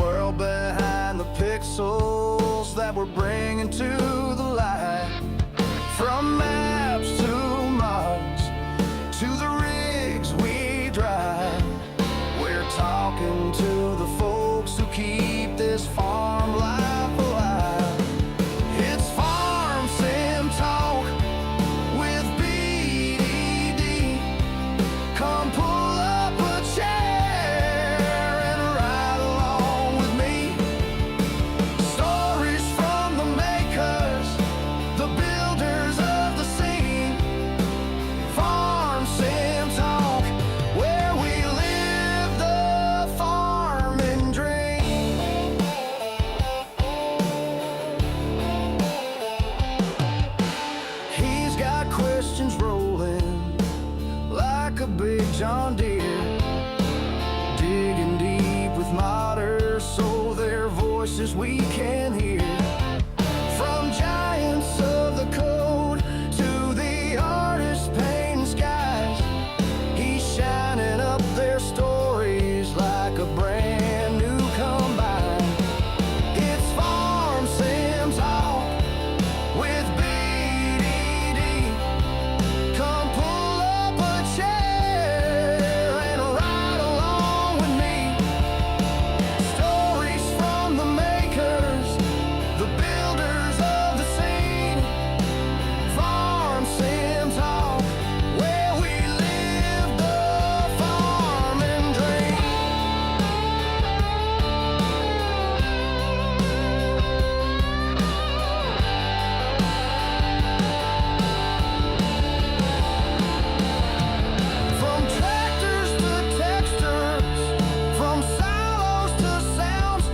world behind the pixels that we're bringing to the light. From maps to Mars to the rigs we drive, we're talking to the folks who keep this farm life alive. It's Farm Sim Talk with BDD. Come pull up a chair and ride along with me. Stories from the makers, the builders of the scene. Farm Sim Talk, where we live the farming dream. He's got questions rolling like a big John Deere, digging deep with modders so their voices we can hear. From giants of the code to the artists painting skies, he's shining up their stories like a brand new combine. It's Farm Sim Talk with BDD. Come pull up a chair and ride along with me. Stories from the makers, the builders of the scene. Farm Sim Talk, where we live the farming dream. From tractors to textures, from silos to sounds,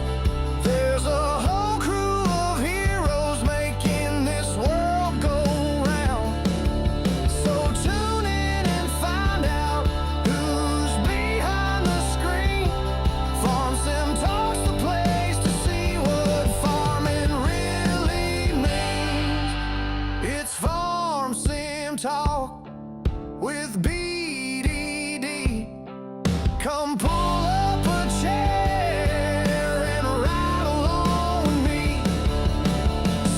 there's a whole crew of heroes making this world go round. So tune in and find out who's behind the screen. Farm Sim Talk's the place to see what farming really means. It's Farm Sim Talk with BDD. Come pull up a chair and ride along with me.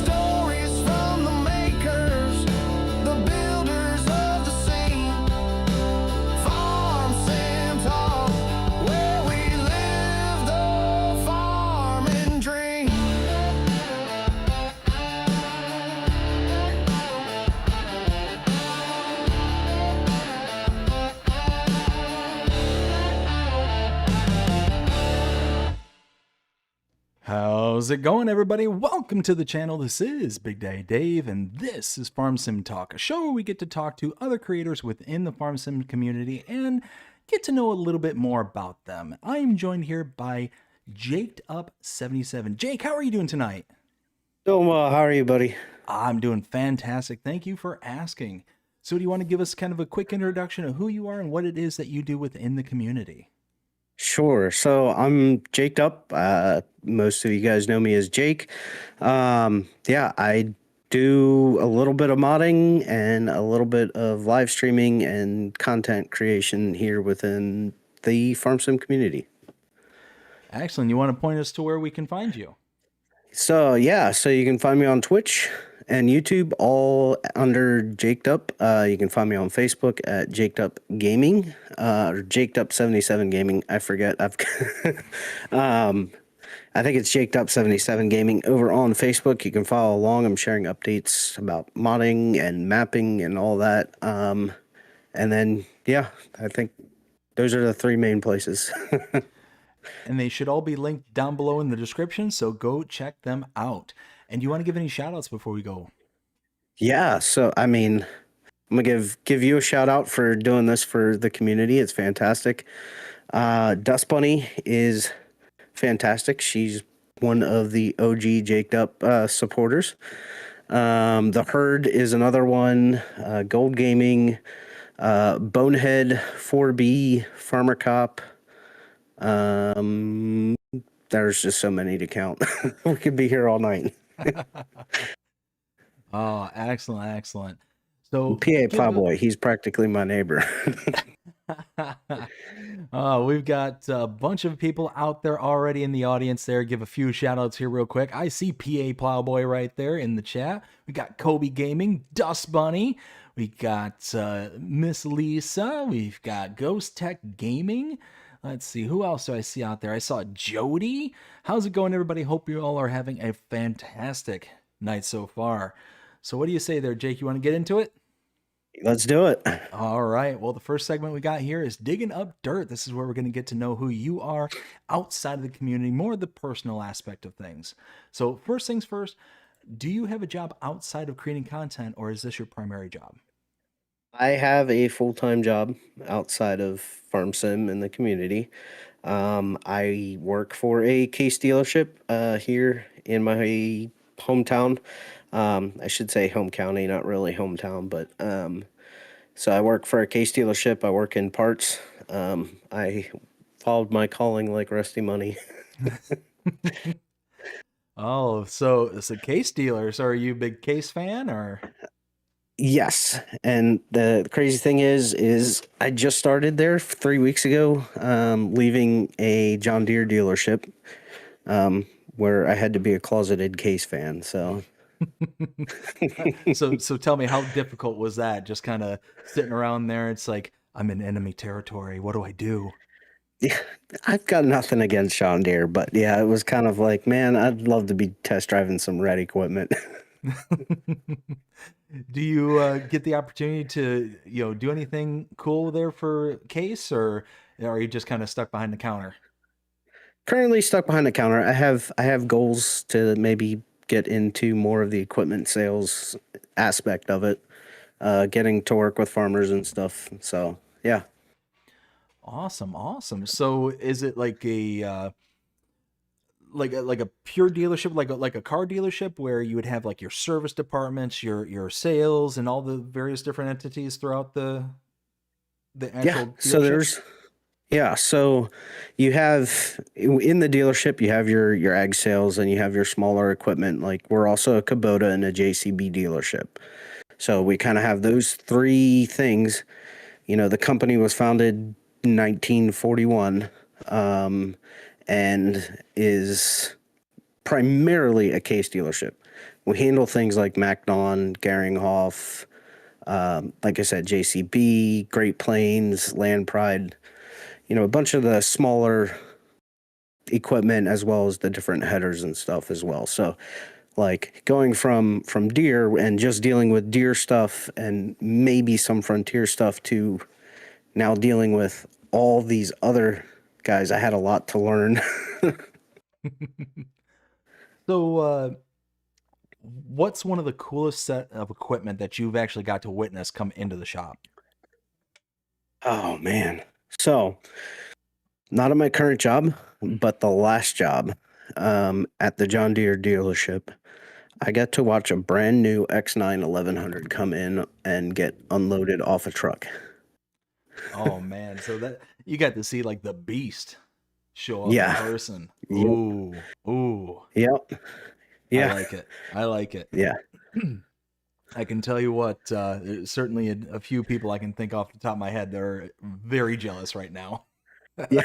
Stories from the makers, the builders of the scene. Farm Sim Talk, where we live the farming dream. How's it going, everybody? Welcome to the channel. This is Big Daddy Dave, and this is Farm Sim Talk, a show where we get to talk to other creators within the Farm Sim community and get to know a little bit more about them. I am joined here by Jaked Up 77. Jake, how are you doing tonight? Doing well. How are you, buddy? I'm doing fantastic. Thank you for asking. So do you want to give us kind of a quick introduction of who you are and what it is that you do within the community? Sure. So I'm Jaked Up. Most of you guys know me as Jake. Yeah, I do a little bit of modding and a little bit of live streaming and content creation here within the Farm Sim community. Excellent. You want to point us to where we can find you? So yeah, so you can find me on Twitch and YouTube, all under Jaked Up. You can find me on Facebook at Jaked Up Gaming, or Jaked Up 77 Gaming. I forget. I think it's Jaked Up 77 Gaming over on Facebook. You can follow along. I'm sharing updates about modding and mapping and all that. And then yeah, I think those are the three main places. And they should all be linked down below in the description, so go check them out. And do you want to give any shout outs before we go? Yeah, so I mean, I'm gonna give you a shout out for doing this for the community. It's fantastic. Dust Bunny is fantastic. She's one of the OG Jaked Up supporters. The Herd is another one. Gold Gaming, Bonehead 4B, Farmer Cop. There's just so many to count. We could be here all night. Oh, excellent, excellent. So PA Plowboy, he's practically my neighbor. We've got a bunch of people out there already in the audience there. Give a few shout outs here real quick. I see PA Plowboy right there in the chat. We got Kobe Gaming, Dust Bunny. We got Miss Lisa. We've got Ghost Tech Gaming. Let's see, who else do I see out there? I saw Jody. How's it going, everybody? Hope you all are having a fantastic night so far. So what do you say there, Jake? You want to get into it? Let's do it. All right. Well, the first segment we got here is Digging Up Dirt. This is where we're going to get to know who you are outside of the community, more the personal aspect of things. So first things first, do you have a job outside of creating content, or is this your primary job? I have a full-time job outside of Farm Sim in the community. I work for a case dealership here in my hometown. I should say home county, not really hometown, but so I work for a case dealership. I work in parts. I followed my calling like Rusty Money. Oh, so it's a case dealer. So are you a big case fan, or? Yes, and the crazy thing is I just started there 3 weeks ago, leaving a John Deere dealership, where I had to be a closeted case fan. So So tell me, how difficult was that? Just kind of sitting around there. It's like, I'm in enemy territory. What do I do? yeah, I've got nothing against John Deere, but yeah, it was kind of like, man, I'd love to be test driving some red equipment. Do you get the opportunity to, do anything cool there for Case, or are you just kind of stuck behind the counter? Currently stuck behind the counter. I have goals to maybe get into more of the equipment sales aspect of it, getting to work with farmers and stuff. So yeah. Awesome, awesome. So is it like a pure dealership, like a car dealership, where you would have like your service departments, your sales, and all the various different entities throughout the Yeah. actual So dealership? so you have in the dealership, you have your ag sales and you have your smaller equipment. Like we're also a Kubota and a JCB dealership. So we kind of have those three things. The company was founded in 1941, and is primarily a case dealership. We handle things like Macnon, Garinghoff, like I said, JCB, Great Plains, Land Pride, a bunch of the smaller equipment as well as the different headers and stuff as well. So like going from Deere and just dealing with Deere stuff and maybe some Frontier stuff to now dealing with all these other guys, I had a lot to learn. So, what's one of the coolest set of equipment that you've actually got to witness come into the shop? Oh man. So not at my current job, but the last job, at the John Deere dealership, I got to watch a brand new X9 1100 come in and get unloaded off a truck. Oh man, so that you got to see like the beast show up in Yeah. person. Yep. Ooh, ooh, Yep. I Yeah. like it. I like it. Yeah. I can tell you what, there's certainly a few people I can think off the top of my head that are very jealous right now. Yeah.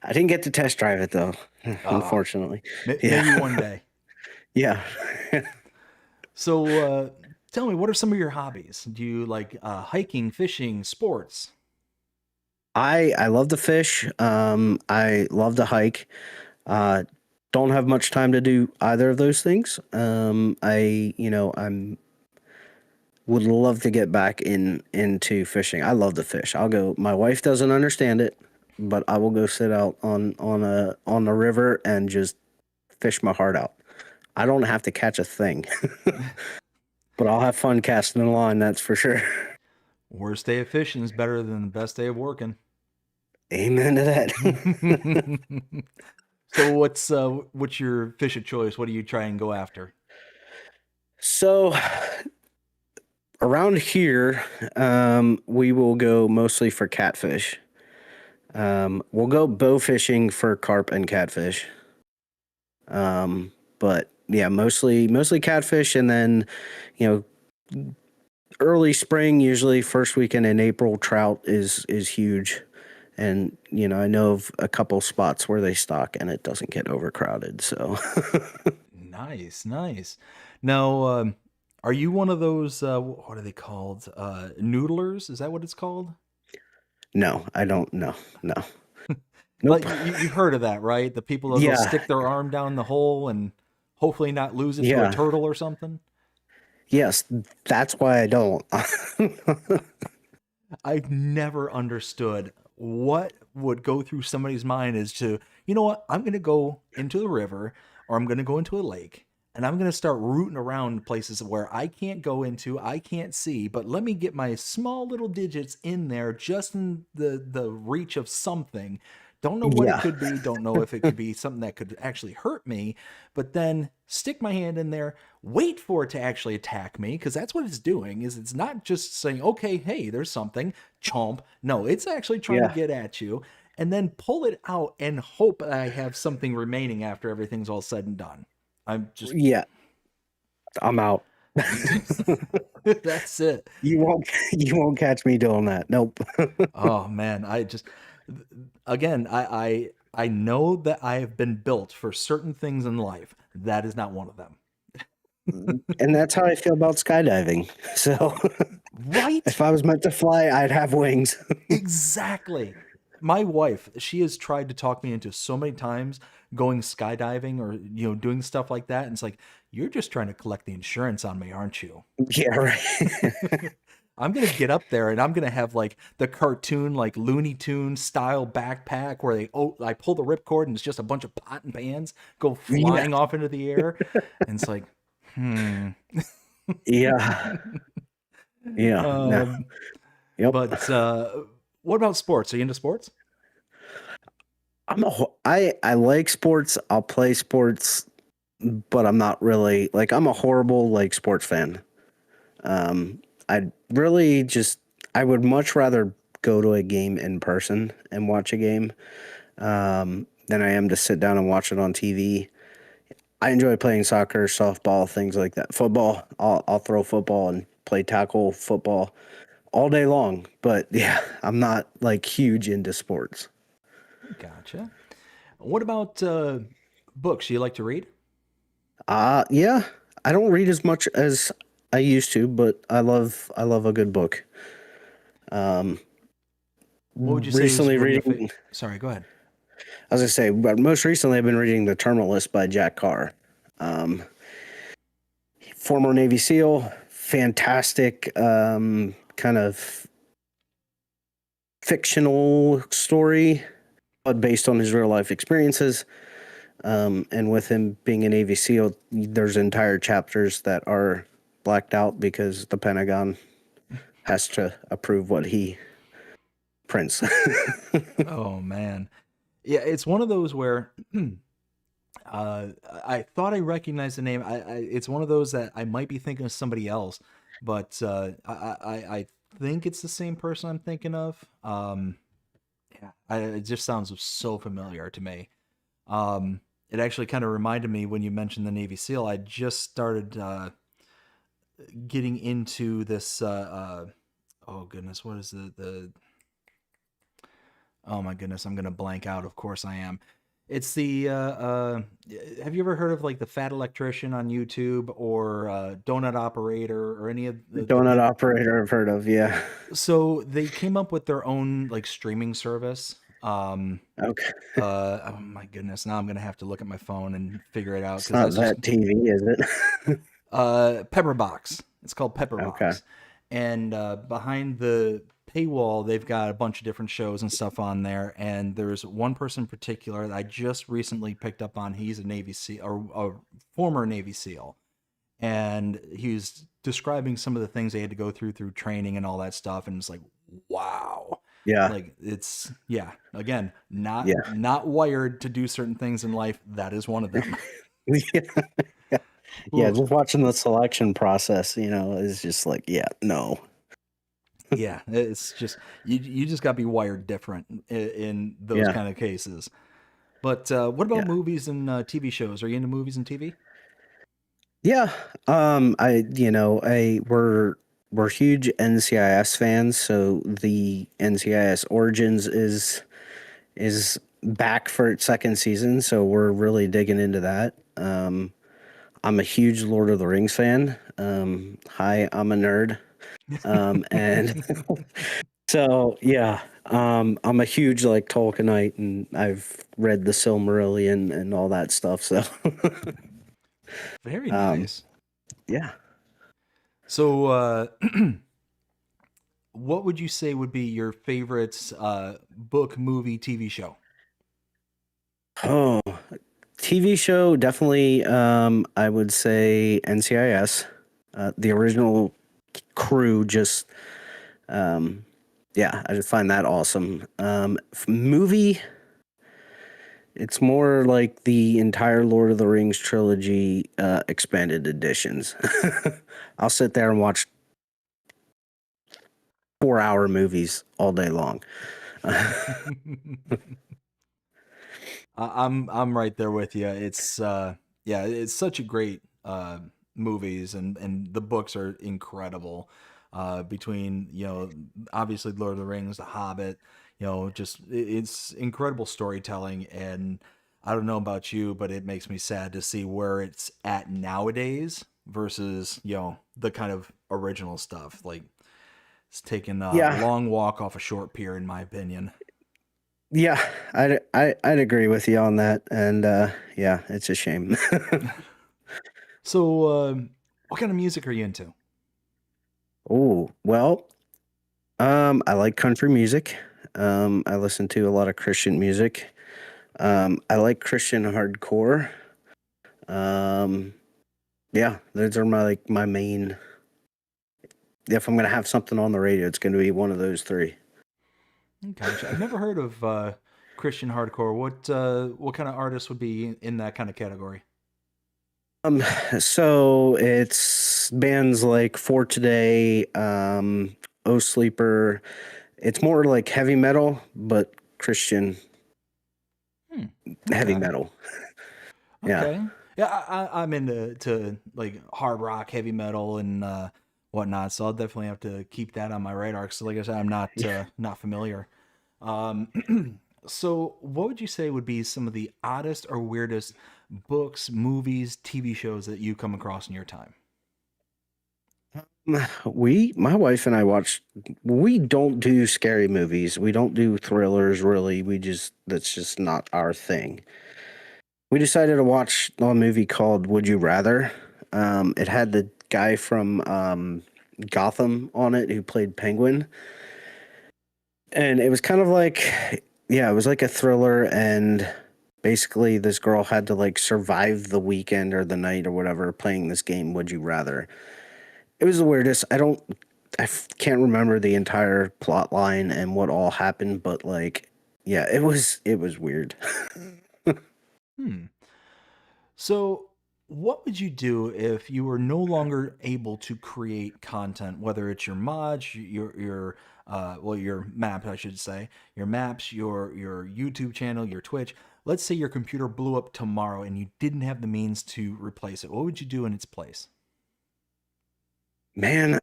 I didn't get to test drive it though, Ah, unfortunately. maybe Yeah. one day. Yeah. So, tell me, what are some of your hobbies? Do you like hiking, fishing, sports? I love to fish. I love to hike. Uh, don't have much time to do either of those things. I'm would love to get back into fishing. I love to fish. I'll go. My wife doesn't understand it, but I will go sit out on the river and just fish my heart out. I don't have to catch a thing, but I'll have fun casting the line. That's for sure. Worst day of fishing is better than the best day of working. Amen to that. So what's your fish of choice? What do you try and go after? So around here, we will go mostly for catfish. We'll go bow fishing for carp and catfish. But yeah, mostly catfish, and then you know early spring, usually first weekend in April, trout is huge. And I know of a couple spots where they stock and it doesn't get overcrowded. So Nice, nice. Now, are you one of those, what are they called? Noodlers? Is that what it's called? no, I don't know. No. Like Nope. you've heard of that, right? The people that'll Yeah. stick their arm down the hole and hopefully not lose it to a Yeah. turtle or something. Yes. That's why I don't. I've never understood what would go through somebody's mind is to, you know what, I'm going to go into the river or I'm going to go into a lake and I'm going to start rooting around places where I can't go into, I can't see, but let me get my small little digits in there just in the reach of something. Don't know what it Yeah. could be, don't know if it could be something that could actually hurt me, but then stick my hand in there, wait for it to actually attack me, because that's what it's doing. Is it's not just saying, okay, hey, there's something, chomp. No, it's actually trying to Yeah. get at you, and then pull it out and hope I have something remaining after everything's all said and done. I'm just Yeah. I'm out. that's it. You won't catch me doing that. Nope. Oh man, I just again, I know that I have been built for certain things in life. That is not one of them. And that's how I feel about skydiving. So Right? if I was meant to fly, I'd have wings. Exactly. My wife, she has tried to talk me into so many times going skydiving or doing stuff like that, and it's like, you're just trying to collect the insurance on me, aren't you? Yeah, right. I'm gonna get up there and I'm gonna have like the cartoon, like Looney Tune style backpack where I pull the ripcord and it's just a bunch of pot and pans go Yeah. flying off into the air, and it's like, hmm. Yeah. Yeah. No. Um, Yep. but what about sports? Are you into sports? I like sports. I'll play sports, but I'm not really like I'm a horrible like sports fan. Um, I'd really just I would much rather go to a game in person and watch a game than I am to sit down and watch it on TV. I enjoy playing soccer, softball, things like that. Football, I'll throw football and play tackle football all day long. But yeah, I'm not like huge into sports. Gotcha. What about books? You like to read? Yeah, I don't read as much as I used to, but I love a good book. Um, What would you say is recently one of your reading, Sorry, go ahead. as I say, but most recently I've been reading The Terminal List by Jack Carr. Um, former Navy SEAL, fantastic, kind of fictional story, but based on his real life experiences. And with him being a Navy SEAL, there's entire chapters that are blacked out because the Pentagon has to approve what he prints. Oh man. Yeah, it's one of those where I thought I recognized the name. It's one of those that I might be thinking of somebody else, but I think it's the same person I'm thinking of. Yeah, it just sounds so familiar to me. It actually kind of reminded me when you mentioned the Navy SEAL. I just started getting into this. Oh goodness, what is the? Oh my goodness, I'm gonna blank out. Of course I am. It's the have you ever heard of like the Fat Electrician on YouTube or Donut Operator or any of the Donut operator I've heard of, yeah. so they came up with their own like streaming service. Okay. Oh my goodness, now I'm gonna have to look at my phone and figure it out It's because not that's just that TV, is it? Pepperbox. It's called Okay. Pepperbox. And behind the paywall, they've got a bunch of different shows and stuff on there. And there's one person in particular that I just recently picked up on. He's a Navy SEAL or a former Navy SEAL. And he was describing some of the things they had to go through training and all that stuff. And it's like, wow. Yeah. Like it's yeah, again, Yeah. not wired to do certain things in life. That is one of them. Yeah. Yeah, Ooh. just watching the selection process, is just like, yeah, no. Yeah, it's just you just got to be wired different in those Yeah. kind of cases. But what about Yeah. movies and TV shows? Are you into movies and TV? Yeah. I we're we're huge NCIS fans, so the NCIS Origins is back for its second season, so we're really digging into that. I'm a huge Lord of the Rings fan. Hi, I'm a nerd. And so yeah, I'm a huge like Tolkienite, and I've read the Silmarillion and all that stuff. So Very um, nice. yeah. So, what would you say would be your favorite book, movie, TV show? Oh, TV show definitely. I would say NCIS. The original crew just yeah, I just find that awesome. Movie, it's more like the entire Lord of the Rings trilogy expanded editions. I'll sit there and watch 4-hour movies all day long. I'm right there with you. It's yeah, it's such a great movies, and the books are incredible. Between obviously Lord of the Rings, The Hobbit, just it's incredible storytelling. And I don't know about you, but it makes me sad to see where it's at nowadays versus the kind of original stuff. Like it's taking a Yeah, long walk off a short pier, in my opinion. yeah, I'd agree with you on that, and yeah, it's a shame. So, what kind of music are you into? Oh well, I like country music. I listen to a lot of Christian music. I like Christian hardcore. Um, yeah, those are my main. If I'm gonna have something on the radio, it's gonna be one of those three. Gotcha. I've never heard of Christian hardcore. What kind of artists would be in that kind of category? Um, so it's bands like For Today, Oh Sleeper. It's more like heavy metal, but Christian Hmm. heavy Okay. metal. Yeah. Okay. Yeah, I'm into like hard rock, heavy metal, and whatnot. So I'll definitely have to keep that on my radar. Because, like I said, I'm not familiar. So what would you say would be some of the oddest or weirdest books, movies, TV shows that you come across in your time? My wife and I watch, we don't do scary movies. We don't do thrillers really. That's just not our thing. We decided to watch a movie called Would You Rather. It had the guy from Gotham on it who played Penguin. And it was kind of like, yeah, it was like a thriller. And basically, this girl had to like survive the weekend or the night or whatever playing this game, Would You Rather. It was the weirdest. Can't remember the entire plot line and what all happened, but like, yeah, it was weird. Hmm. So, what would you do if you were no longer able to create content, whether it's your mods, your map, I should say, your maps, your YouTube channel, your Twitch. Let's say your computer blew up tomorrow and you didn't have the means to replace it. What would you do in its place? Man,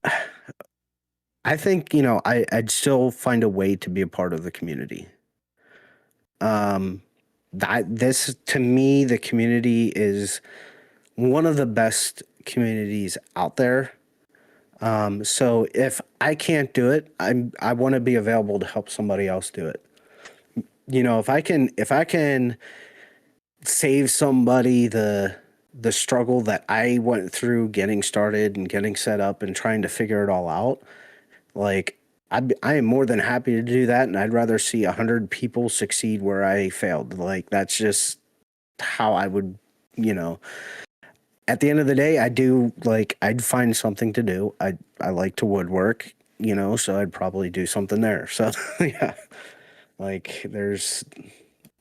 I think, I'd still find a way to be a part of the community. Um, that this to me, the community is one of the best communities out there. So if I can't do it, I want to be available to help somebody else do it. If I can save somebody the struggle that I went through getting started and getting set up and trying to figure it all out, like I am more than happy to do that, and I'd rather see 100 people succeed where I failed. Like that's just how I would, you know. At the end of the day, I'd find something to do. I like to woodwork, so I'd probably do something there. So yeah, like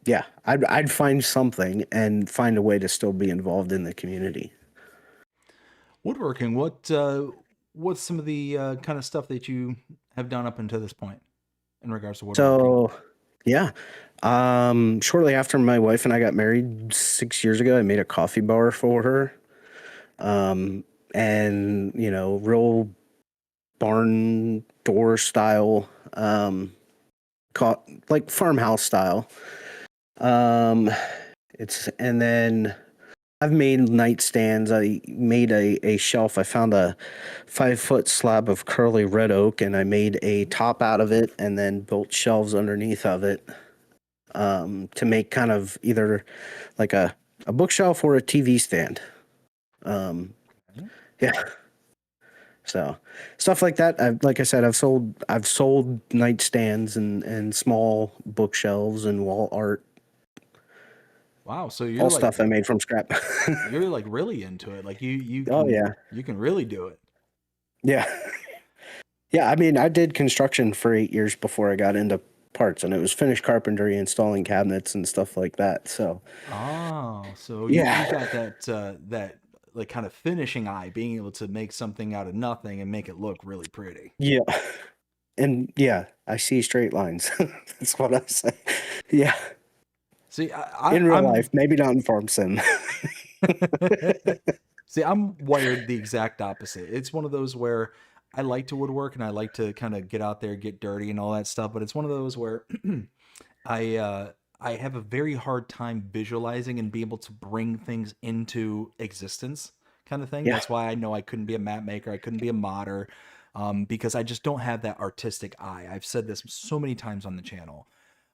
yeah, I'd find something and find a way to still be involved in the community. Woodworking. What's some of the kind of stuff that you have done up until this point in regards to woodworking? So yeah, shortly after my wife and I got married 6 years ago, I made a coffee bar for her. And real barn door style, like farmhouse style. And then I've made nightstands. I made a shelf. I found a 5-foot slab of curly red oak, and I made a top out of it, and then built shelves underneath of it, to make kind of either like a bookshelf or a TV stand. Yeah. So stuff like that. Like I said, I've sold nightstands and small bookshelves and wall art. Wow, so you're All like stuff I made from scrap. you're like really into it. Like you Oh can, yeah, you can really do it. yeah, yeah. I mean, I did construction for 8 years before I got into parts, and it was finished carpentry, installing cabinets and stuff like that. So Oh, so you yeah, got that that like kind of finishing eye, being able to make something out of nothing and make it look really pretty. yeah, and yeah, I see straight lines. That's what I say. Yeah, See, in real life, I'm maybe not in farm sim. See, I'm wired the exact opposite. It's one of those where I like to woodwork and I like to kind of get out there, get dirty and all that stuff, but it's one of those where I have a very hard time visualizing and be able to bring things into existence kind of thing. Yeah, That's why I know I couldn't be a map maker, I couldn't be a modder, because I just don't have that artistic eye. I've said this so many times on the channel.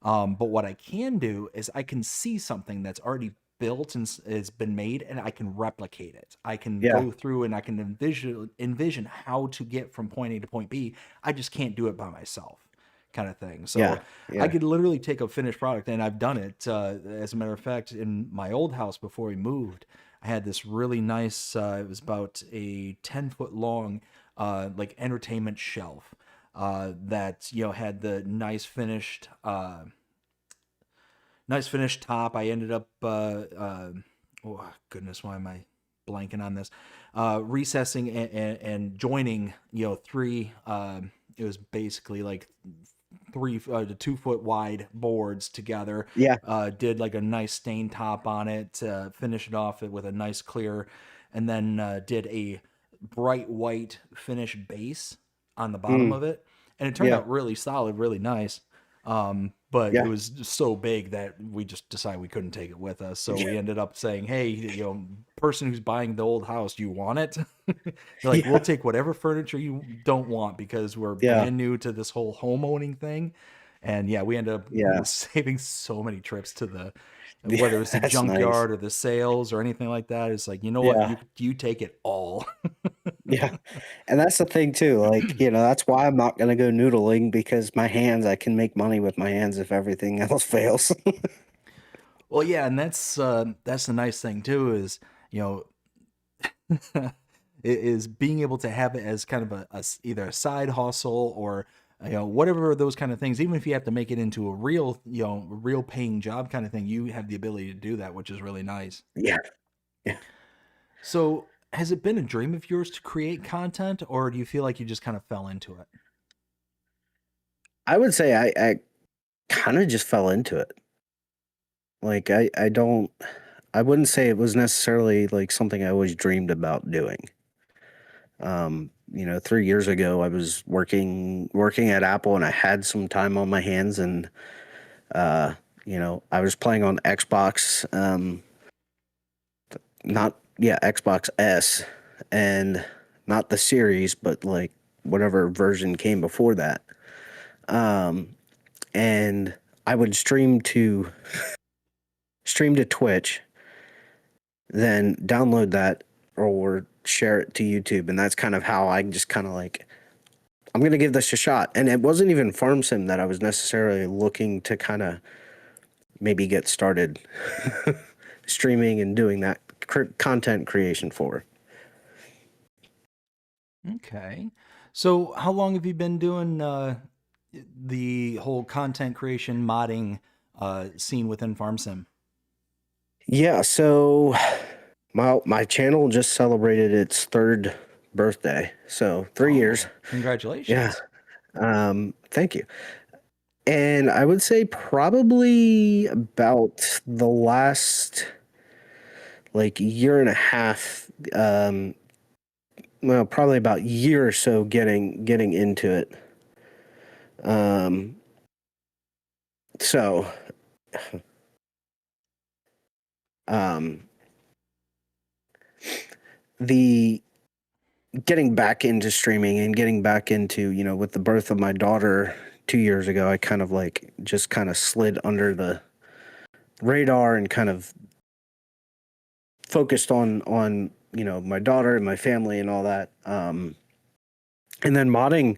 But what I can do is I can see something that's already built and has been made, and I can replicate it. I can yeah, go through and I can envision how to get from point A to point B. I just can't do it by myself, kind of thing. yeah, So I yeah. could literally take a finished product, and I've done it. As a matter of fact, in my old house before we moved, I had this really nice. It was about a 10-foot long, like entertainment shelf. That had the nice finished top. I ended up, oh goodness, why am I blanking on this? Recessing and joining, three. It was basically like three to 2 foot wide boards together. Yeah. Did like a nice stain top on it, finish it off with a nice clear, and then did a bright white finish base on the bottom Mm, of it, and it turned yeah. out really solid, really nice. But it Yeah. was just so big that we just decided we couldn't take it with us. So we ended up saying, "Hey, person who's buying the old house, do you want it?" They're like, "We'll Yeah. take whatever furniture you don't want because we're Yeah. brand new to this whole home owning thing." And yeah, we ended up Yeah. saving so many trips to the Yeah. whether it's the That's nice. junkyard or the sales or anything like that. It's like, you know what, Yeah. you take it all. Yeah. And that's the thing too. Like, that's why I'm not gonna go noodling, because my hands, I can make money with my hands if everything else fails. Well, yeah, and that's the nice thing too is, you know, is being able to have it as kind of either a side hustle or whatever those kind of things. Even if you have to make it into a real real paying job kind of thing, you have the ability to do that, which is really nice. Yeah. Yeah. So, has it been a dream of yours to create content, or do you feel like you just kind of fell into it? I would say I kind of just fell into it. Like I don't I wouldn't say it was necessarily like something I always dreamed about doing. 3 years ago I was working at Apple, and I had some time on my hands, and I was playing on Xbox, not yeah, Xbox S, and not the series, but like whatever version came before that. Um, and I would stream to Twitch, then download that or share it to YouTube, and that's kind of how I just kind of like, I'm gonna give this a shot. And it wasn't even Farm Sim that I was necessarily looking to kind of maybe get started streaming and doing that content creation for. Okay. So, how long have you been doing the whole content creation modding scene within FarmSim? Yeah, so my channel just celebrated its third birthday, so 3 years. Oh, Yeah. congratulations. Thank you. And I would say probably about the last like year and a half, well, probably about a year or so getting into it. Um, so, um, the getting back into streaming and getting back into, with the birth of my daughter 2 years ago, I kind of like just kind of slid under the radar and kind of focused on my daughter and my family and all that. And then modding,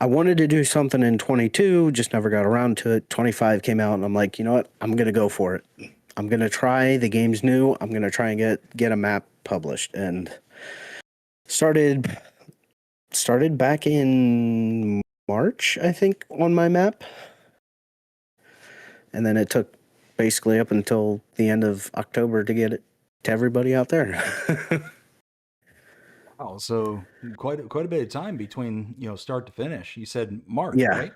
I wanted to do something in 22, just never got around to it. 25 came out, and I'm like, you know what? I'm gonna go for it. I'm gonna try. The game's new. I'm gonna try and get a map published, and started back in March, I think, on my map, and then it took basically up until the end of October to get it to everybody out there. Oh, so quite a bit of time between, start to finish. You said March, Yeah, right?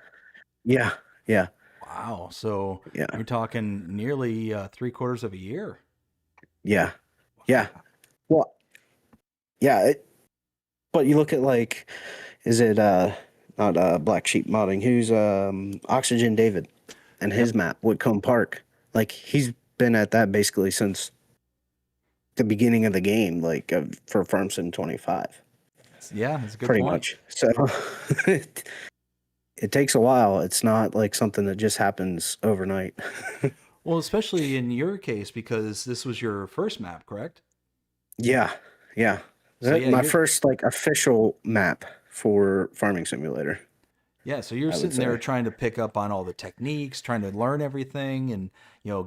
yeah, yeah, Wow. So yeah, you're talking nearly 3/4 of a year. yeah, yeah. Wow. Well, yeah. But you look at like, is it not Black Sheep Modding? Who's Oxygen David and his Yep. map, Whitcomb Park? Like he's been at that basically since the beginning of the game, like for Farm Sim 25, Yeah, that's a good pretty point. much. So it takes a while. It's not like something that just happens overnight. Well, especially in your case, because this was your first map, correct? Yeah, yeah. So yeah, My you're first like official map for Farming Simulator, so you're I would sitting there say. trying to pick up on all the techniques, trying to learn everything, and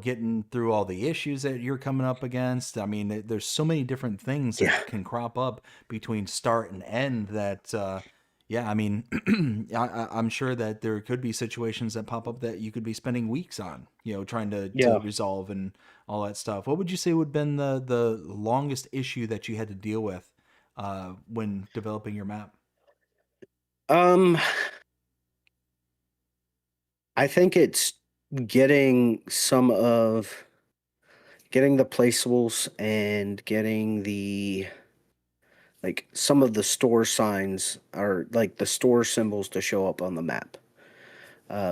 getting through all the issues that you're coming up against. I mean, there's so many different things Yeah, that can crop up between start and end that yeah, I mean, I'm sure that there could be situations that pop up that you could be spending weeks on, trying to yeah. resolve and all that stuff. What would you say would have been the longest issue that you had to deal with when developing your map? Um, I think it's getting some of getting the placeables and getting the like some of the store signs or like the store symbols to show up on the map.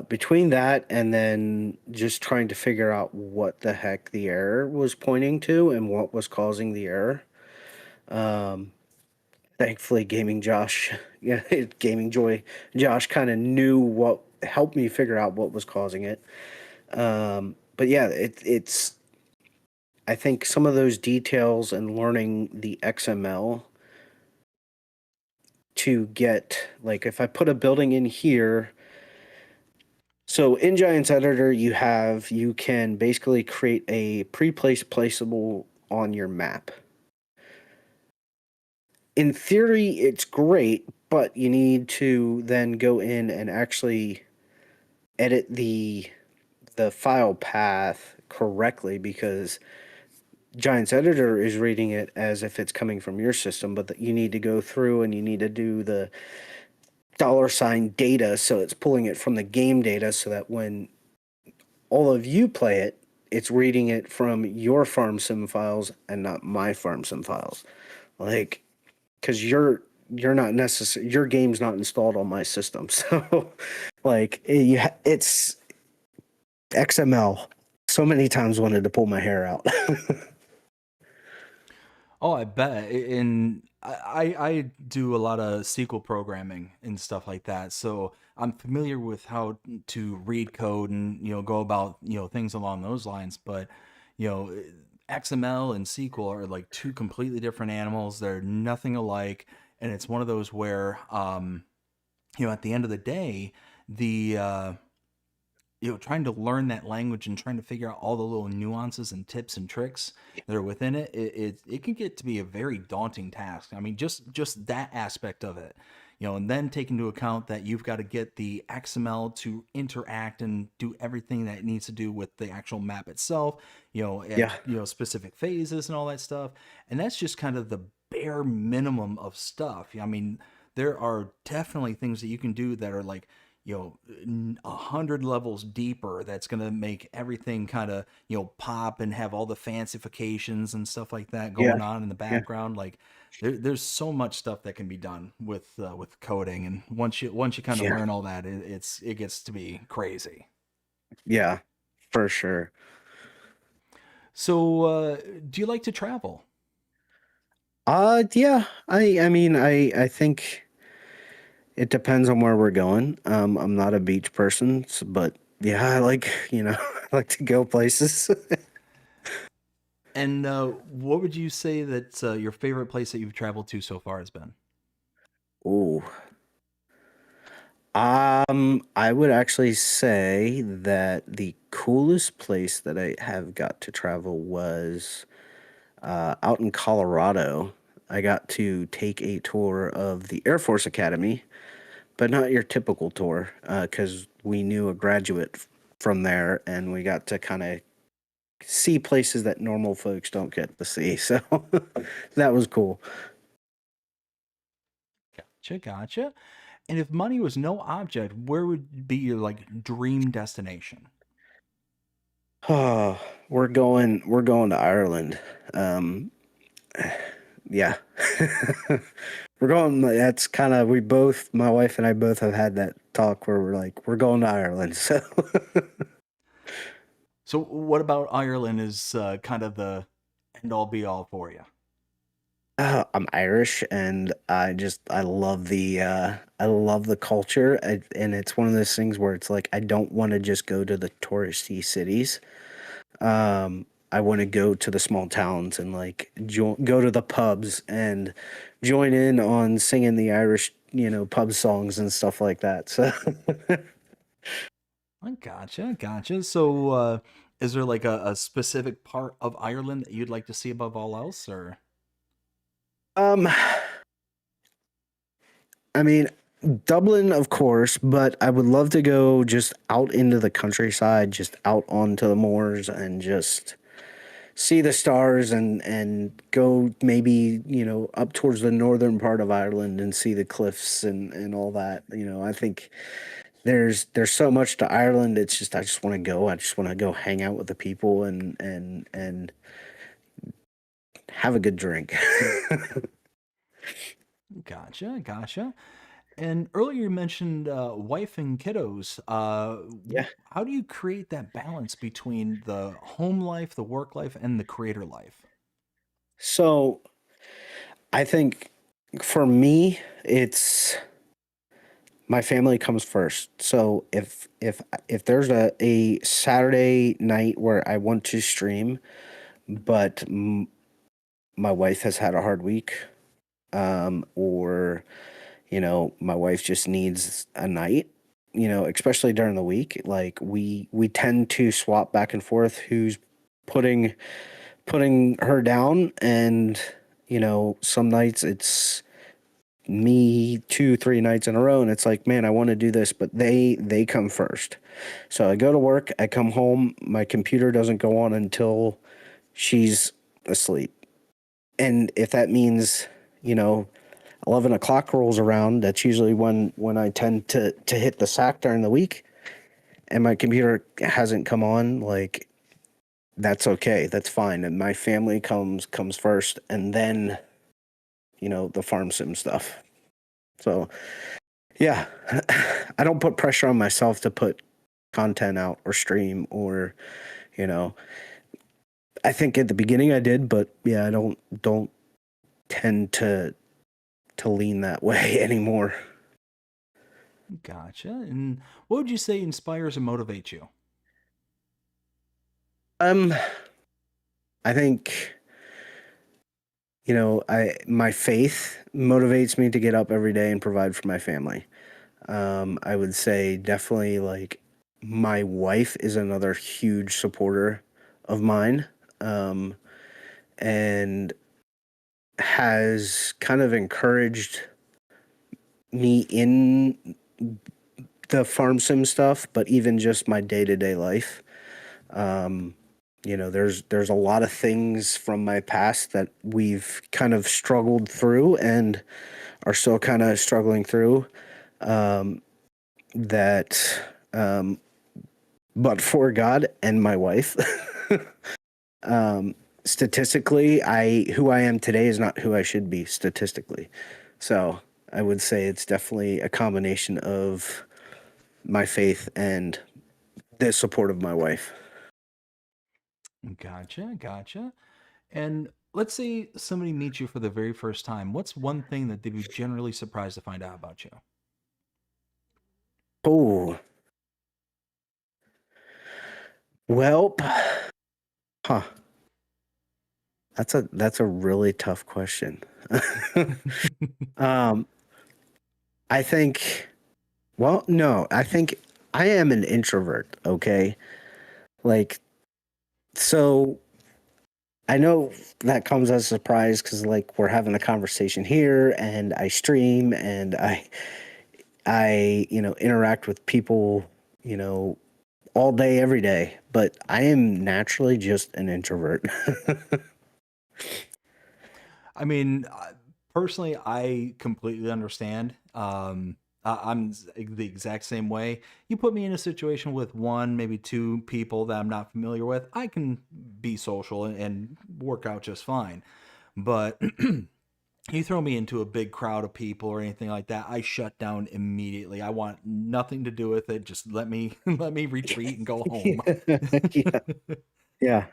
Between that and then just trying to figure out what the heck the error was pointing to and what was causing the error. Um, Thankfully, Gaming Josh, yeah, Gaming Joy, Josh kind of knew what helped me figure out what was causing it. But yeah, it's I think some of those details and learning the XML to get like if I put a building in here. So in Giants Editor, you can basically create a pre-placed placeable on your map. In theory, it's great, but you need to then go in and actually edit the file path correctly because Giants Editor is reading it as if it's coming from your system, but you need to go through and you need to do the $ data, so it's pulling it from the game data so that when all of you play it, it's reading it from your farm sim files and not my farm sim files. Like, because you're not necessary, your game's not installed on my system, so like it's XML. So many times wanted to pull my hair out. Oh, I bet. And I do a lot of SQL programming and stuff like that. So I'm familiar with how to read code and, go about, things along those lines. But, you know, XML and SQL are like two completely different animals. They're nothing alike. And it's one of those where, at the end of the day, the, trying to learn that language and trying to figure out all the little nuances and tips and tricks that are within it, it can get to be a very daunting task. I mean, just that aspect of it, and then take into account that you've got to get the XML to interact and do everything that it needs to do with the actual map itself, at Yeah, specific phases and all that stuff. And that's just kind of the bare minimum of stuff. I mean, there are definitely things that you can do that are like 100 levels deeper. That's going to make everything kind of, pop and have all the fancifications and stuff like that Yeah, going on in the yeah, background. Like there's so much stuff that can be done with coding. And once you kind of yeah, learn all that, it gets to be crazy. yeah, for sure. So, do you like to travel? Yeah. I mean, I think it depends on where we're going. I'm not a beach person, but yeah, I like, I like to go places. And what would you say that your favorite place that you've traveled to so far has been? Ooh. I would actually say that the coolest place that I have got to travel was out in Colorado. I got to take a tour of the Air Force Academy, but not your typical tour, because we knew a graduate from there, and we got to kind of see places that normal folks don't get to see. So that was cool. Gotcha. And if money was no object, where would be your like dream destination? Oh, we're going to Ireland. Um, yeah. We're going, that's kind of, my wife and I both have had that talk where we're like, we're going to Ireland. So So, what about Ireland is kind of the end all be all for you? I'm Irish and I love the culture. And it's one of those things where it's like, I don't want to just go to the touristy cities. I want to go to the small towns and like go to the pubs and join in on singing the Irish, pub songs and stuff like that. So, I gotcha. So, is there like a specific part of Ireland that you'd like to see above all else, or? um, I mean, Dublin, of course, but I would love to go just out into the countryside, just out onto the moors and just see the stars and go maybe, up towards the northern part of Ireland and see the cliffs and all that. I think there's so much to Ireland. It's just I just want to go. I just want to go hang out with the people and have a good drink. Gotcha. And earlier you mentioned wife and kiddos. Yeah. How do you create that balance between the home life, the work life, and the creator life? So I think for me, it's my family comes first. So if there's a Saturday night where I want to stream, but my wife has had a hard week, or my wife just needs a night, especially during the week, like we tend to swap back and forth who's putting putting her down, and some nights it's me 2 3 nights in a row, and it's like, man, I want to do this, but they come first. So I go to work, I come home, my computer doesn't go on until she's asleep. And if that means, you know 11 o'clock rolls around, that's usually when I tend to hit the sack during the week, and my computer hasn't come on, like, that's okay, that's fine, and my family comes first, and then the farm sim stuff. So yeah, I don't put pressure on myself to put content out or stream, or you know I think at the beginning I did, but yeah, I don't tend to lean that way anymore. Gotcha. And what would you say inspires and motivates you? um I think I my faith motivates me to get up every day and provide for my family. I would say definitely, like, my wife is another huge supporter of mine, um, and has kind of encouraged me in the farm sim stuff, but even just my day to day life. Um, there's a lot of things from my past that we've kind of struggled through and are still kind of struggling through. Um, that, um, but for God and my wife, statistically, who I am today is not who I should be statistically. So I would say it's definitely a combination of my faith and the support of my wife. Gotcha, gotcha. And let's say somebody meets you for the very first time. What's one thing that they'd be generally surprised to find out about you? Oh, well, huh. That's a really tough question. um, I think, well, no, I think I am an introvert, okay? Like, so I know that comes as a surprise because like we're having a conversation here and I stream and I interact with people, you know, all day, every day, but I am naturally just an introvert. I mean, personally, I completely understand. The exact same way. You put me in a situation with one, maybe two people that I'm not familiar with, I can be social and work out just fine. But you throw me into a big crowd of people or anything like that, I shut down immediately. I want nothing to do with it. Just let me let me retreat and go home. Yeah. Yeah.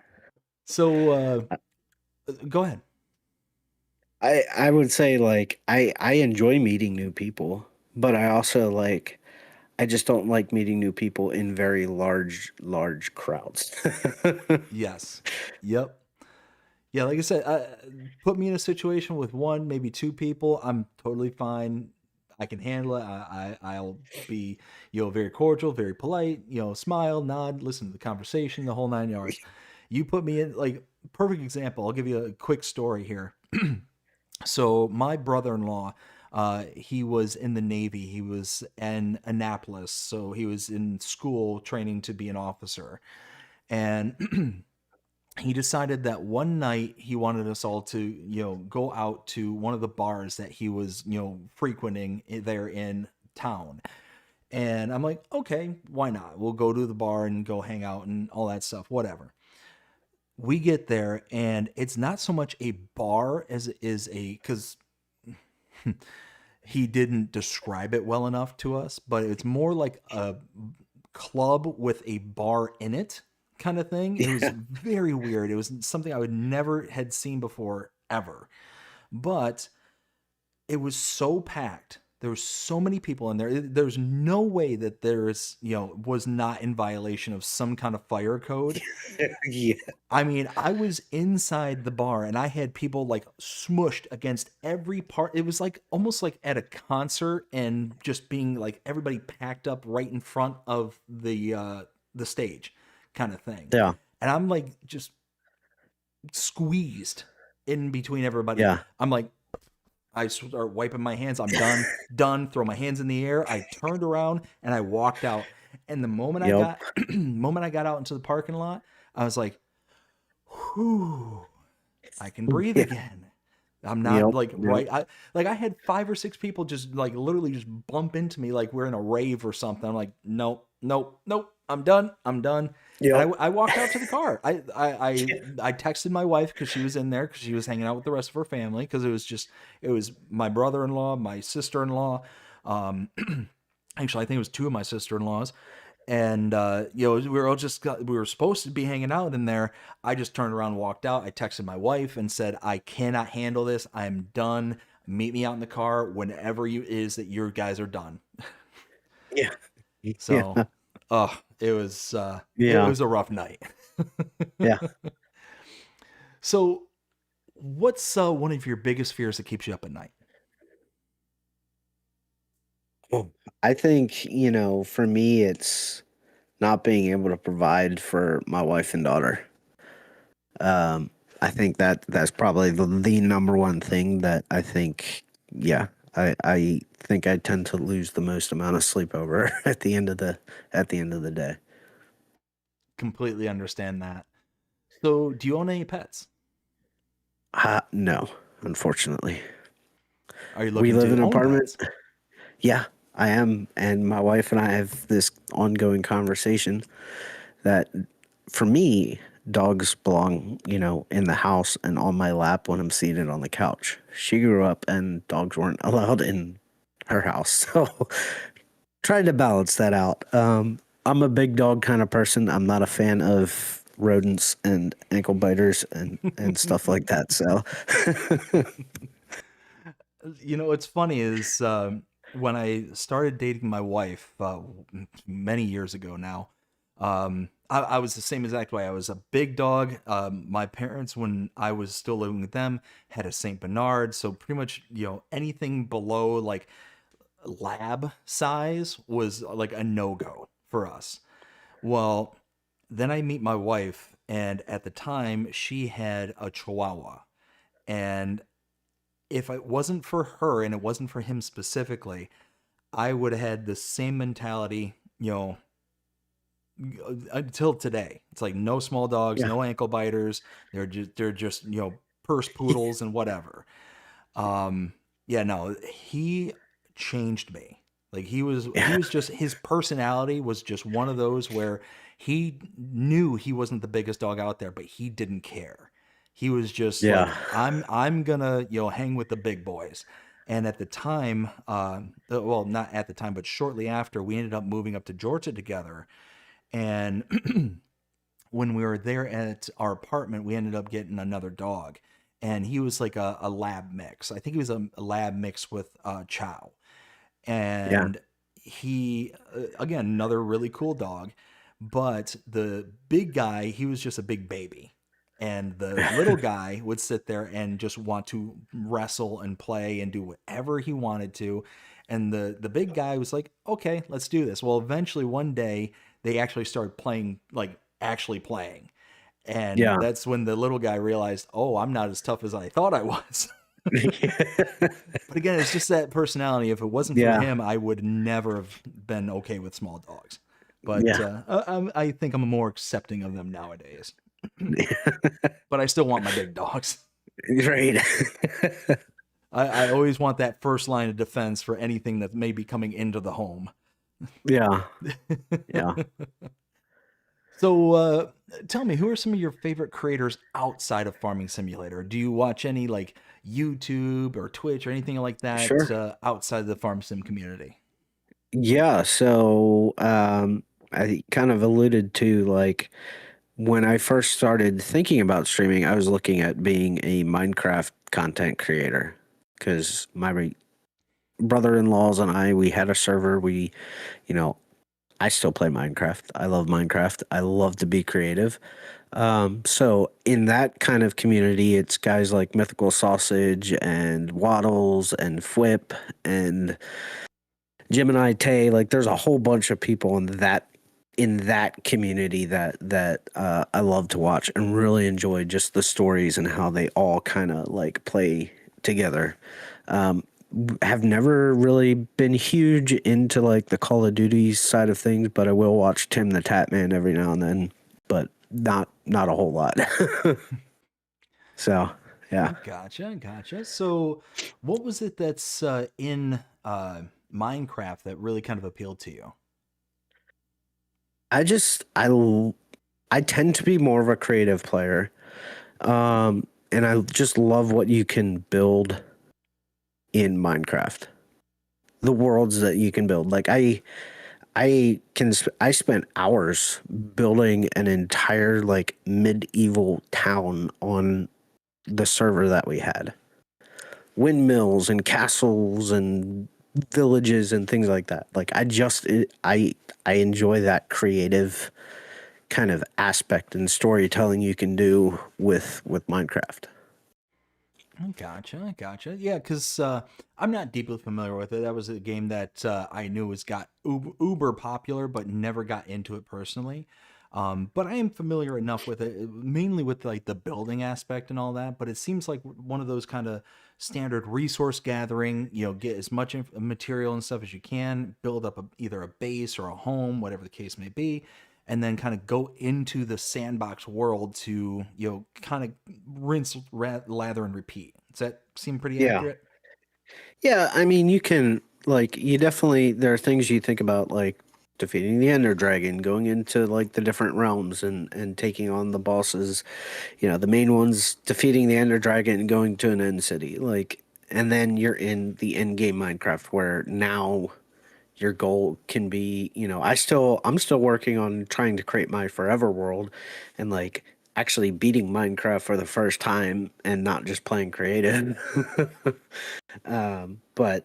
So go ahead. I would say like I enjoy meeting new people, but I also like I just don't like meeting new people in very large crowds. Yes. Yep. Yeah, like I said, put me in a situation with one, maybe two people. I'm totally fine. I can handle it. I'll be, very cordial, very polite. Smile, nod, listen to the conversation, the whole 9 yards. You put me in like perfect example. I'll give you a quick story here. So my brother-in-law, he was in the Navy. He was in Annapolis, so he was in school training to be an officer, and he decided that one night he wanted us all to go out to one of the bars that he was frequenting there in town. And I'm like, okay, why not, we'll go to the bar and go hang out and all that stuff, whatever. We get there and it's not so much a bar as it is a, because he didn't describe it well enough to us, but it's more like a club with a bar in it kind of thing. It was Yeah. very weird. It was something I would never had seen before ever. But it was so packed. There were so many people in there. There's no way that was not in violation of some kind of fire code. Yeah. I mean, I was inside the bar and I had people like smushed against every part. It was like almost like at a concert and just being like everybody packed up right in front of the stage kind of thing. Yeah. And I'm like just squeezed in between everybody. Yeah. I'm like, I start wiping my hands. I'm done, done. Throw my hands in the air. I turned around and I walked out. And the moment I Yep. got, moment I got out into the parking lot, I was like, whew, I can breathe Yeah. again. I'm not Yep. like Yep. right. I had 5 or 6 people just like literally just bump into me like we're in a rave or something. I'm like, nope, nope, nope. I'm done. I'm done. And Yep. I walked out to the car. I texted my wife because she was in there because she was hanging out with the rest of her family because it was my brother-in-law, my sister-in-law. Um, actually, I think it was two of my sister-in-laws, and we were supposed to be hanging out in there. I just turned around and walked out. I texted my wife and said, I cannot handle this. I'm done. Meet me out in the car whenever you is that your guys are done. Yeah. So Yeah. it Yeah. was a rough night. Yeah. So what's one of your biggest fears that keeps you up at night? Well, I think, for me, it's not being able to provide for my wife and daughter. Um, I think that's probably the number one thing that I think, yeah, I think I tend to lose the most amount of sleep over at the end of the day. Completely understand that. So do you own any pets? No, unfortunately. Are you We looking live to in an own apartment. pets? Yeah, I am, and my wife and I have this ongoing conversation that for me, dogs belong, in the house and on my lap when I'm seated on the couch. She grew up and dogs weren't allowed in her house. So trying to balance that out. I'm a big dog kind of person. I'm not a fan of rodents and ankle biters and stuff like that. So What's funny is when I started dating my wife many years ago now, I was the same exact way. I was a big dog. My parents, when I was still living with them, had a Saint Bernard. So pretty much, anything below like lab size was like a no-go for us. Well, then I meet my wife, and at the time she had a Chihuahua. And if it wasn't for her and it wasn't for him specifically, I would have had the same mentality, until today. It's like no small dogs, yeah, no ankle biters. They're just purse poodles and whatever. Um, yeah, no, he changed me. Like he yeah, was just his personality was just one of those where he knew he wasn't the biggest dog out there, but he didn't care. He was just yeah, like, I'm gonna, hang with the big boys. And at the time, well, not at the time, but shortly after, we ended up moving up to Georgia together. And when we were there at our apartment, we ended up getting another dog, and he was like a lab mix. I think he was a lab mix with Chow, yeah, and he again another really cool dog, but the big guy he was just a big baby, and the little guy would sit there and just want to wrestle and play and do whatever he wanted to, and the big guy was like, okay, let's do this. Well, eventually one day they actually started playing, like actually playing, and yeah. that's when the little guy realized, oh, I'm not as tough as I thought I was. But again, it's just that personality. If it wasn't for Yeah, him, I would never have been okay with small dogs. But yeah. I think I'm more accepting of them nowadays. But I still want my big dogs. Right. I always want that first line of defense for anything that may be coming into the home. Yeah, yeah. So tell me, who are some of your favorite creators outside of Farming Simulator? Do you watch any like YouTube or Twitch or anything like that Sure. outside of the Farm Sim community? Yeah, so I kind of alluded to like when I first started thinking about streaming, I was looking at being a Minecraft content creator because my brother-in-laws and I, we had a server. You know, I still play Minecraft. I love Minecraft. I love to be creative. So in that kind of community, it's guys like Mythical Sausage and Waddles and Flip and Gemini Tay. Like there's a whole bunch of people in that community that I love to watch and really enjoy just the stories and how they all kind of like play together. Um, have never really been huge into like the Call of Duty side of things, but I will watch Tim the Tatman every now and then, but not a whole lot. So yeah, Gotcha, gotcha. So, what was it that's in Minecraft that really kind of appealed to you? I just I tend to be more of a creative player, and I just love what you can build in Minecraft. The worlds that you can build. Like I spent hours building an entire like medieval town on the server that we had. Windmills and castles and villages and things like that. Like I enjoy that creative kind of aspect and storytelling you can do with Minecraft. Gotcha, gotcha. Yeah, because I'm not deeply familiar with it. That was a game that I knew was got uber popular, but never got into it personally. But I am familiar enough with it, mainly with like the building aspect and all that. But it seems like one of those kind of standard resource gathering. Get as much material and stuff as you can, build up either a base or a home, whatever the case may be, and then kind of go into the sandbox world to kind of rinse, lather, and repeat. Does that seem pretty Yeah. accurate? Yeah, I mean, you can. like you definitely there are things you think about like defeating the Ender Dragon, going into like the different realms and taking on the bosses, the main ones, defeating the Ender Dragon and going to an end city. Like and then you're in the end game Minecraft where now your goal can be, I'm still working on trying to create my forever world and like actually beating Minecraft for the first time and not just playing creative. But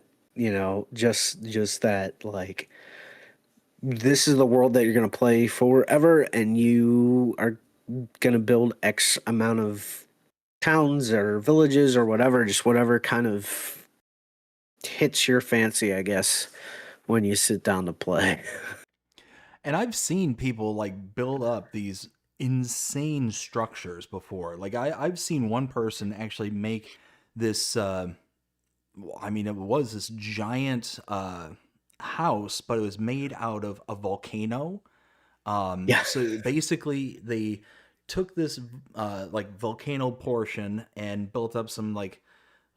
just that like this is the world that you're gonna play forever, and you are gonna build X amount of towns or villages or whatever, just whatever kind of hits your fancy, I guess, when you sit down to play. And I've seen people like build up these insane structures before. Like I've seen one person actually make this I mean it was this giant house, but it was made out of a volcano. Yeah, So basically they took this like volcano portion and built up some like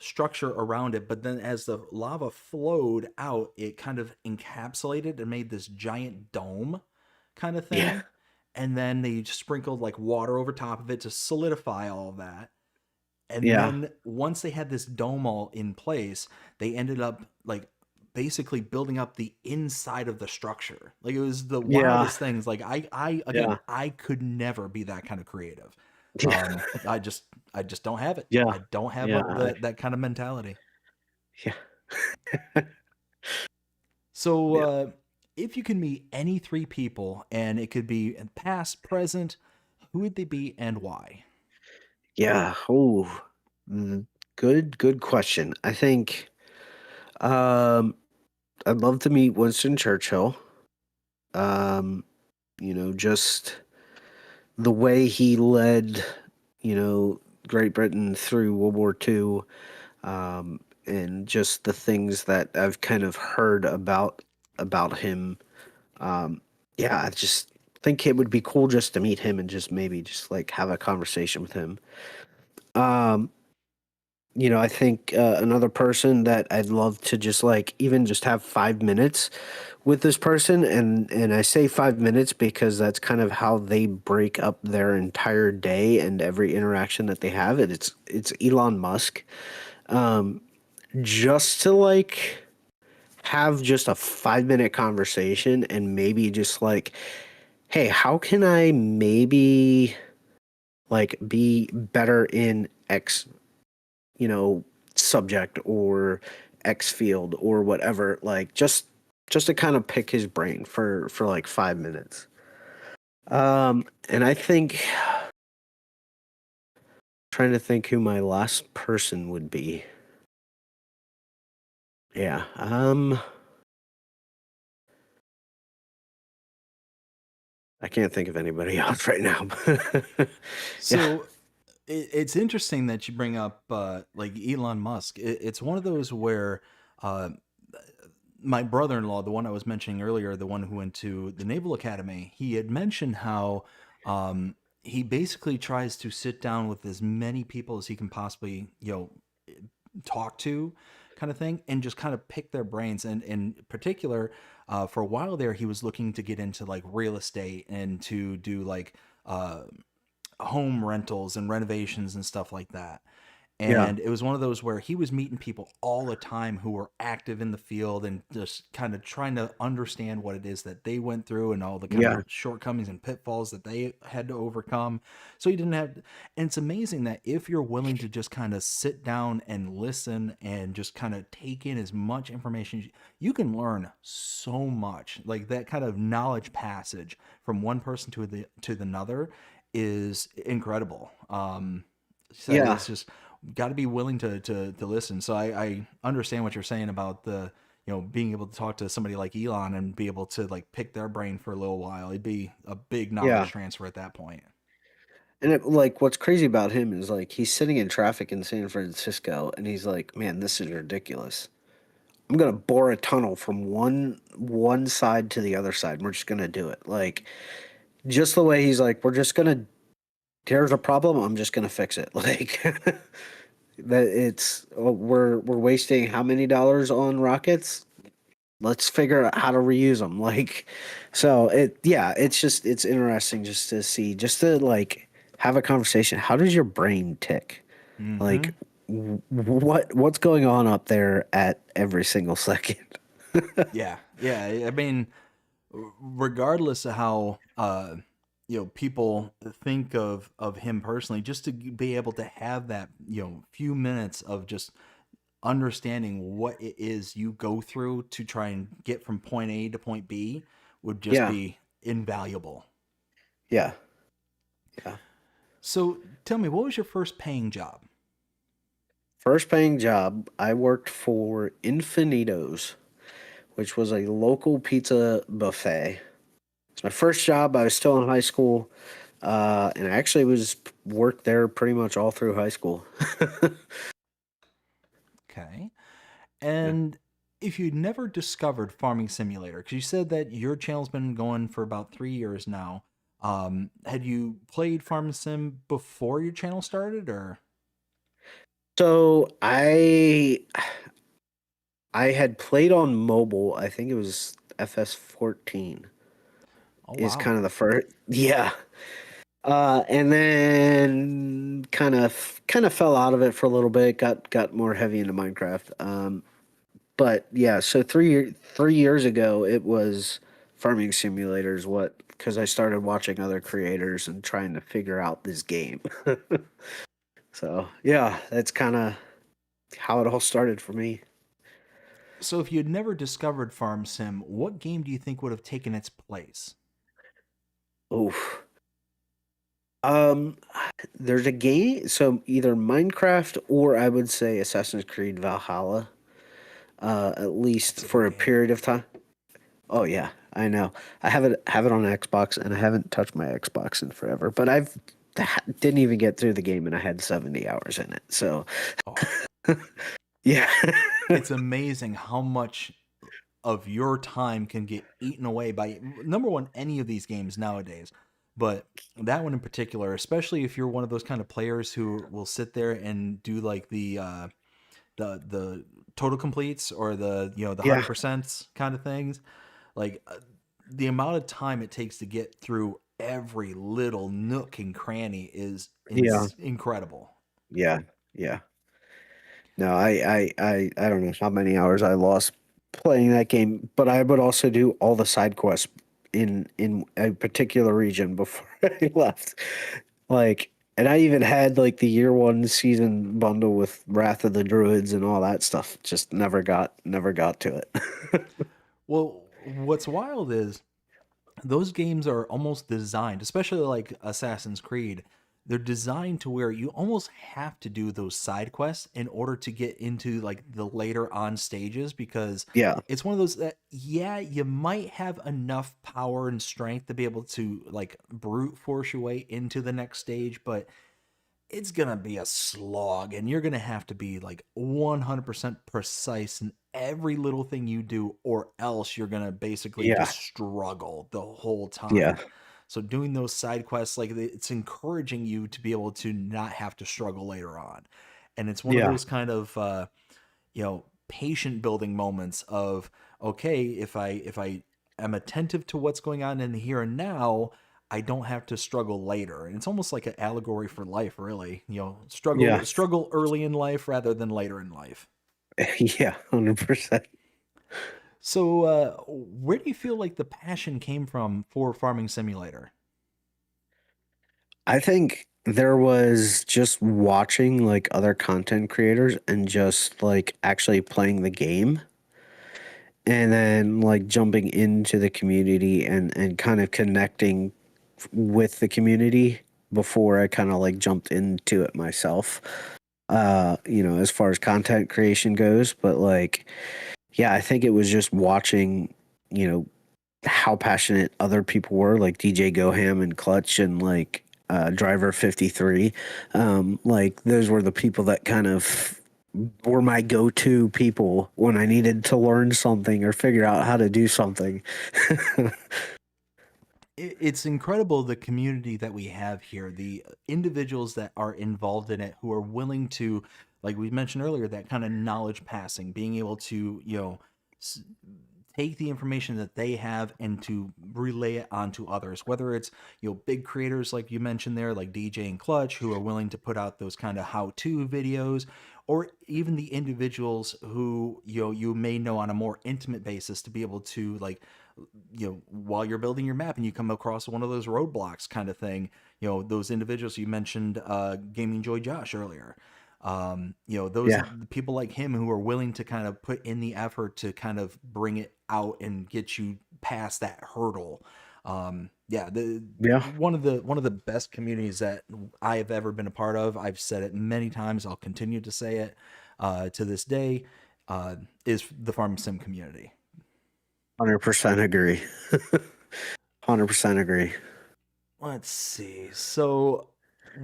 structure around it, but then as the lava flowed out, it kind of encapsulated and made this giant dome kind of yeah, thing. And then they sprinkled like water over top of it to solidify all of that. And yeah, then once they had this dome all in place, they ended up like basically building up the inside of the structure. Like it was the yeah, wildest things. Like I again, yeah, I could never be that kind of creative. yeah, I just don't have it. yeah, I don't have yeah, that kind of mentality. yeah, So, yeah. if you could meet any three people and it could be in past, present, who would they be and why? Yeah. Oh, mm, good question. I think um, I'd love to meet Winston Churchill. Um, just the way he led, Great Britain through World War II, and just the things that I've kind of heard about him. Um, yeah, I just think it would be cool just to meet him and just maybe just like have a conversation with him. Um, I think another person that I'd love to just like even just have 5 minutes with this person, and I say 5 minutes because that's kind of how they break up their entire day and every interaction that they have. And it's Elon Musk. Just to like have just a 5 minute conversation and maybe just like, hey, how can I maybe like be better in X you know, subject or X field or whatever, like just to kind of pick his brain for like 5 minutes. And I think trying to think who my last person would be. Yeah. I can't think of anybody else right now. Yeah. So, it's interesting that you bring up like Elon Musk. It's one of those where uh, my brother-in-law, the one I was mentioning earlier, the one who went to the Naval Academy, he had mentioned how he basically tries to sit down with as many people as he can possibly, talk to kind of thing and just kind of pick their brains and in particular for a while there he was looking to get into like real estate and to do like home rentals and renovations and stuff like that. Yeah. And it was one of those where he was meeting people all the time who were active in the field and just kind of trying to understand what it is that they went through and all the kind Yeah. of shortcomings and pitfalls that they had to overcome. So he didn't have, and it's amazing that if you're willing to just kind of sit down and listen and just kind of take in as much information, you can learn so much. Like that kind of knowledge passage from one person to the another is incredible. So Yeah. it's just got to be willing to listen. So I understand what you're saying about the being able to talk to somebody like Elon and be able to like pick their brain for a little while. It'd be a big knowledge Yeah. transfer at that point. And like what's crazy about him is like he's sitting in traffic in San Francisco and he's like, "Man, this is ridiculous. I'm gonna bore a tunnel from one side to the other side. We're just gonna do it." Like just the way he's like, "We're just gonna. Here's a problem. I'm just gonna fix it." Like that. We're wasting how many dollars on rockets? let's figure out how to reuse them. Like, so it's interesting just to see, just to like have a conversation. How does your brain tick? Mm-hmm. Like, what's going on up there at every single second? Yeah, yeah. I mean, regardless of how people think of him personally, just to be able to have that few minutes of just understanding what it is you go through to try and get from point A to point B would just Yeah, be invaluable. yeah, yeah. So tell me, what was your first paying job? First paying job, I worked for Infinitos, which was a local pizza buffet. It's my first job. I was still in high school, and I actually was worked there pretty much all through high school. Okay. Yeah. And if you'd never discovered Farming Simulator, because you said that your channel's been going for about 3 years now, had you played Farming Sim before your channel started, or? So I had played on mobile. I think it was FS14 Oh is wow. kind of the first. Yeah. And then kind of fell out of it for a little bit. Got more heavy into Minecraft. But yeah, so 3 years ago, it was Farming Simulators. What? Because I started watching other creators and trying to figure out this game. So yeah, that's kind of how it all started for me. So if you had never discovered Farm Sim, what game do you think would have taken its place? Oof. Um, there's a game, so either Minecraft or I would say Assassin's Creed Valhalla. At least That's a for good a game. period of time. Oh yeah, I know. I have it on Xbox, and I haven't touched my Xbox in forever. But didn't even get through the game, and I had 70 hours in it. So Oh, yeah, it's amazing how much of your time can get eaten away by number one any of these games nowadays, but that one in particular, especially if you're one of those kind of players who will sit there and do like the total completes or the yeah, 100% kind of things, like the amount of time it takes to get through every little nook and cranny is yeah, incredible. yeah, yeah. No, I don't know how many hours I lost playing that game, but I would also do all the side quests in a particular region before I left. Like, and I even had like the year one season bundle with Wrath of the Druids and all that stuff. Just never got to it. Well, what's wild is those games are almost designed, especially like Assassin's Creed, they're designed to where you almost have to do those side quests in order to get into like the later on stages, because Yeah, it's one of those that, yeah, you might have enough power and strength to be able to like brute force your way into the next stage, but it's gonna be a slog, and you're gonna have to be like 100% precise in every little thing you do, or else you're gonna basically yeah, just struggle the whole yeah, time. So doing those side quests, like it's encouraging you to be able to not have to struggle later on, and it's one of yeah, those kind of patient building moments of, okay, if I am attentive to what's going on in the here and now, I don't have to struggle later. And it's almost like an allegory for life, really. yeah, Struggle early in life rather than later in life. yeah, 100%. So, where do you feel like the passion came from for Farming Simulator? I think there was just watching like other content creators and just like actually playing the game and then like jumping into the community and kind of connecting with the community before I kind of like jumped into it myself. As far as content creation goes, but like yeah, I think it was just watching, you know, how passionate other people were, like DJ Goham and Clutch and like Driver 53. Like those were the people that kind of were my go-to people when I needed to learn something or figure out how to do something. It's incredible the community that we have here, the individuals that are involved in it who are willing to, like we mentioned earlier, that kind of knowledge passing, being able to, s- take the information that they have and to relay it onto others, whether it's, big creators like you mentioned there, like DJ and Clutch, who are willing to put out those kind of how-to videos, or even the individuals who you may know on a more intimate basis, to be able to, like, while you're building your map and you come across one of those roadblocks kind of thing, those individuals you mentioned, Gaming Joy Josh earlier, those Yeah. people like him who are willing to kind of put in the effort to kind of bring it out and get you past that hurdle. Yeah, Yeah. one of the best communities that I have ever been a part of. I've said it many times. I'll continue to say it to this day. Is the Farm Sim community. 100% agree. 100% agree. Let's see. So,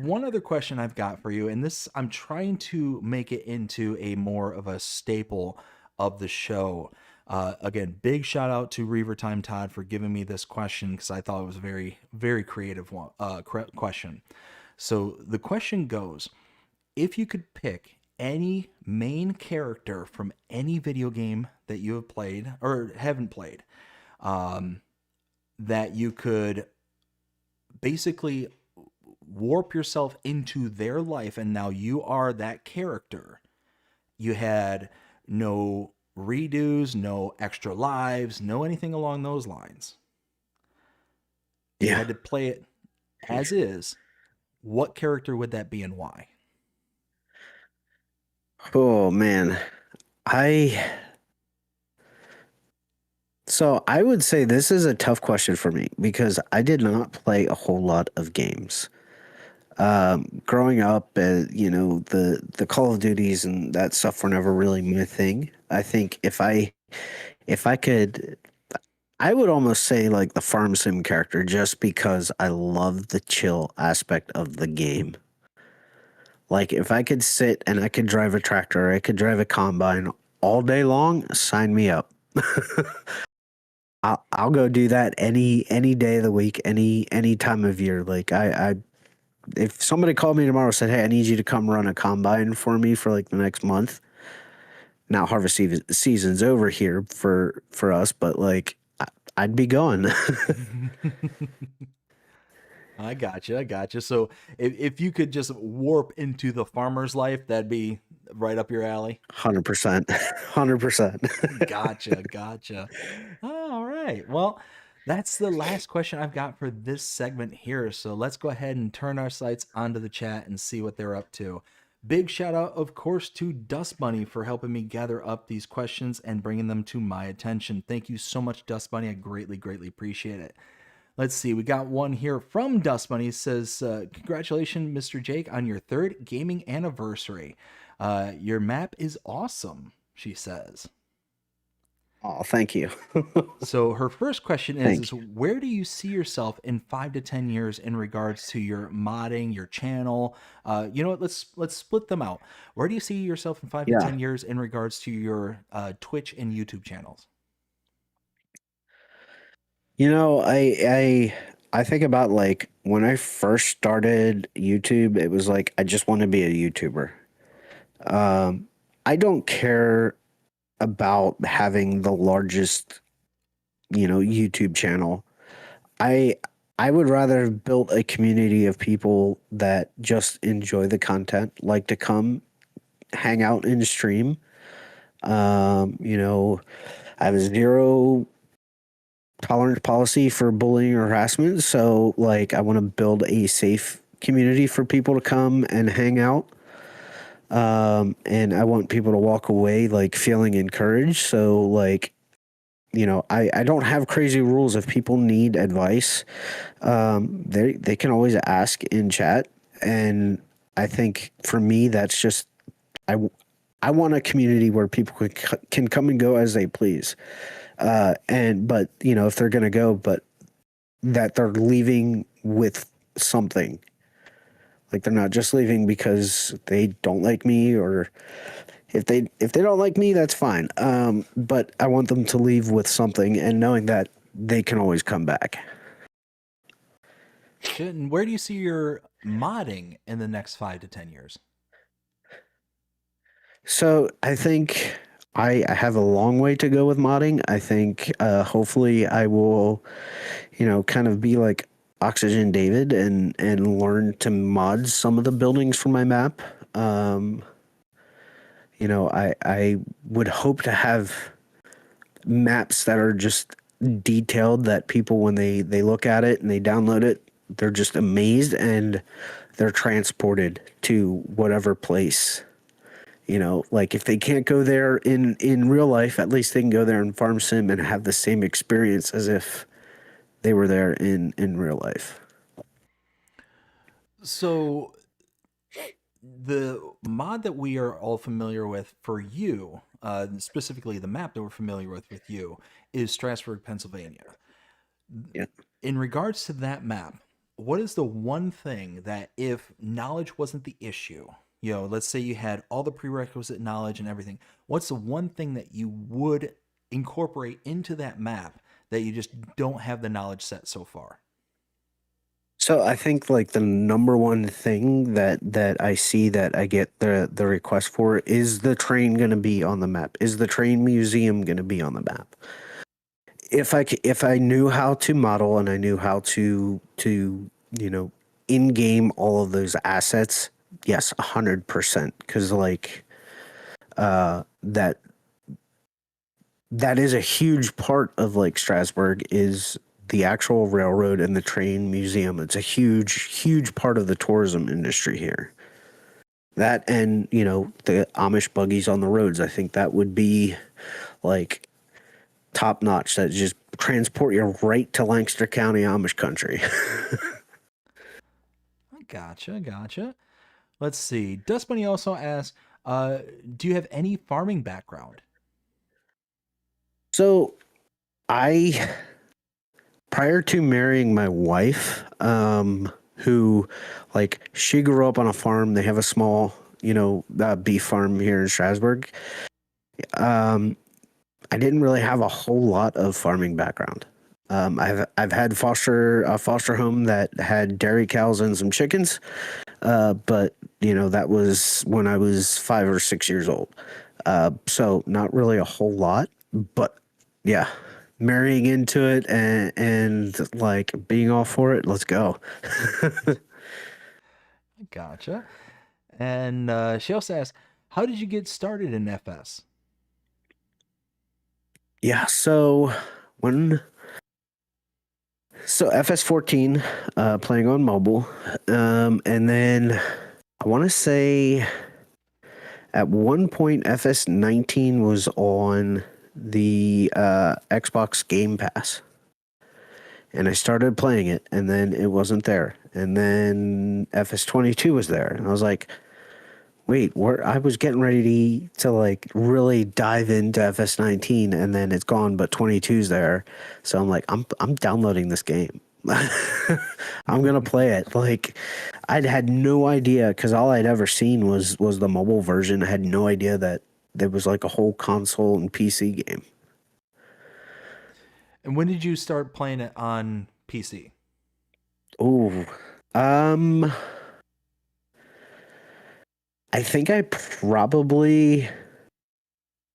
one other question I've got for you, and this I'm trying to make it into a more of a staple of the show. Again, big shout out to Reaver Time Todd for giving me this question, because I thought it was a very, very creative one, question. So the question goes: if you could pick any main character from any video game that you have played or haven't played, that you could basically warp yourself into their life, and now you are that character. You had no redos, no extra lives, no anything along those lines. You Yeah. had to play it as is. What character would that be, and why? Oh man. I So I would say this is a tough question for me because I did not play a whole lot of games. Growing up, the Call of Duties and that stuff were never really my thing. I think if I could, I would almost say like the farm sim character just because I love the chill aspect of the game. Like if I could sit and I could drive a tractor, or I could drive a combine all day long, sign me up. I'll go do that any day of the week, any time of year. Like I if somebody called me tomorrow and said, "Hey, I need you to come run a combine for me for like the next month." Now season's over here for us, but like I'd be going. I gotcha. I gotcha. So if you could just warp into the farmer's life, that'd be right up your alley. 100%. 100%. Gotcha. Gotcha. All right. Well, that's the last question I've got for this segment here. So let's go ahead and turn our sights onto the chat and see what they're up to. Big shout out, of course, to Dust Bunny for helping me gather up these questions and bringing them to my attention. Thank you so much, Dust Bunny. I greatly, greatly appreciate it. Let's see. We got one here from Dust Bunny. It says, congratulations, Mr. Jake, on your 3rd gaming anniversary. Your map is awesome, she says. Oh, thank you. So her first question is, Thank you. where do you see yourself in 5 to 10 years in regards to your modding, your channel? You know what? Let's split them out. Where do you see yourself in 5 to Yeah. 10 years in regards to your Twitch and YouTube channels? You know, I think about like when I first started YouTube, it was like I just want to be a YouTuber. I don't care about having the largest, YouTube channel. I I would rather have built a community of people that just enjoy the content, like to come hang out and stream. You know, I have a zero tolerance policy for bullying or harassment, so like I want to build a safe community for people to come and hang out. And I want people to walk away like feeling encouraged. So like, I don't have crazy rules. If people need advice, they can always ask in chat. And I think for me, that's just I I want a community where people can come and go as they please. But if they're gonna go, but that they're leaving with something. Like they're not just leaving because they don't like me, or if they don't like me, that's fine. But I want them to leave with something and knowing that they can always come back. Shit, and where do you see your modding in the next 5 to 10 years? So I think I have a long way to go with modding. I think hopefully I will, kind of be like Oxygen David and learn to mod some of the buildings for my map. Um, I would hope to have maps that are just detailed that people when they look at it and they download it, they're just amazed and they're transported to whatever place. Like if they can't go there in real life, at least they can go there in Farm Sim and have the same experience as if they were there in real life. So the mod that we are all familiar with for you, specifically the map that we're familiar with you, is Strasburg, Pennsylvania. Yeah. In regards to that map, what is the one thing that if knowledge wasn't the issue, let's say you had all the prerequisite knowledge and everything, what's the one thing that you would incorporate into that map that you just don't have the knowledge set so far? So I think like the number one thing that I see that I get the request for is the train going to be on the map? Is the train museum going to be on the map? If I knew how to model and I knew how to in game all of those assets, yes, 100%. Because like that is a huge part of like Strasbourg is the actual railroad and the train museum. It's a huge part of the tourism industry here. That and the Amish buggies on the roads. I think that would be like top notch. That just transport you right to Lancaster County, Amish country. Gotcha. Let's see. Dust Bunny also asks, do you have any farming background? So I prior to marrying my wife, who like she grew up on a farm. They have a small, beef farm here in Strasbourg. I didn't really have a whole lot of farming background. I've had a foster home that had dairy cows and some chickens, but that was when I was 5 or 6 years old. So not really a whole lot, but yeah, marrying into it and like being all for it. Let's go. Gotcha. And she also asks, how did you get started in FS? Yeah. So FS14, playing on mobile, and then I want to say at one point FS19 was on the Xbox Game Pass, and I started playing it, and then it wasn't there, and then FS22 was there, and I was like, wait, where I was getting ready to like really dive into FS19 and then it's gone, but 22's there. So I'm like, I'm downloading this game. I'm gonna play it. Like I'd had no idea because all I'd ever seen was the mobile version. I had no idea that there was like a whole console and PC game. And when did you start playing it on PC? Oh, um, I think I probably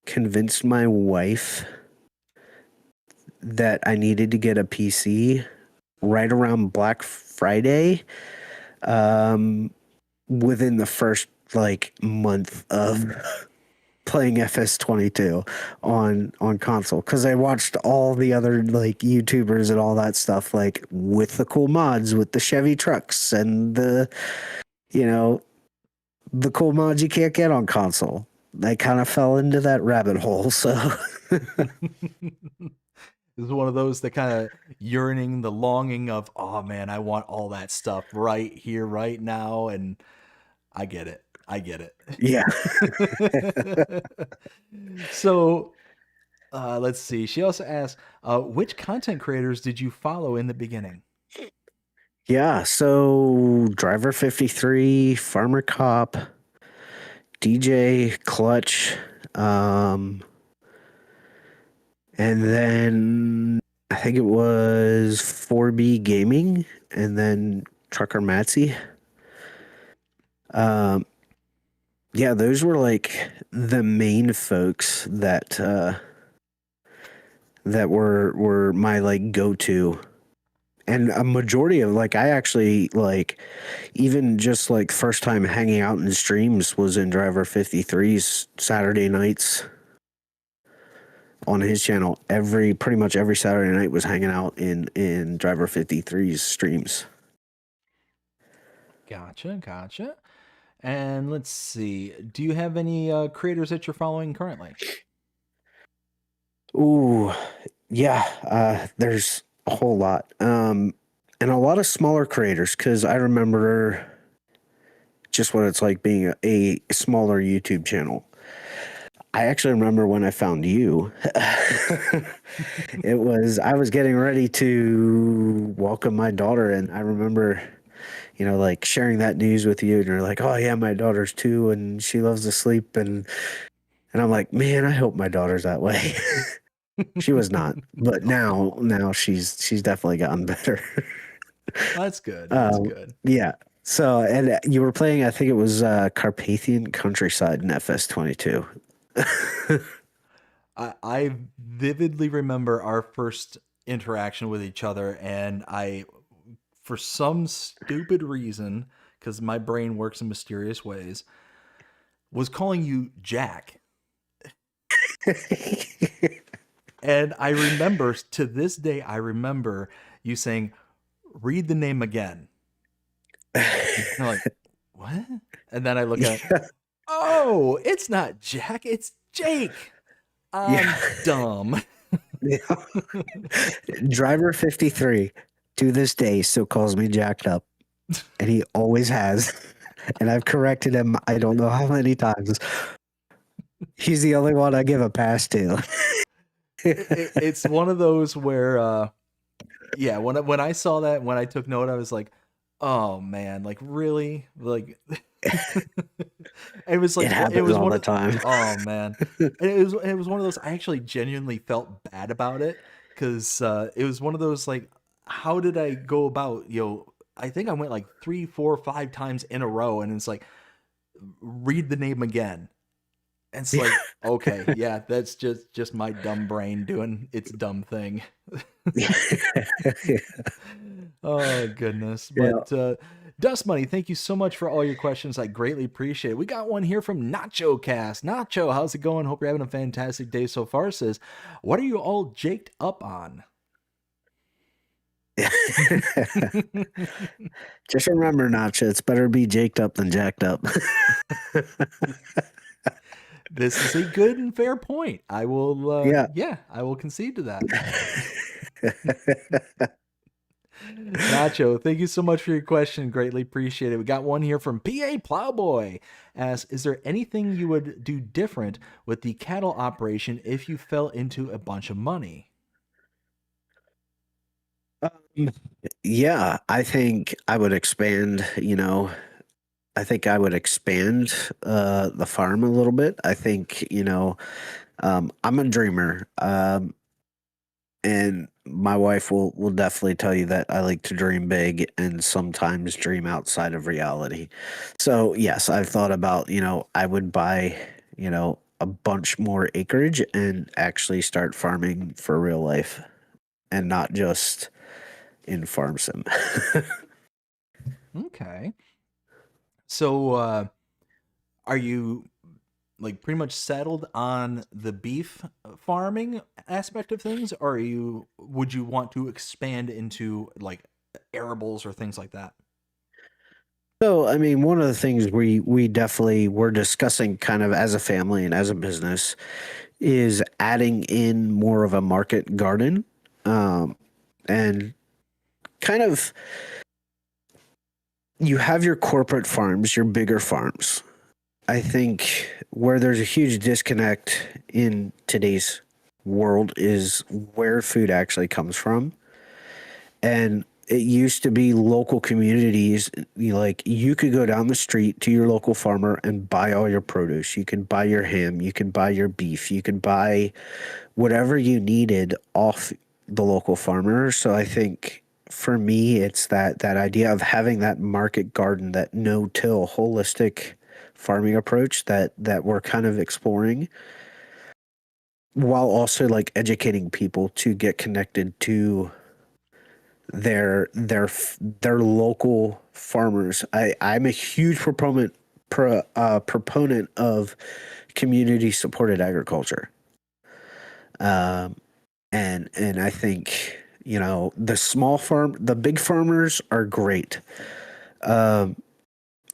convinced my wife that I needed to get a PC right around Black Friday, within the first like month of playing FS22 on console because I watched all the other like YouTubers and all that stuff like with the cool mods with the Chevy trucks and you know the cool mods you can't get on console. I kind of fell into that rabbit hole. So This is one of those that kind of yearning, the longing of, oh man, I want all that stuff right here, right now. And I get it. yeah. So let's see. She also asked, which content creators did you follow in the beginning? Yeah, so Driver 53, Farmer Cop, DJ Clutch, and then I think it was 4B Gaming, and then Trucker Matsy. Yeah, those were like the main folks that were my like go-to. And a majority of like I actually like even just like first time hanging out in streams was in Driver 53's Saturday nights on his channel. Pretty much every Saturday night was hanging out in Driver 53's streams. Gotcha. And let's see. Do you have any creators that you're following currently? Ooh, yeah, there's a whole lot. And a lot of smaller creators because I remember just what it's like being a smaller YouTube channel. I actually remember when I found you. I was getting ready to welcome my daughter, and I remember, like sharing that news with you, and you're like, "Oh yeah, my daughter's 2, and she loves to sleep," and I'm like, "Man, I hope my daughter's that way." She was not, but now she's definitely gotten better. That's good. That's Um, good. yeah. So, and you were playing, I think it was Carpathian Countryside in FS22. I vividly remember our first interaction with each other, and I, for some stupid reason, because my brain works in mysterious ways, was calling you Jack. And I remember, to this day, I remember you saying, "Read the name again." And I'm like, what? And then I look at, oh, it's not Jack, it's Jake. I'm Yeah. dumb. Yeah. Driver 53 to this day still calls me jacked up, and he always has. And I've corrected him I don't know how many times. He's the only one I give a pass to. It's one of those where, yeah, when I saw that, when I took note, I was like, oh man, like really, like it was like It happens all one the time. oh man, and it was one of those. I actually genuinely felt bad about it because it was one of those like, how did I go about? I think I went like 3, 4, 5 times in a row, and it's like, read the name again. And it's like, okay, yeah, that's just my dumb brain doing its dumb thing. Oh goodness. Yeah. But Dust Money, thank you so much for all your questions. I greatly appreciate it. We got one here from Nacho Cast. Nacho, how's it going? Hope you're having a fantastic day so far. Says, what are you all jaked up on? Just remember, Nacho, it's better to be jaked up than jacked up. This is a good and fair point. I will Yeah. I will concede to that. Nacho, thank you so much for your question. Greatly appreciate it. We got one here from PA Plowboy. Asks, is there anything you would do different with the cattle operation if you fell into a bunch of money? Yeah, I think I would expand, I think I would expand the farm a little bit. I think, I'm a dreamer. And my wife will definitely tell you that I like to dream big and sometimes dream outside of reality. So yes, I've thought about, I would buy, a bunch more acreage and actually start farming for real life and not just in farm sim. Okay. So are you like pretty much settled on the beef farming aspect of things, or would you want to expand into like arables or things like that? So, I mean, one of the things we definitely were discussing kind of as a family and as a business is adding in more of a market garden, and kind of you have your corporate farms, your bigger farms. I think where there's a huge disconnect in today's world is where food actually comes from. And it used to be local communities. Like you could go down the street to your local farmer and buy all your produce. You could buy your ham. You could buy your beef. You could buy whatever you needed off the local farmer. So I think for me, it's that idea of having that market garden, that no-till holistic farming approach that we're kind of exploring, while also like educating people to get connected to their local farmers. I'm a huge proponent of community supported agriculture. Um, and I think, you know, the big farmers are great. Um,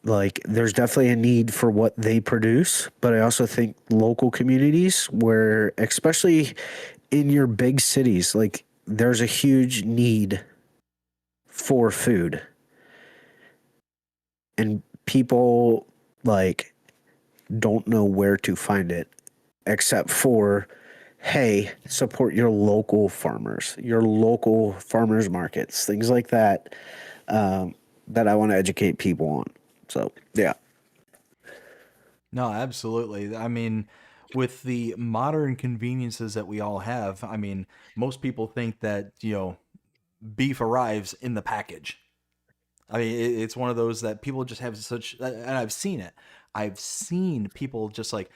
like there's definitely a need for what they produce, but I also think local communities where, especially in your big cities, like there's a huge need for food, and people like don't know where to find it except for, hey, support your local farmers, your local farmers markets, things like that, that I want to educate people on. So yeah. No, absolutely. I mean, with the modern conveniences that we all have, I mean, most people think that, beef arrives in the package. I mean, it's one of those that people just have such, and I've seen it. I've seen people just like,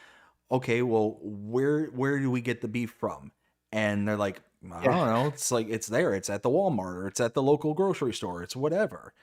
okay, well, where do we get the beef from? And they're like, I Yeah. don't know. It's like it's there. It's at the Walmart or it's at the local grocery store. It's whatever.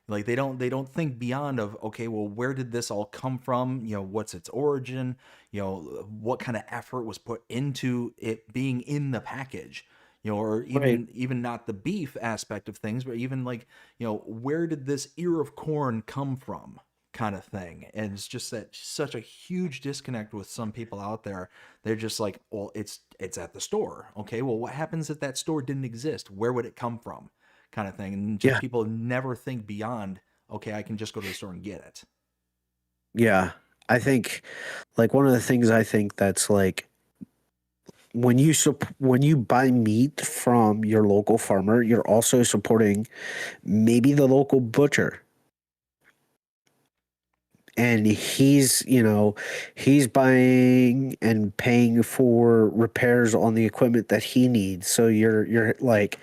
Like they don't think beyond of, okay, well, where did this all come from? What's its origin? What kind of effort was put into it being in the package? Or Right. even not the beef aspect of things, but even like, where did this ear of corn come from? Kind of thing. And it's just that such a huge disconnect with some people out there. They're just like, well, it's at the store. Okay, well, what happens if that store didn't exist? Where would it come from? Kind of thing. And just Yeah. people never think beyond, okay, I can just go to the store and get it. Yeah. I think like one of the things I think that's like when you buy meat from your local farmer, you're also supporting maybe the local butcher. And he's buying and paying for repairs on the equipment that he needs. So you're like,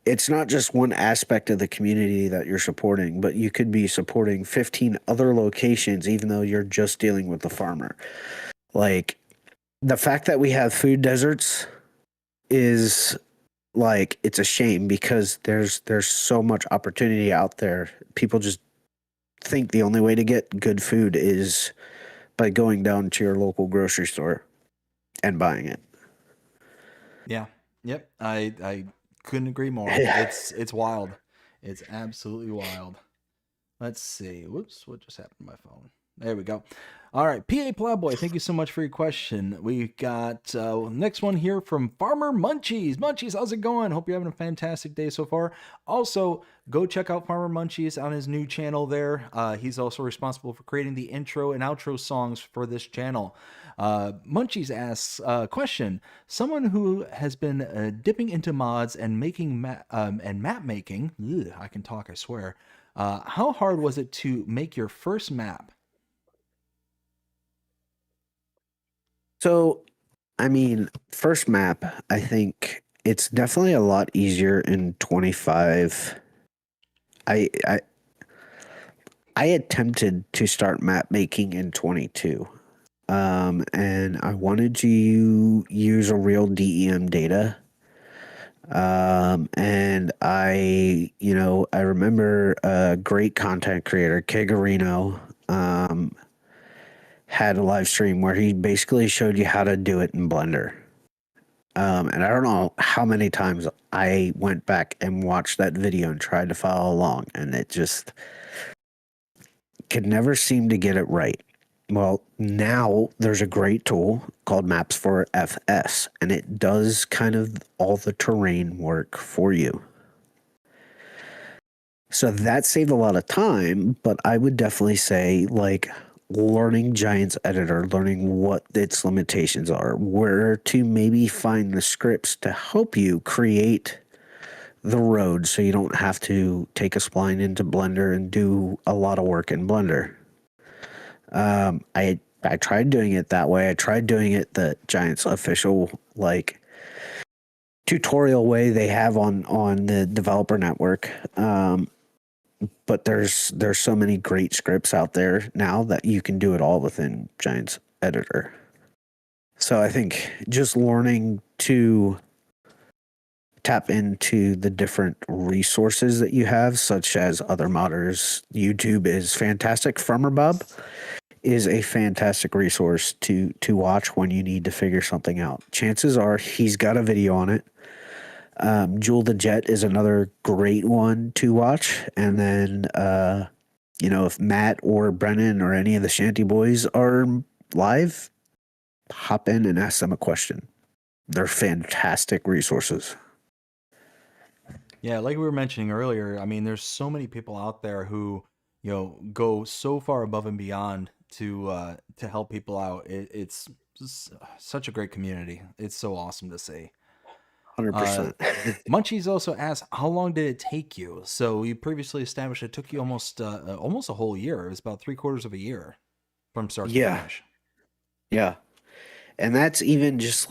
it's not just one aspect of the community that you're supporting, but you could be supporting 15 other locations, even though you're just dealing with the farmer. Like the fact that we have food deserts is like, it's a shame because there's so much opportunity out there. People just think the only way to get good food is by going down to your local grocery store and buying it. Yeah. Yep. I couldn't agree more. Yeah. It's wild. It's absolutely wild. Let's see. Whoops, what just happened to my phone? There we go. All right, PA Plowboy, thank you so much for your question. We got next one here from Farmer Munchies. Munchies, how's it going? Hope you're having a fantastic day so far. Also, go check out Farmer Munchies on his new channel there. He's also responsible for creating the intro and outro songs for this channel. Munchies asks, question: someone who has been dipping into mods and making map making. Ugh, I can talk, I swear. How hard was it to make your first map? So, I mean, first map, I think it's definitely a lot easier in 25. I I I attempted to start map making in 22. And I wanted to use a real DEM data. And I remember a great content creator, Kegarino, had a live stream where he basically showed you how to do it in Blender. And I don't know how many times I went back and watched that video and tried to follow along, and it just could never seem to get it right. Well, now there's a great tool called Maps for FS, and it does kind of all the terrain work for you. So that saved a lot of time, but I would definitely say, like, learning Giants Editor, learning what its limitations are, where to maybe find the scripts to help you create the road so you don't have to take a spline into Blender and do a lot of work in Blender. I tried doing it that way. I tried doing it the Giants official like tutorial way they have on the developer network. but there's so many great scripts out there now that you can do it all within Giants Editor. So I think just learning to tap into the different resources that you have, such as other modders, YouTube is fantastic. Bob is a fantastic resource to watch when you need to figure something out. Chances are he's got a video on it. Jewel the Jet is another great one to watch. And then, if Matt or Brennan or any of the Shanty Boys are live, hop in and ask them a question. They're fantastic resources. Yeah, like we were mentioning earlier, I mean, there's so many people out there who, go so far above and beyond to help people out. It's such a great community. It's so awesome to see. 100%. Munchies also asked, how long did it take you? So you previously established it took you almost a whole year. It was about 3/4 of a year from start to finish. Yeah. And that's even just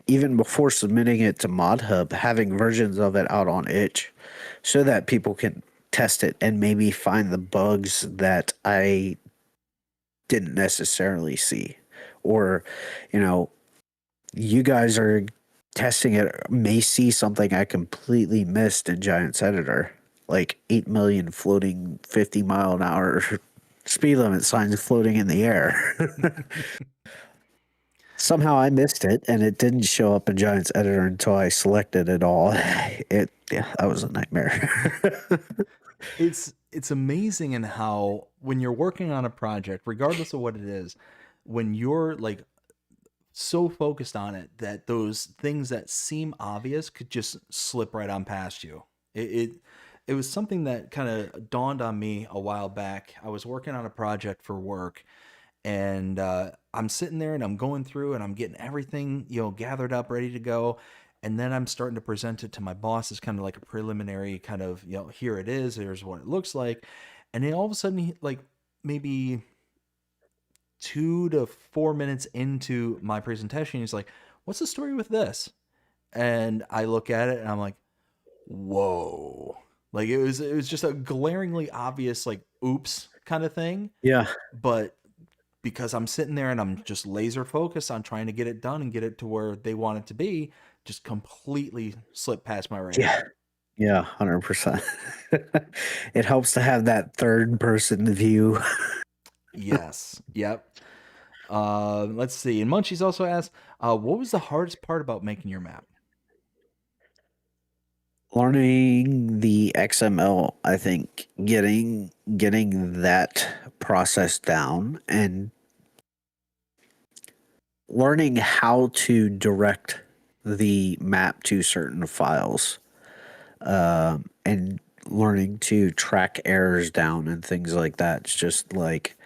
even before submitting it to ModHub, having versions of it out on itch so that people can test it and maybe find the bugs that I didn't necessarily see. Or, you guys are testing it, may see something I completely missed in Giants Editor, like 8 million floating 50-mile-an-hour speed limit signs floating in the air. Somehow I missed it, and it didn't show up in Giants Editor until I selected it all. That was a nightmare. It's amazing in how when you're working on a project, regardless of what it is, when you're like so focused on it that those things that seem obvious could just slip right on past you. It was something that kind of dawned on me a while back. I was working on a project for work, and I'm sitting there and I'm going through and I'm getting everything gathered up, ready to go, and then I'm starting to present it to my boss as kind of like a preliminary kind of here it is, here's what it looks like, and then all of a sudden, like maybe 2 to 4 minutes into my presentation, he's like, "What's the story with this?" And I look at it and I'm like, "Whoa!" Like it was just a glaringly obvious like, "Oops" kind of thing. Yeah. But because I'm sitting there and I'm just laser focused on trying to get it done and get it to where they want it to be, just completely slipped past my radar. Yeah, 100%. It helps to have that third person view. Yes. Yep. Let's see. And Munchies also asked, what was the hardest part about making your map? Learning the XML, I think getting that process down and learning how to direct the map to certain files, and learning to track errors down and things like that. It's just like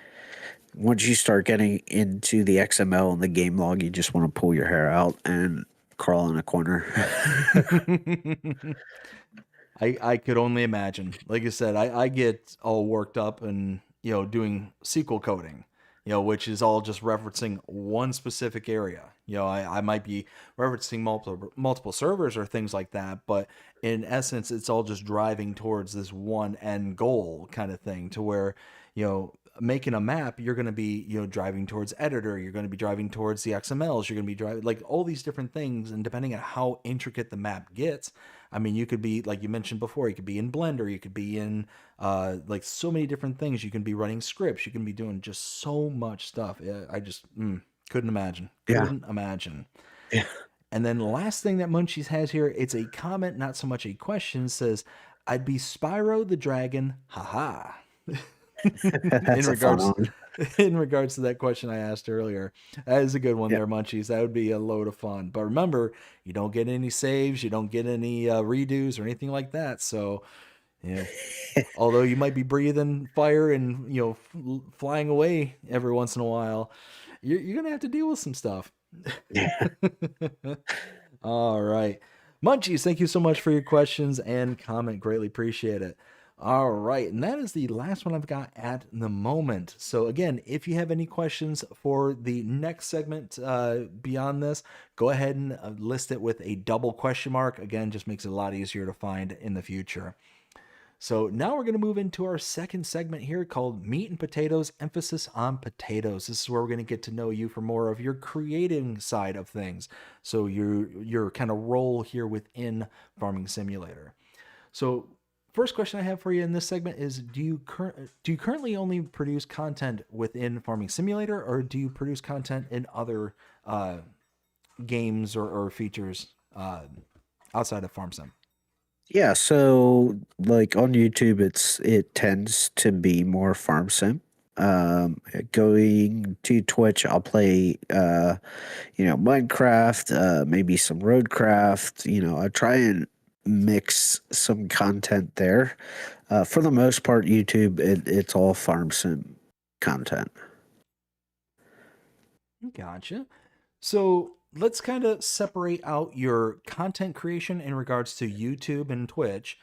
once you start getting into the XML and the game log, you just want to pull your hair out and crawl in a corner. I could only imagine. Like I said, I get all worked up and doing SQL coding, which is all just referencing one specific area. I might be referencing multiple servers or things like that, but in essence, it's all just driving towards this one end goal kind of thing. To where making a map, you're going to be driving towards editor, you're going to be driving towards the XMLs, you're going to be driving like all these different things, and depending on how intricate the map gets, I mean, you could be, like you mentioned before, you could be in Blender, you could be in like so many different things, you can be running scripts, you can be doing just so much stuff. I just couldn't imagine. Couldn't imagine. Yeah. And then the last thing that Munchies has here, it's a comment, not so much a question, says, I'd be Spyro the Dragon, haha. In regards to that question I asked earlier, that is a good one there, Munchies. That would be a load of fun. But remember, you don't get any saves, you don't get any redos or anything like that. So, yeah. Although you might be breathing fire and flying away every once in a while, you're gonna have to deal with some stuff. All right, Munchies, thank you so much for your questions and comment. Greatly appreciate it. All right, and that is the last one I've got at the moment. So again, if you have any questions for the next segment beyond this, go ahead and list it with a double question mark. Again, just makes it a lot easier to find in the future. So now we're going to move into our second segment here called Meat and Potatoes, emphasis on potatoes. This is where we're going to get to know you for more of your creating side of things. So your kind of role here within Farming Simulator. So first question I have for you in this segment is do you currently only produce content within Farming Simulator, or do you produce content in other games or features outside of FarmSim? Yeah, so like on YouTube, it tends to be more farm sim. Going to Twitch, I'll play, Minecraft, maybe some Roadcraft. I try and mix some content there. For the most part, YouTube, it's all farm sim content. Gotcha. So let's kind of separate out your content creation in regards to YouTube and Twitch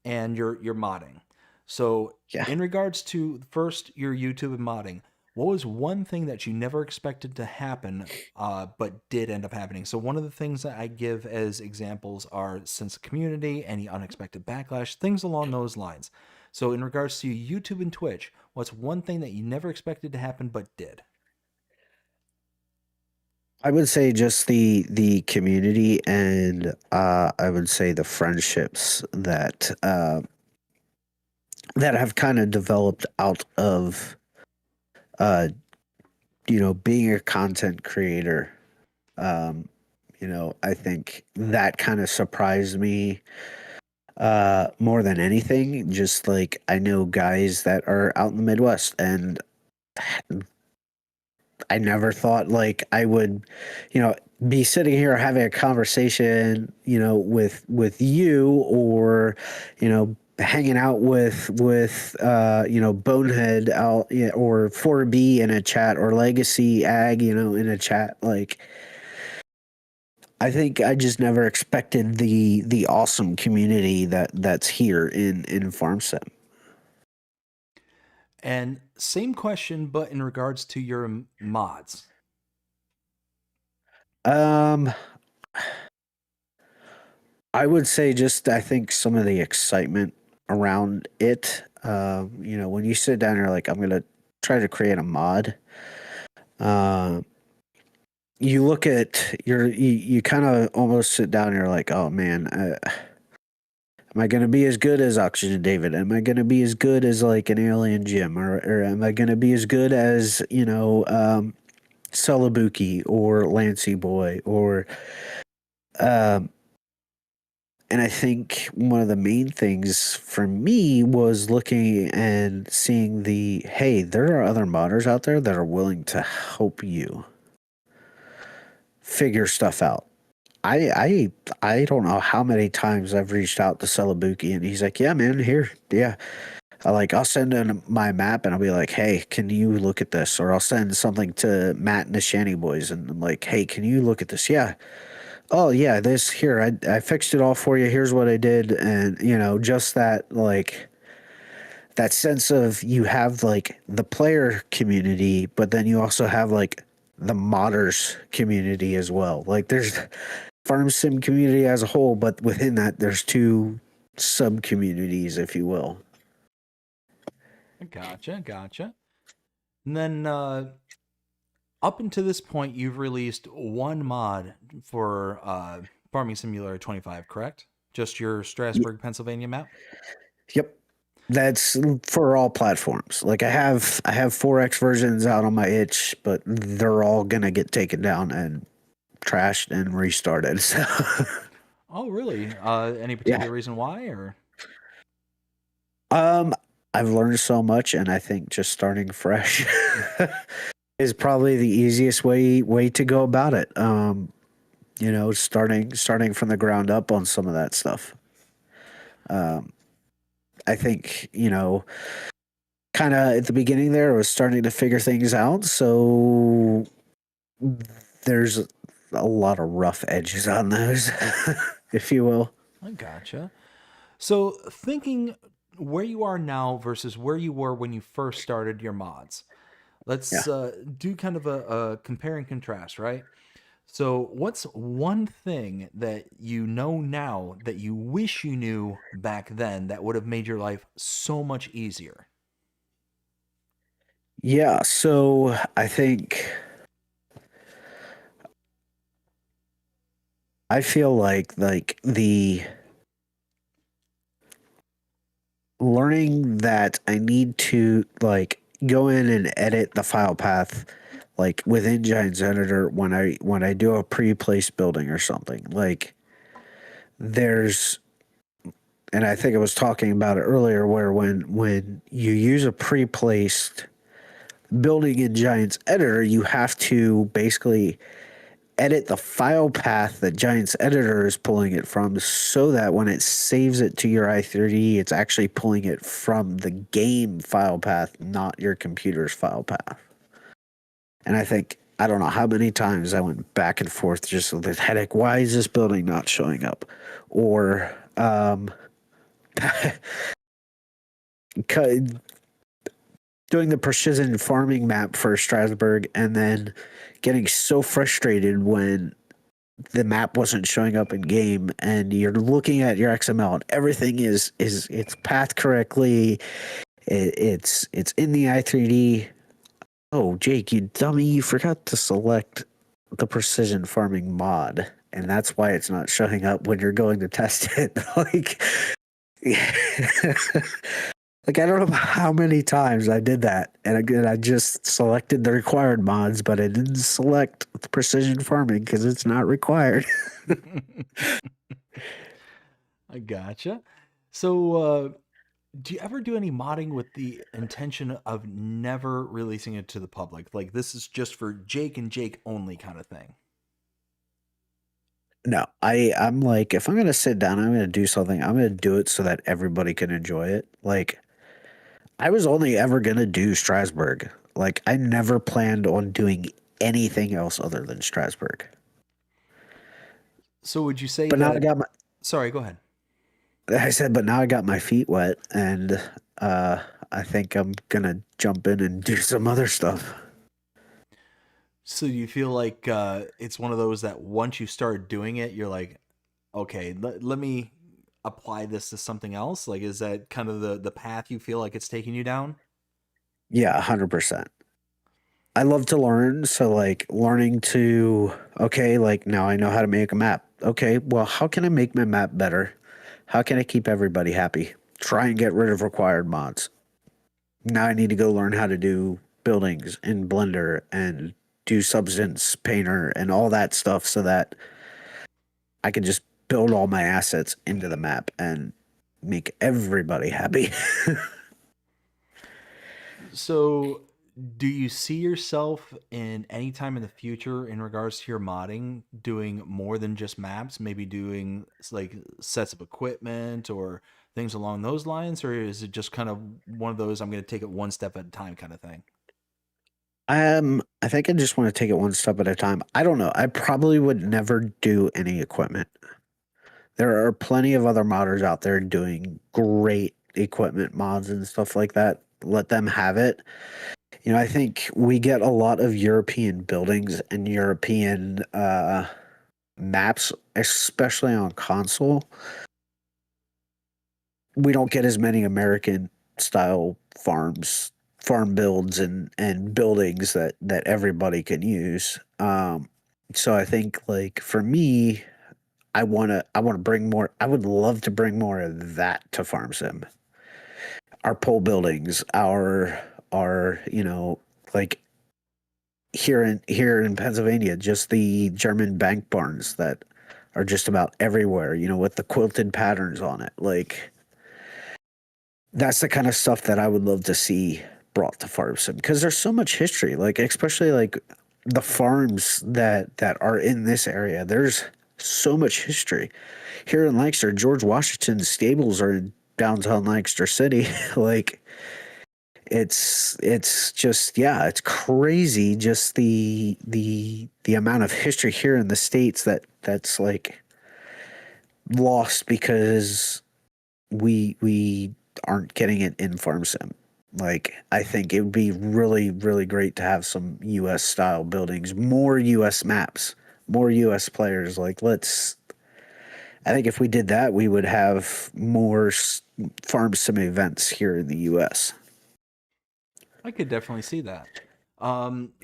and your modding. So Yeah. in regards to first your YouTube and modding, what was one thing that you never expected to happen, but did end up happening? So one of the things that I give as examples are sense of community, any unexpected backlash, things along those lines. So in regards to YouTube and Twitch, what's one thing that you never expected to happen but did? I would say just the community, and I would say the friendships that have kind of developed out of uh being a content creator. I think that kind of surprised me more than anything. Just like I know guys that are out in the Midwest, and I never thought like I would, be sitting here having a conversation, with you, or, hanging out with Bonehead out, yeah, or 4B in a chat, or Legacy Ag, in a chat. Like I think I just never expected the awesome community that's here in FarmSim. And same question, but in regards to your mods. Um, I would say just I think some of the excitement around it. When you sit down, you're like, I'm gonna try to create a mod. Um, you look at you kind of almost sit down and you're like, oh man, am I gonna be as good as Oxygen David? Am I gonna be as good as like an Alien Jim, or am I gonna be as good as Celebuki or Lancy Boy or um and I think one of the main things for me was looking and seeing hey, there are other modders out there that are willing to help you figure stuff out. I don't know how many times I've reached out to Celebuki and he's like, yeah, man, here, yeah. I'll send in my map and I'll be like, hey, can you look at this? Or I'll send something to Matt and the Shanty Boys and I'm like, hey, can you look at this? Yeah. Oh yeah, this here, I fixed it all for you. Here's what I did. And just that, like, that sense of you have like the player community, but then you also have like the modders community as well. Like there's farm sim community as a whole, but within that there's two sub communities, if you will. Gotcha. And then up until this point, you've released one mod for Farming Simulator 25, correct? Just your Strasburg, Pennsylvania map? Yep. That's for all platforms. Like I have 4X versions out on my itch, but they're all gonna get taken down and trashed and restarted. So Oh, really? Any particular reason why, or? I've learned so much, and I think just starting fresh is probably the easiest way to go about it. Starting from the ground up on some of that stuff. I think, kind of at the beginning there, I was starting to figure things out. So there's a lot of rough edges on those, if you will. I gotcha. So thinking where you are now versus where you were when you first started your mods, let's do kind of a compare and contrast, right? So, what's one thing that you know now that you wish you knew back then that would have made your life so much easier? Yeah, so I think I feel like the learning that I need to like go in and edit the file path like within Giants Editor when I do a pre-placed building or something. Like there's and I think I was talking about it earlier where when you use a pre-placed building in Giants Editor, you have to basically edit the file path that Giants Editor is pulling it from so that when it saves it to your i3D, it's actually pulling it from the game file path, not your computer's file path. And I think, I don't know how many times I went back and forth just with this headache. Why is this building not showing up? Or, doing the precision farming map for Strasbourg and then getting so frustrated when the map wasn't showing up in game and you're looking at your XML and everything is it's pathed correctly. It's in the i3D. Oh, Jake, you dummy, you forgot to select the precision farming mod. And that's why it's not showing up when you're going to test it. Like like I don't know how many times I did that, and again I just selected the required mods, but I didn't select the precision farming because it's not required. I gotcha. So, do you ever do any modding with the intention of never releasing it to the public? Like this is just for Jake and Jake only kind of thing. No, I'm like if I'm gonna sit down, I'm gonna do something. I'm gonna do it so that everybody can enjoy it. Like I was only ever gonna do Strasbourg. Like I never planned on doing anything else other than Strasbourg. So, would you say But now I that? got my Sorry, go ahead. I said, but now I got my feet wet, and uh, I think I'm gonna jump in and do some other stuff. So, do you feel like it's one of those that once you start doing it, you're like, okay, let me apply this to something else? Like, is that kind of the path you feel like it's taking you down? Yeah, 100%. I love to learn, so like learning to okay, like now I know how to make a map. Okay, well, how can I make my map better? How can I keep everybody happy? Try and get rid of required mods. Now I need to go learn how to do buildings in Blender and do Substance Painter and all that stuff so that I can just build all my assets into the map and make everybody happy. So, do you see yourself in any time in the future in regards to your modding doing more than just maps, maybe doing like sets of equipment or things along those lines, or is it just kind of one of those I'm going to take it one step at a time kind of thing? I think I just want to take it one step at a time. I don't know. I probably would never do any equipment. There are plenty of other modders out there doing great equipment mods and stuff like that. Let them have it. You know, I think we get a lot of European buildings and European maps, especially on console. We don't get as many American style farm builds and buildings that everybody can use. So I think like for me, I wanna bring more. I would love to bring more of that to Farm Sim. Our pole buildings, our like here in Pennsylvania, just the German bank barns that are just about everywhere. You know, with the quilted patterns on it. Like that's the kind of stuff that I would love to see brought to Farm Sim because there's so much history. Like especially like the farms that are in this area. There's so much history here in Lancaster. George Washington's stables are in downtown Lancaster City. Like it's just yeah, it's crazy just the amount of history here in the states that's like lost because we aren't getting it in Farm Sim. Like I think it would be really really great to have some US style buildings, more US maps. more US players. Like, let's I think if we did that, we would have more farm sim events here in the US. I could definitely see that.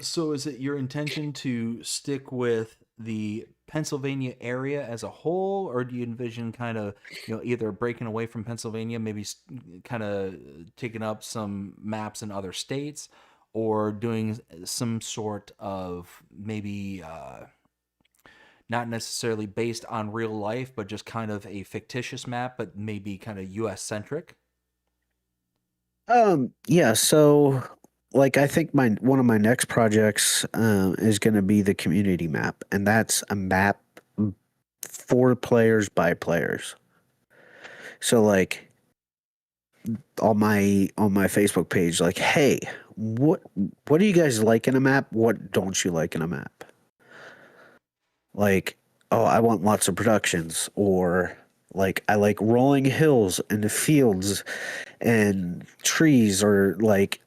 So is it your intention to stick with the Pennsylvania area as a whole, or do you envision kind of, either breaking away from Pennsylvania, maybe kind of taking up some maps in other states, or doing some sort of maybe not necessarily based on real life, but just kind of a fictitious map, but maybe kind of US centric? Yeah, so like I think my one of my next projects is going to be the community map, and that's a map for players by players. So like on my Facebook page, like, hey, what do you guys like in a map? What don't you like in a map? Like, oh, I want lots of productions, or like I like rolling hills and fields and trees, or like,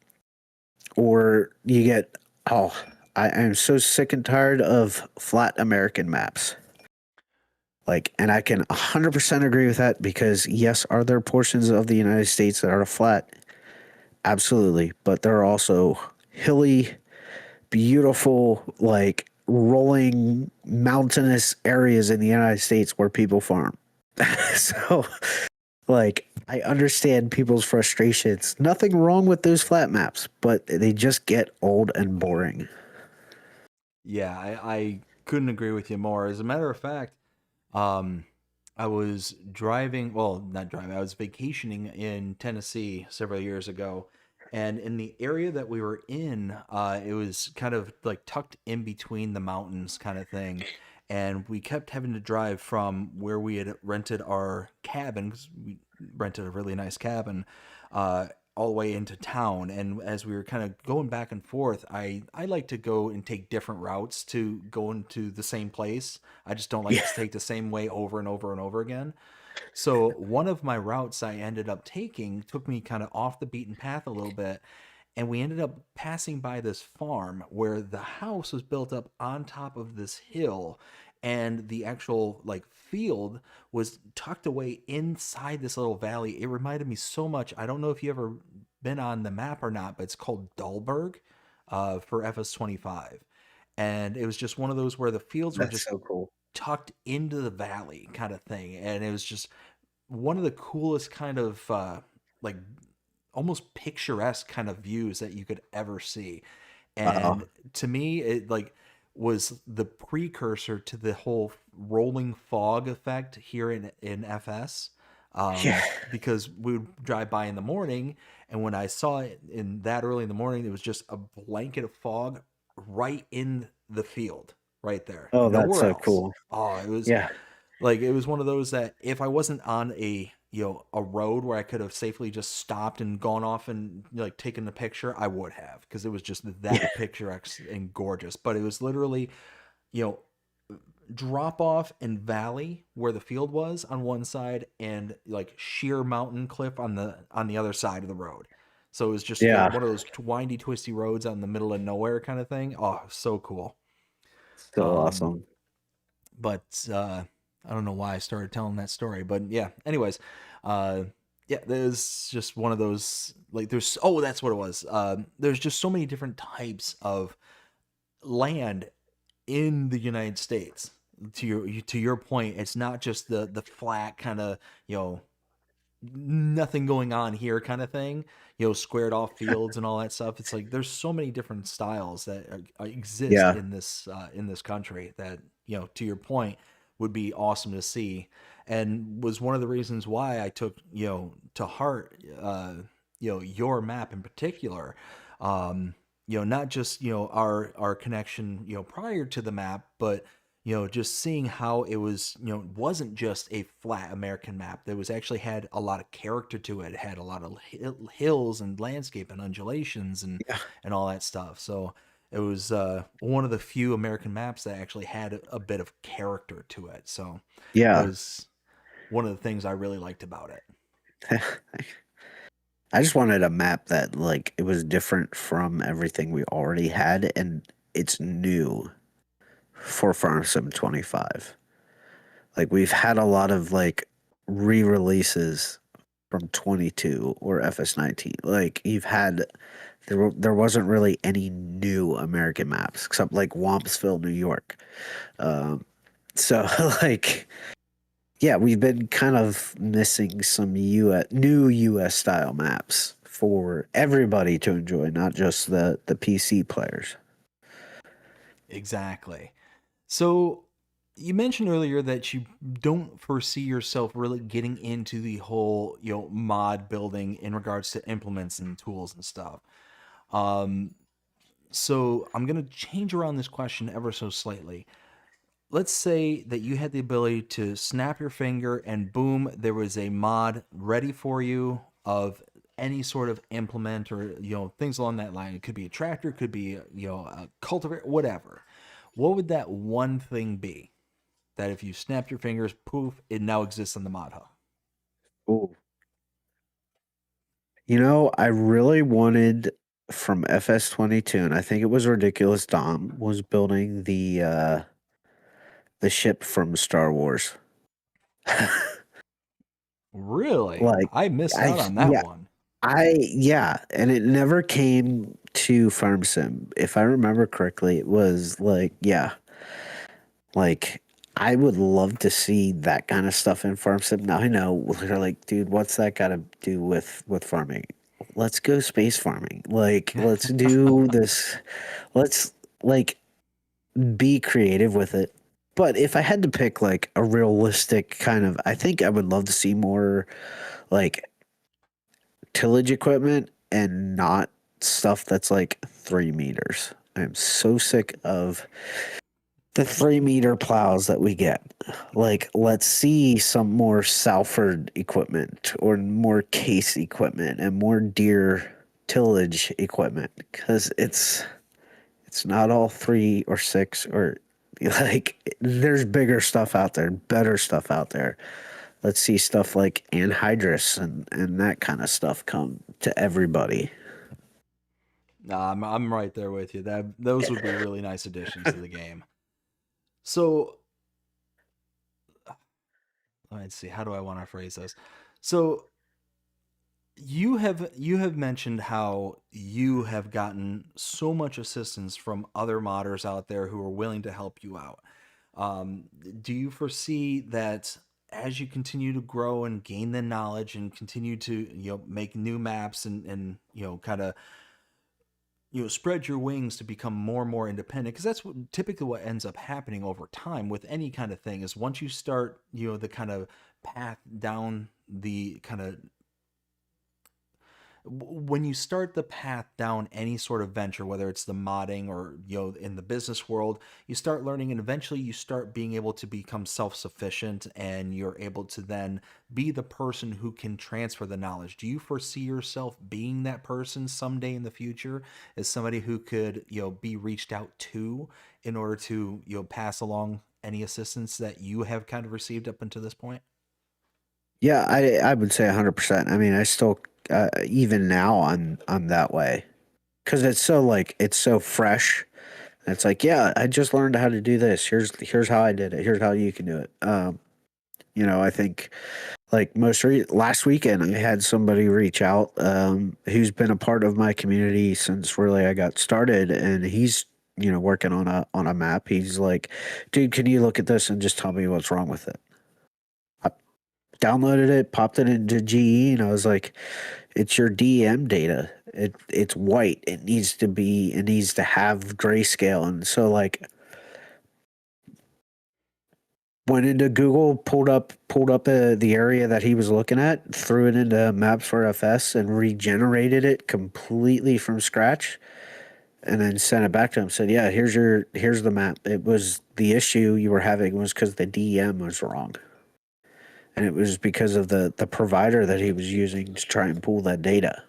or you get, oh, I am so sick and tired of flat American maps. Like, and I can 100% agree with that because, yes, are there portions of the United States that are flat? Absolutely. But there are also hilly, beautiful, like rolling mountainous areas in the United States where people farm. So, like, I understand people's frustrations. Nothing wrong with those flat maps, but they just get old and boring. Yeah, I couldn't agree with you more. As a matter of fact, um, I was driving, well, not driving, I was vacationing in Tennessee several years ago. And in the area that we were in, it was kind of like tucked in between the mountains, kind of thing. And we kept having to drive from where we had rented our cabin, because we rented a really nice cabin, uh, all the way into town. And as we were kind of going back and forth, I like to go and take different routes to go into the same place. I just don't like Yeah. to take the same way over and over and over again. So one of my routes I ended up taking took me kind of off the beaten path a little bit, and we ended up passing by this farm where the house was built up on top of this hill, and the actual like field was tucked away inside this little valley. It reminded me so much. I don't know if you ever been on the map or not, but it's called Dahlberg, for FS25. And it was just one of those where the fields were That's just so cool. tucked into the valley kind of thing, and it was just one of the coolest kind of like almost picturesque kind of views that you could ever see. Wow. And to me, it like was the precursor to the whole rolling fog effect here in FS. Yeah. Because we would drive by in the morning, and when I saw it in that early in the morning, it was just a blanket of fog right in the field, right there, Oh, that's nowhere so else. cool. Oh, it was Yeah. like it was one of those that if I wasn't on a road where I could have safely just stopped and gone off and like taken the picture, I would have, because it was just Yeah. that picturesque and gorgeous. But it was literally, you know, drop off and valley where the field was on one side, and like sheer mountain cliff on the other side of the road. So it was just like Yeah. one of those windy, twisty roads out in the middle of nowhere kind of thing. Oh, so cool. So Um, awesome. but I don't know why I started telling that story, but yeah. Anyways, uh, yeah, there's just one of those like there's oh that's what it was. There's just so many different types of land in the United States. To your point, it's not just the flat kind of nothing going on here kind of thing, squared off fields and all that stuff. It's like there's so many different styles that exist Yeah. in this country that, to your point, would be awesome to see, and was one of the reasons why I took, to heart, your map in particular. Not just, our connection, prior to the map, but just seeing how it was, wasn't just a flat American map. That was actually had a lot of character to it. It had a lot of hills and landscape and undulations Yeah. and all that stuff. So it was one of the few American maps that actually had a bit of character to it. So that Yeah. was one of the things I really liked about it. I just wanted a map that like it was different from everything we already had and it's new for Farm Sim 25. Like we've had a lot of like re-releases from 22 or FS19. Like you've had there wasn't really any new American maps except like Wampsville, New York. So like yeah, we've been kind of missing some new US style maps for everybody to enjoy, not just the PC players. Exactly. So you mentioned earlier that you don't foresee yourself really getting into the whole, mod building in regards to implements and tools and stuff. Um, so I'm gonna change around this question ever so slightly. Let's say that you had the ability to snap your finger and boom, there was a mod ready for you of any sort of implement or things along that line. It could be a tractor, it could be a cultivator, whatever. What would that one thing be that if you snapped your fingers, poof, it now exists in the mod hub? Ooh. You know, I really wanted from FS22, and I think it was Ridiculous Dom was building the ship from Star Wars. Really? Like I missed I out on that yeah, one. yeah, and it never came to Farm Sim. If I remember correctly, it was like yeah, like I would love to see that kind of stuff in Farm Sim. Now I know they're like, dude, what's that got to do with farming? Let's go space farming. Like, let's do this. Let's like be creative with it. But if I had to pick like a realistic kind of, I think I would love to see more like tillage equipment and not stuff that's like 3 meters. I'm so sick of the 3 meter plows that we get. Like, let's see some more Salford equipment or more case equipment and more deer tillage equipment because it's not all 3 or 6 or like there's bigger stuff out there, better stuff out there. Let's see stuff like anhydrous and that kind of stuff come to everybody. Nah, I'm right there with you. Those would be really nice additions to the game. So let's see, how do I want to phrase this? So you have mentioned how you have gotten so much assistance from other modders out there who are willing to help you out. Um, do you foresee that as you continue to grow and gain the knowledge and continue to make new maps and kind of spread your wings to become more and more independent, because that's typically what ends up happening over time with any kind of thing is once you start the kind of path down the kind of when you start the path down any sort of venture, whether it's the modding or in the business world, you start learning and eventually you start being able to become self-sufficient and you're able to then be the person who can transfer the knowledge. Do you foresee yourself being that person someday in the future as somebody who could be reached out to in order to pass along any assistance that you have kind of received up until this point? Yeah, I would say 100%. I mean, I still even now I'm that way because it's so fresh. And it's like, yeah, I just learned how to do this. Here's how I did it. Here's how you can do it. I think like last weekend I had somebody reach out who's been a part of my community since really I got started, and he's working on a map. He's like, dude, can you look at this and just tell me what's wrong with it? Downloaded it, popped it into GE, and I was like, "It's your DM data. It's white. It needs to have grayscale." And so like went into Google, pulled up the area that he was looking at, threw it into Maps for FS, and regenerated it completely from scratch, and then sent it back to him. Said, "Yeah, here's the map. It was the issue you were having was because the DEM was wrong." And it was because of the provider that he was using to try and pull that data.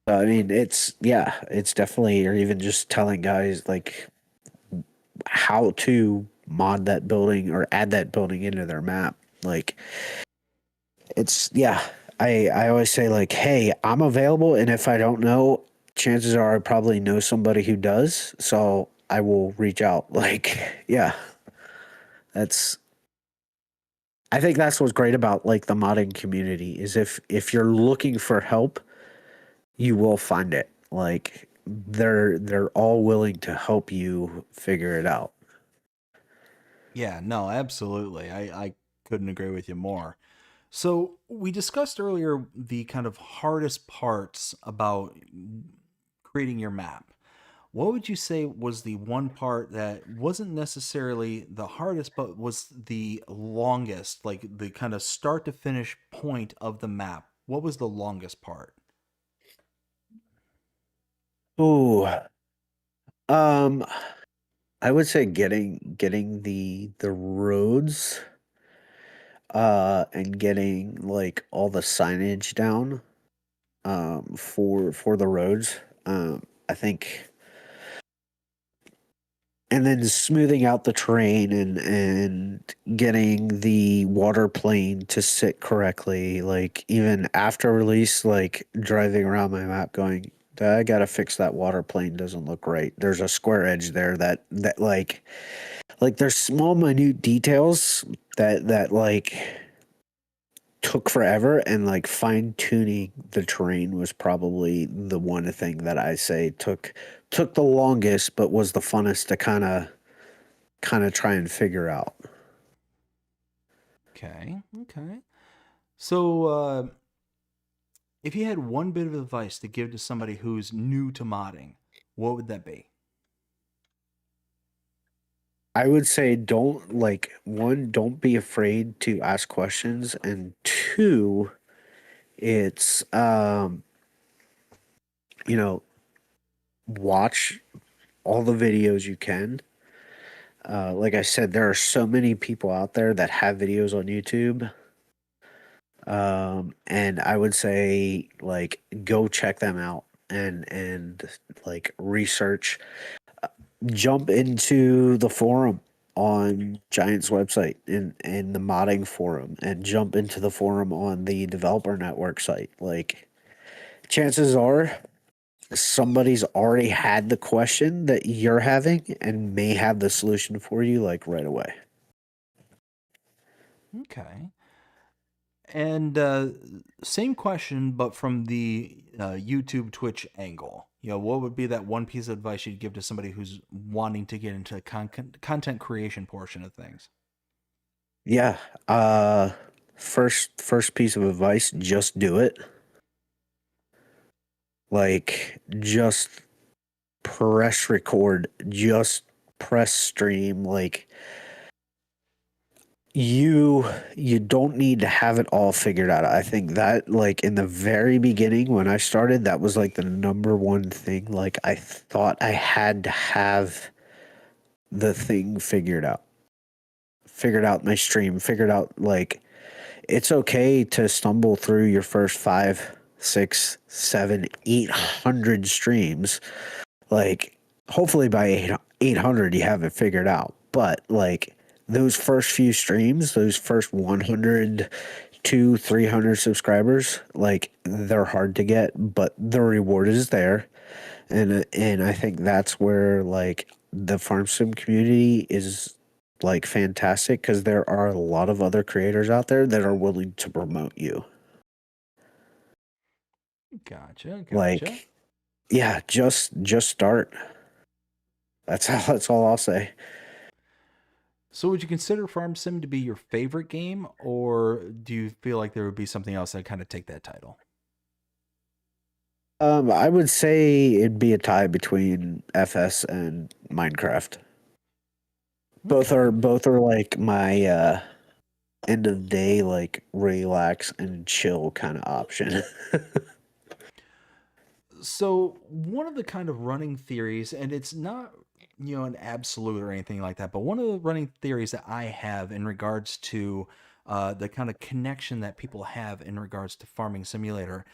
So, I mean, it's definitely, or even just telling guys like how to mod that building or add that building into their map. Like, it's yeah. I always say like, hey, I'm available, and if I don't know, chances are I probably know somebody who does. So I will reach out. Like, yeah, that's I think that's what's great about like the modding community is if you're looking for help, you will find it. Like they're all willing to help you figure it out. Yeah, no, absolutely. I couldn't agree with you more. So we discussed earlier the kind of hardest parts about creating your map. What would you say was the one part that wasn't necessarily the hardest, but was the longest, like the kind of start to finish point of the map? What was the longest part? Ooh, um, I would say getting the roads, and getting like all the signage down, for the roads. I think, and then smoothing out the terrain and getting the water plane to sit correctly. Like even after release, like driving around my map, going, I gotta fix that water plane. Doesn't look right. There's a square edge there that like there's small minute details that like took forever, and like fine tuning the terrain was probably the one thing that I say took the longest but was the funnest to kind of try and figure out. Okay, okay. So, if you had one bit of advice to give to somebody who's new to modding, what would that be? I would say don't like one, don't be afraid to ask questions, and two, it's you know, watch all the videos you can. Like I said, there are so many people out there that have videos on YouTube. And I would say like go check them out and like research, jump into the forum on Giant's website in the modding forum, and jump into the forum on the developer network site. Like chances are somebody's already had the question that you're having and may have the solution for you like right away. Okay. And same question, but from the YouTube Twitch angle. You know, what would be that one piece of advice you'd give to somebody who's wanting to get into the content creation portion of things? Yeah. Uh first piece of advice, just do it. Like just press record, just press stream. Like you don't need to have it all figured out. I think that like in the very beginning when I started, that was like the number one thing. Like I thought I had to have the thing figured out my stream, figured out like it's okay to stumble through your first 5, 6, 7, 800 streams. Like hopefully by 800 you have it figured out. But like those first few streams, those first 100 to 300 subscribers, like they're hard to get, but the reward is there. And I think that's where like the farm sim community is like fantastic, because there are a lot of other creators out there that are willing to promote you. Gotcha, gotcha. Like, yeah, just start. That's all I'll say. So, would you consider Farm Sim to be your favorite game, or do you feel like there would be something else that kind of take that title? I would say it'd be a tie between FS and Minecraft. Okay. Both are like my end of day like relax and chill kind of option. So, one of the kind of running theories, and it's not, you know, an absolute or anything like that, but one of the running theories that I have in regards to the kind of connection that people have in regards to Farming Simulator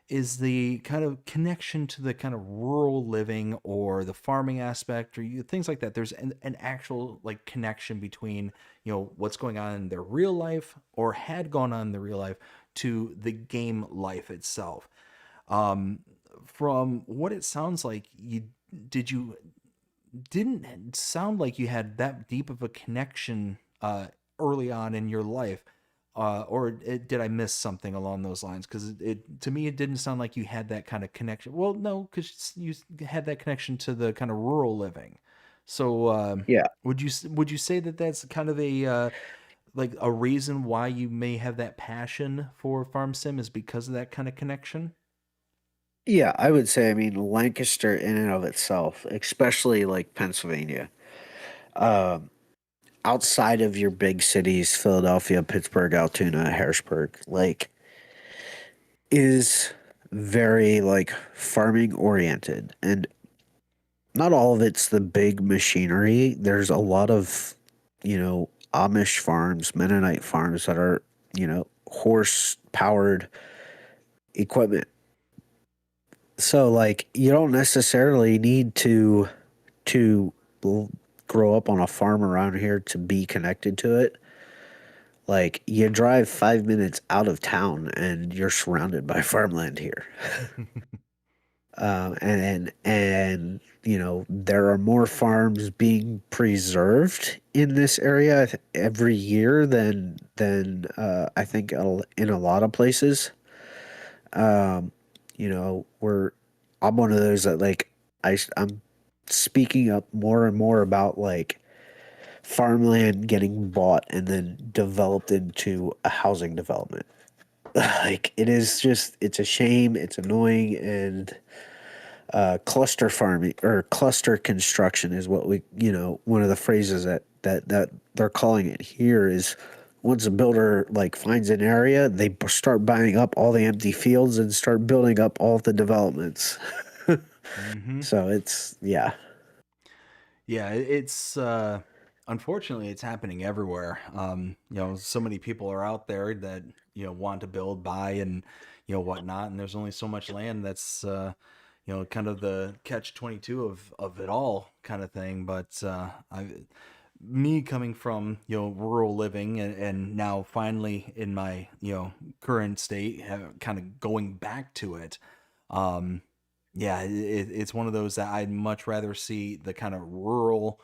is the kind of connection to the kind of rural living or the farming aspect or things like that. There's an actual like connection between, you know, what's going on in their real life or had gone on in their real life to the game life itself. Um, from what it sounds like, you didn't sound like you had that deep of a connection early on in your life. Did I miss something along those lines? Because to me, it didn't sound like you had that kind of connection. Well, no, because you had that connection to the kind of rural living. So, Yeah. would you say that that's kind of a like a reason why you may have that passion for farm sim is because of that kind of connection? Yeah, I would say, I mean, Lancaster in and of itself, especially like Pennsylvania, um, outside of your big cities, Philadelphia, Pittsburgh, Altoona, Harrisburg, like, is very like farming oriented. And not all of it's the big machinery. There's a lot of, Amish farms, Mennonite farms that are, horse powered equipment. So like you don't necessarily need to l- grow up on a farm around here to be connected to it. Like you drive 5 minutes out of town and you're surrounded by farmland here. And there are more farms being preserved in this area every year than I think in a lot of places. Um, we're I'm one of those that like I'm speaking up more and more about like farmland getting bought and then developed into a housing development. Like it's a shame, it's annoying, and cluster farming or cluster construction is what one of the phrases that they're calling it here is once a builder like finds an area, they start buying up all the empty fields and start building up all the developments. Mm-hmm. So it's yeah. Yeah, it's unfortunately it's happening everywhere. So many people are out there that want to build, buy, and whatnot, and there's only so much land that's kind of the catch 22 of it all kind of thing. But me coming from rural living and now finally in my current state, kind of going back to it. Um, yeah, it's one of those that I'd much rather see the kind of rural,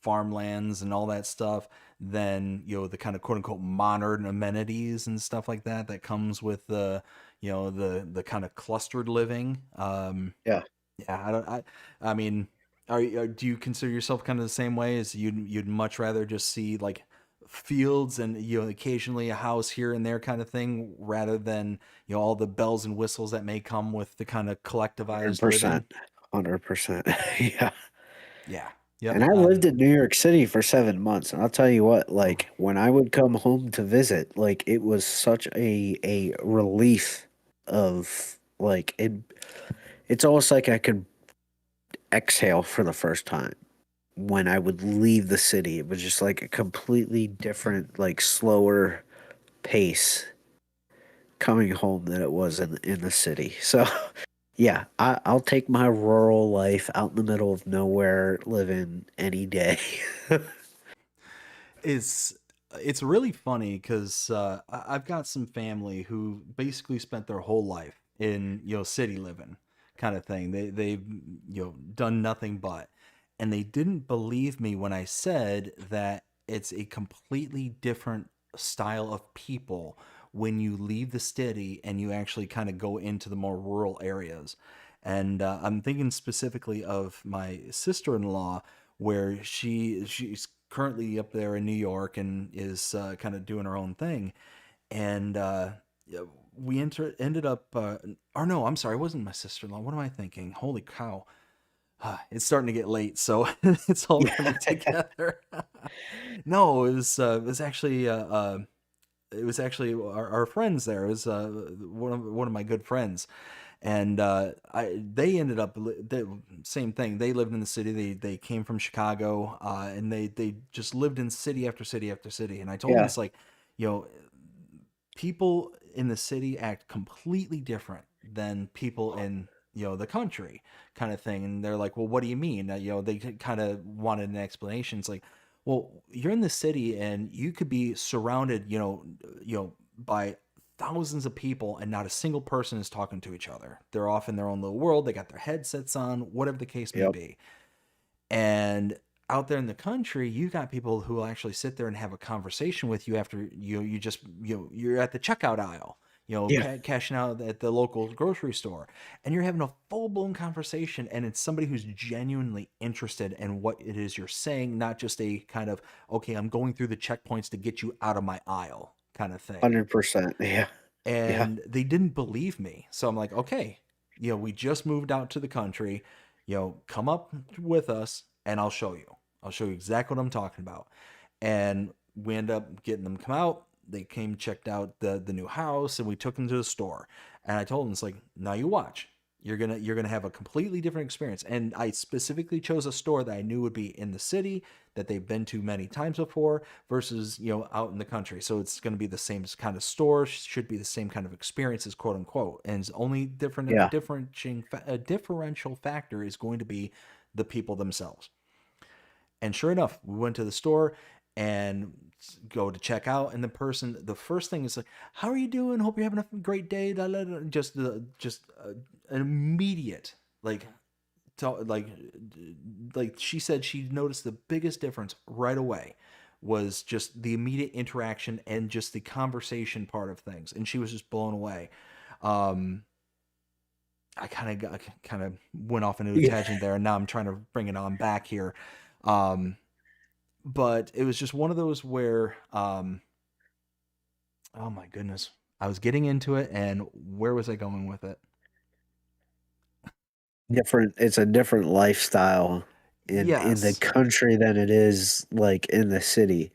farmlands and all that stuff than, the kind of quote unquote modern amenities and stuff like that that comes with the kind of clustered living. Yeah. Yeah, I mean, do you consider yourself kind of the same way as you'd much rather just see like fields and occasionally a house here and there kind of thing rather than all the bells and whistles that may come with the kind of collectivized living? 100%. 100%. Yeah. Yeah. Yep. And I lived in New York City for 7 months, and I'll tell you what, like when I would come home to visit, like it was such a relief of like it's almost like I could exhale for the first time when I would leave the city. It was just like a completely different, like slower pace coming home than it was in the city. So yeah, I'll take my rural life out in the middle of nowhere living any day. it's it's really funny because I've got some family who basically spent their whole life in city living kind of thing. They've done nothing but, and they didn't believe me when I said that it's a completely different style of people when you leave the city and you actually kind of go into the more rural areas. And I'm thinking specifically of my sister-in-law, where she's currently up there in New York and is kind of doing her own thing. And yeah, ended up, or no, I'm sorry, it wasn't my sister-in-law. What am I thinking? Holy cow! It's starting to get late, so it's all coming together. No, it was actually our friends there. It was one of my good friends, and they ended up same thing. They lived in the city. They came from Chicago, and they just lived in city after city after city. And I told them Yeah. it's like, you know, people in the city act completely different than people in the country kind of thing. And they're like, well, what do you mean? They kind of wanted an explanation. It's like, well, you're in the city and you could be surrounded by thousands of people and not a single person is talking to each other. They're off in their own little world. They got their headsets on, whatever the case may Yep. be. And out there in the country, you got people who will actually sit there and have a conversation with you after you're at the checkout aisle, Yeah. cashing out at the local grocery store, and you're having a full blown conversation, and it's somebody who's genuinely interested in what it is you're saying, not just a kind of, okay, I'm going through the checkpoints to get you out of my aisle kind of thing. 100%. Yeah. Yeah. And they didn't believe me. So I'm like, okay, we just moved out to the country, come up with us and I'll show you. I'll show you exactly what I'm talking about. And we end up getting them come out. They came, checked out the new house, and we took them to the store. And I told them, it's like, now you watch. You're gonna have a completely different experience. And I specifically chose a store that I knew would be in the city, that they've been to many times before, versus out in the country. So it's going to be the same kind of store, should be the same kind of experiences, quote unquote. And it's only Yeah. a differential factor is going to be the people themselves. And sure enough, we went to the store and go to check out, and the first thing is like, "How are you doing? Hope you're having a great day." Just an immediate like, like she said, she noticed the biggest difference right away was just the immediate interaction and just the conversation part of things, and she was just blown away. Um, I kind of went off into a Yeah. tangent there, and now I'm trying to bring it on back here. Um, but it was just one of those where, oh my goodness, I was getting into it, and where was I going with it? Different. It's a different lifestyle in the Yes. country than it is like in the city.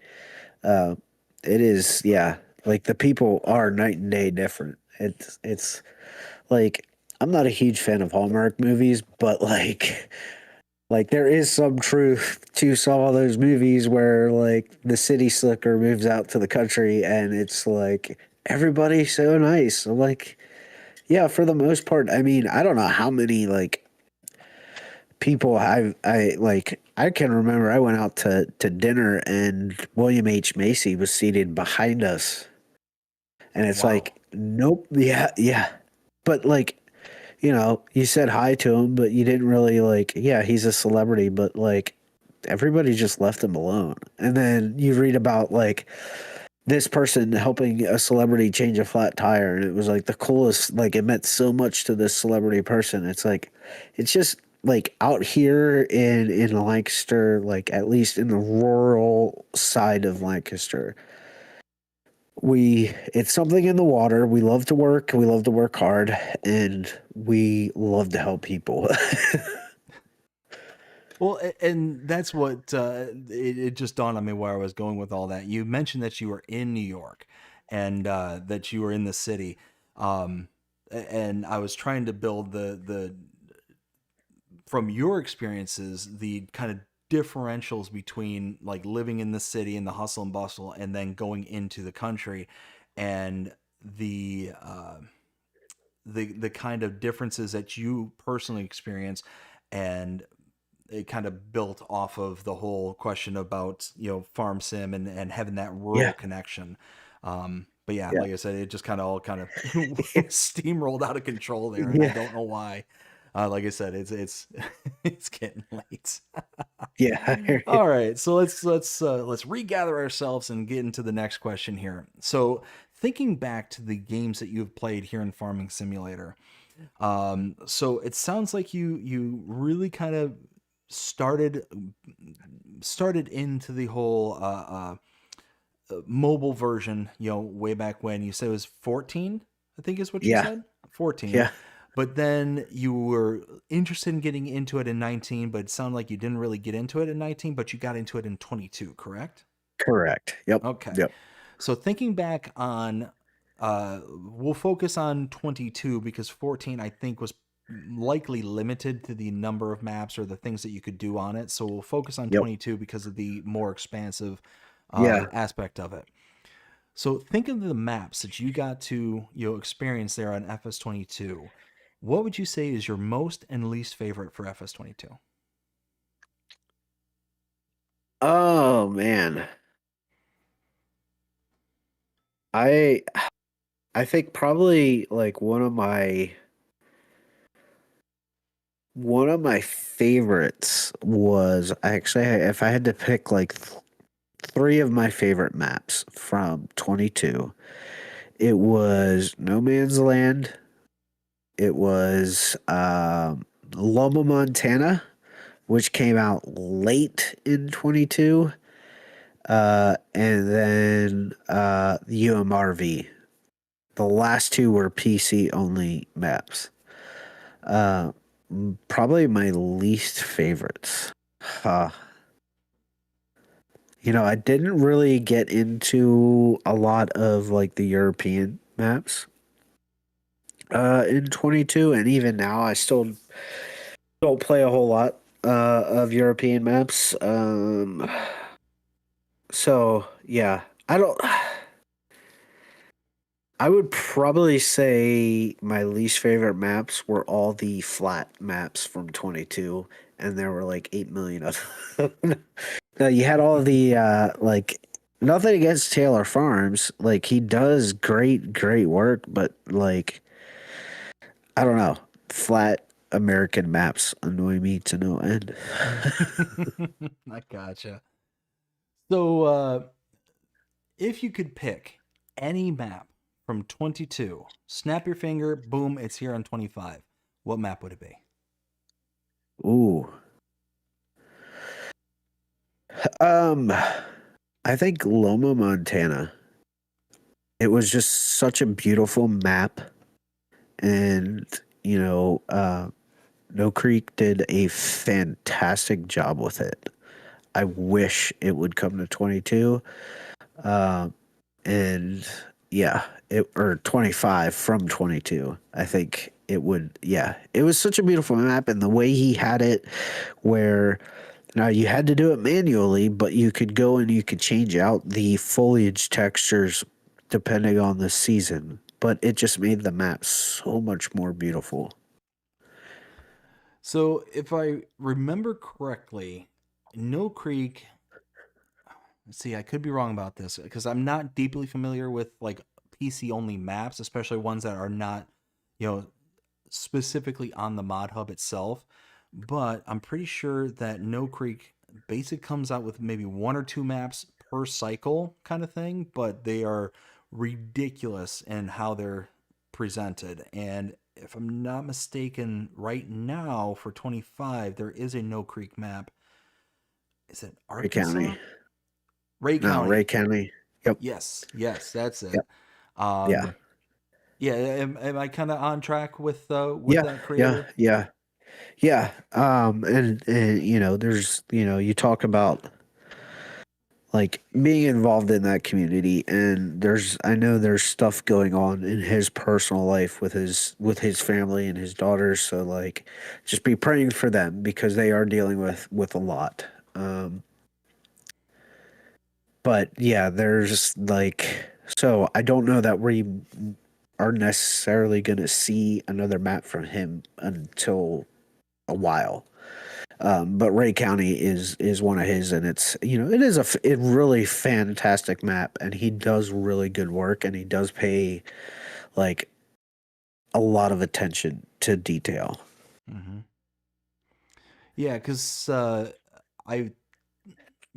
Uh, it is, yeah. Like the people are night and day different. It's like I'm not a huge fan of Hallmark movies, but like there is some truth to some of those movies where like the city slicker moves out to the country and it's like everybody's so nice. I'm like, yeah, for the most part. I mean, I don't know how many like people I like I can remember I went out to dinner and William H. Macy was seated behind us. And it's Wow. like, nope, yeah, yeah. But like, you said hi to him, but you didn't really like, yeah, he's a celebrity, but like everybody just left him alone. And then you read about like this person helping a celebrity change a flat tire, and it was like the coolest, like it meant so much to this celebrity person. It's like it's just like out here in Lancaster, like at least in the rural side of Lancaster, it's something in the water. We love to work hard, and we love to help people. Well, and that's what it just dawned on me where I was going with all that. You mentioned that you were in New York, and that you were in the city, and I was trying to build the from your experiences, the kind of differentials between like living in the city and the hustle and bustle, and then going into the country, and the kind of differences that you personally experience, and it kind of built off of the whole question about farm sim and having that rural Yeah, connection. But yeah, yeah, like I said, it just kind of all kind of steamrolled out of control there, and I yeah, don't know why. Like I said, it's it's getting late. yeah. I hear you. All right, so let's regather ourselves and get into the next question here. So, thinking back to the games that you've played here in Farming Simulator, so it sounds like you really kind of started started into the whole mobile version, way back when. You said it was 14, I think is what you Yeah, said. 14. yeah. But then you were interested in getting into it in 19, but it sounded like you didn't really get into it in 19, but you got into it in 22, correct? Correct. Yep. Okay. Yep. So thinking back on, we'll focus on 22 because 14 I think was likely limited to the number of maps or the things that you could do on it. So we'll focus on Yep. 22 because of the more expansive Yeah. aspect of it. So think of the maps that you got to experience there on FS22. What would you say is your most and least favorite for FS22? Oh man. I I think probably like one of my one of my favorites was actually, if I had to pick like three of my favorite maps from 22, it was No Man's Land, it was Loma, Montana, which came out late in 22, and then UMRV. The last two were PC only maps. Uh, Probably my least favorites. Uh, I didn't really get into a lot of like the European maps in 22, and even now I still don't play a whole lot of European maps. So yeah, I don't. I would probably say my least favorite maps were all the flat maps from 22, and there were like 8 million of them. Now, you had all of the like, nothing against Taylor Farms. Like, he does great work, but like, I don't know. Flat American maps annoy me to no end. I gotcha. So, if you could pick any map from 22, snap your finger, boom, it's here on 25. What map would it be? Ooh. I think Loma, Montana. It was just such a beautiful map, and No Creek did a fantastic job with it. I wish it would come to 22. And yeah, it or 25 from 22. I think it would. Yeah, it was such a beautiful map, and the way he had it, where now you had to do it manually, but you could go and you could change out the foliage textures depending on the season. But it just made the map so much more beautiful. So, if I remember correctly, No Creek, see, I could be wrong about this because I'm not deeply familiar with like PC only maps, especially ones that are not, you know, specifically on the mod hub itself. But I'm pretty sure that No Creek basic comes out with maybe one or two maps per cycle kind of thing, but they are ridiculous in how they're presented. And if I'm not mistaken, right now for 25, there is a No Creek map. Is it Ray Arkansas? County. Ray No, Ray County. County. Yep. Yes, that's it. Yep. Yeah. Um, yeah, am I kind of on track with Yeah. that Yeah. creator? Yeah. Yeah. And there's, you talk about like being involved in that community, and I know there's stuff going on in his personal life with his family and his daughters, so like just be praying for them because they are dealing with a lot. But yeah, there's like, so I don't know that we are necessarily going to see another map from him until a while. But Ray County is one of his, and it is a really fantastic map, and he does really good work, and he does pay like a lot of attention to detail. Mm-hmm. Yeah, because I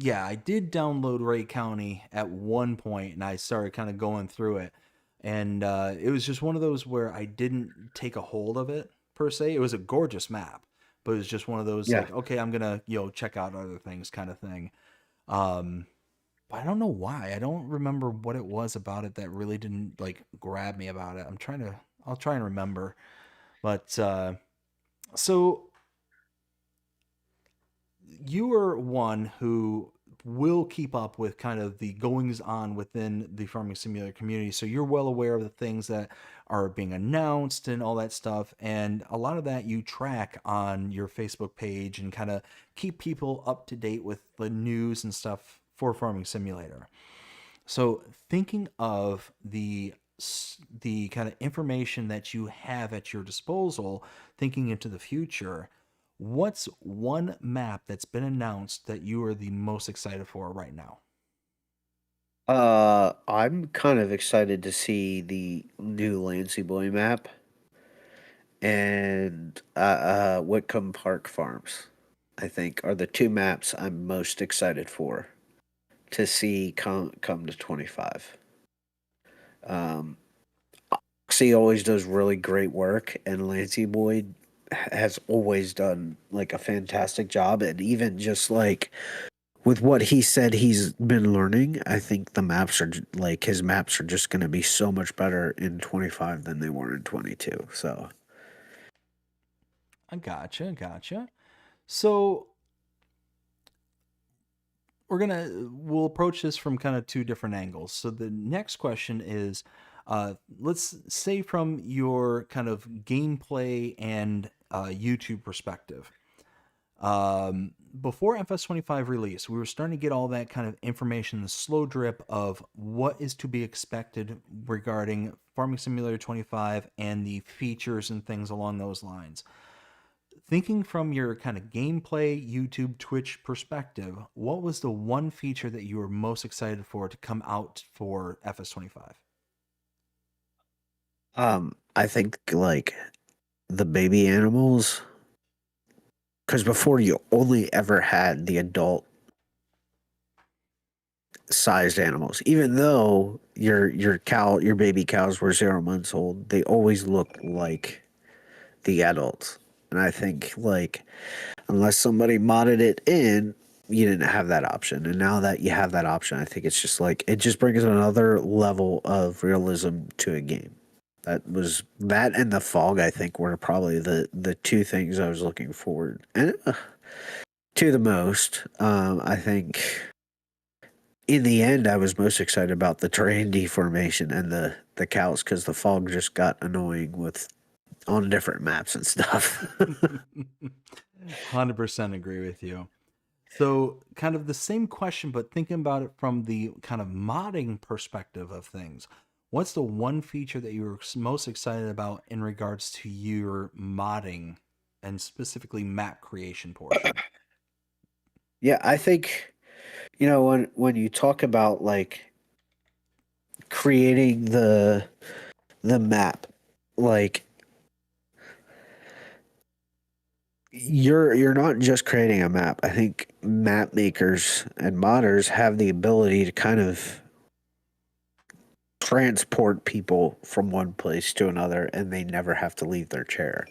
I did download Ray County at one point, and I started kind of going through it, and it was just one of those where I didn't take a hold of it per se. It was a gorgeous map, but it was just one of those Yeah, like, okay, I'm gonna check out other things kind of thing. Um, but I don't know why. I don't remember what it was about it that really didn't like grab me about it. I'll try and remember, but so you are one who will keep up with kind of the goings on within the farming simulator community. So you're well aware of the things that are being announced and all that stuff. And a lot of that you track on your Facebook page and kind of keep people up to date with the news and stuff for farming simulator. So thinking of the kind of information that you have at your disposal, thinking into the future, what's one map that's been announced that you are the most excited for right now? I'm kind of excited to see the new Lancy Boy map. and Whitcomb Park Farms, I think, are the two maps I'm most excited for to see come to 25. Um, Oxy always does really great work, and Lancey Boyd has always done like a fantastic job, and even just like with what he said he's been learning, I think the maps are like his maps are just going to be so much better in 25 than they were in 22. So I gotcha. So we'll approach this from kind of two different angles. So the next question is, let's say from your kind of gameplay and YouTube perspective. Before FS25 release, we were starting to get all that kind of information, the slow drip of what is to be expected regarding Farming Simulator 25 and the features and things along those lines. Thinking from your kind of gameplay, YouTube, Twitch perspective, what was the one feature that you were most excited for to come out for FS25? I think like the baby animals, because before you only ever had the adult sized animals. Even though your baby cows were 0 months old, they always looked like the adults. And I think like unless somebody modded it in, you didn't have that option. And now that you have that option, I think it's just like it just brings another level of realism to a game. That and the fog, I think, were probably the two things I was looking forward and to the most. I think in the end, I was most excited about the terrain deformation and the cows because the fog just got annoying with on different maps and stuff. 100% agree with you. So, kind of the same question, but thinking about it from the kind of modding perspective of things. What's the one feature that you were most excited about in regards to your modding and specifically map creation portion? Yeah, I think when you talk about like creating the map, like you're not just creating a map. I think map makers and modders have the ability to kind of transport people from one place to another and they never have to leave their chair.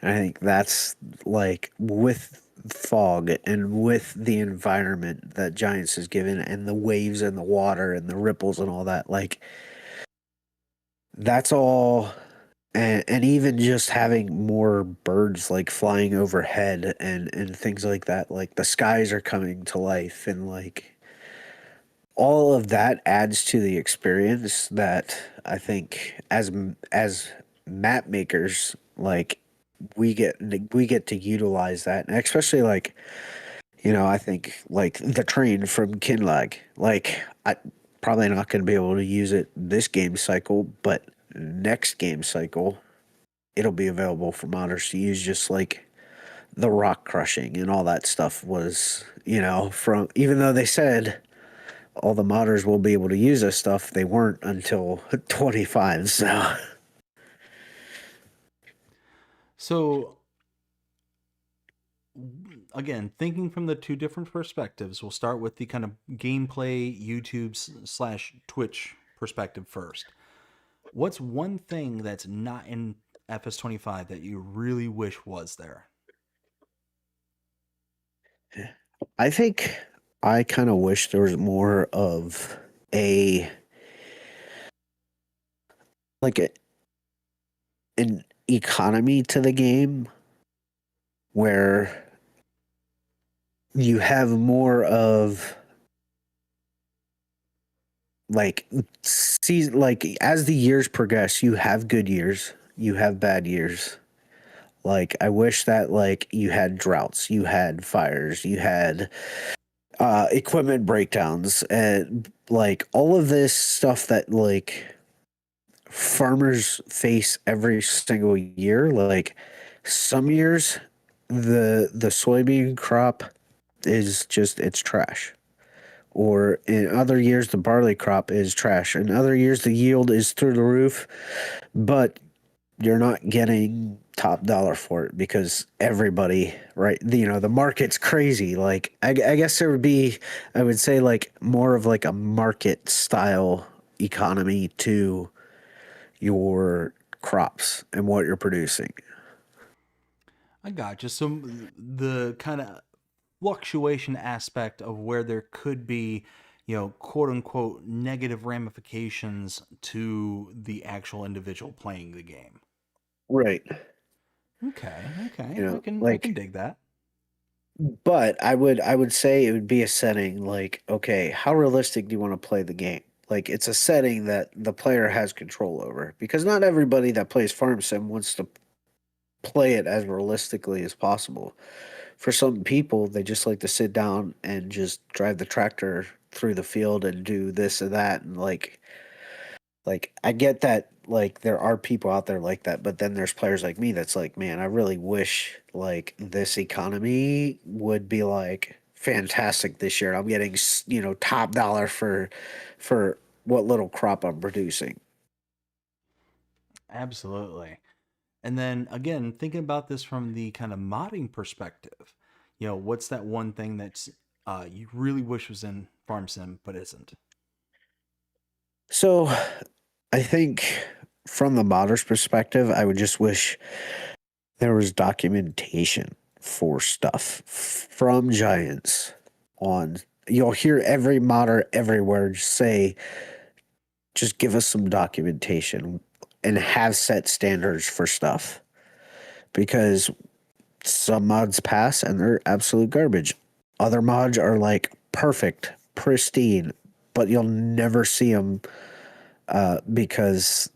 And I think that's like with fog and with the environment that Giants is given and the waves and the water and the ripples and all that, like that's all. And even just having more birds like flying overhead and things like that, like the skies are coming to life and like all of that adds to the experience that I think as map makers, like we get to utilize that, and especially like I think like the train from Kinlag, like I probably not going to be able to use it this game cycle, but next game cycle it'll be available for modders to use, just like the rock crushing and all that stuff was, from even though they said all the modders will be able to use this stuff, they weren't until 25. So, again, thinking from the two different perspectives, we'll start with the kind of gameplay, YouTube slash Twitch perspective first. What's one thing that's not in FS25 that you really wish was there? I think I kind of wish there was more of a like an economy to the game where you have more of like like as the years progress, you have good years, you have bad years. Like I wish that like you had droughts, you had fires, you had equipment breakdowns, and like all of this stuff that like farmers face every single year. Like some years the soybean crop is just it's trash, or in other years the barley crop is trash, in other years the yield is through the roof, but you're not getting top dollar for it because everybody, right? The market's crazy. Like, I guess there would be, I would say, like more of like a market style economy to your crops and what you're producing. I got you. So the kind of fluctuation aspect of where there could be, quote unquote, negative ramifications to the actual individual playing the game. Right. Okay, okay, You I know, can like, dig that. but I would say it would be a setting like, okay, how realistic do you want to play the game? Like, it's a setting that the player has control over because not everybody that plays Farm Sim wants to play it as realistically as possible. For some people, they just like to sit down and just drive the tractor through the field and do this or that, and like I get that, like, there are people out there like that, but then there's players like me that's like, man, I really wish like this economy would be like fantastic this year. I'm getting top dollar for what little crop I'm producing. Absolutely. And then again, thinking about this from the kind of modding perspective, what's that one thing that's you really wish was in Farm Sim but isn't? So I think from the modder's perspective, I would just wish there was documentation for stuff from Giants on. You'll hear every modder everywhere just say, just give us some documentation and have set standards for stuff because some mods pass and they're absolute garbage. Other mods are like perfect, pristine, but you'll never see them because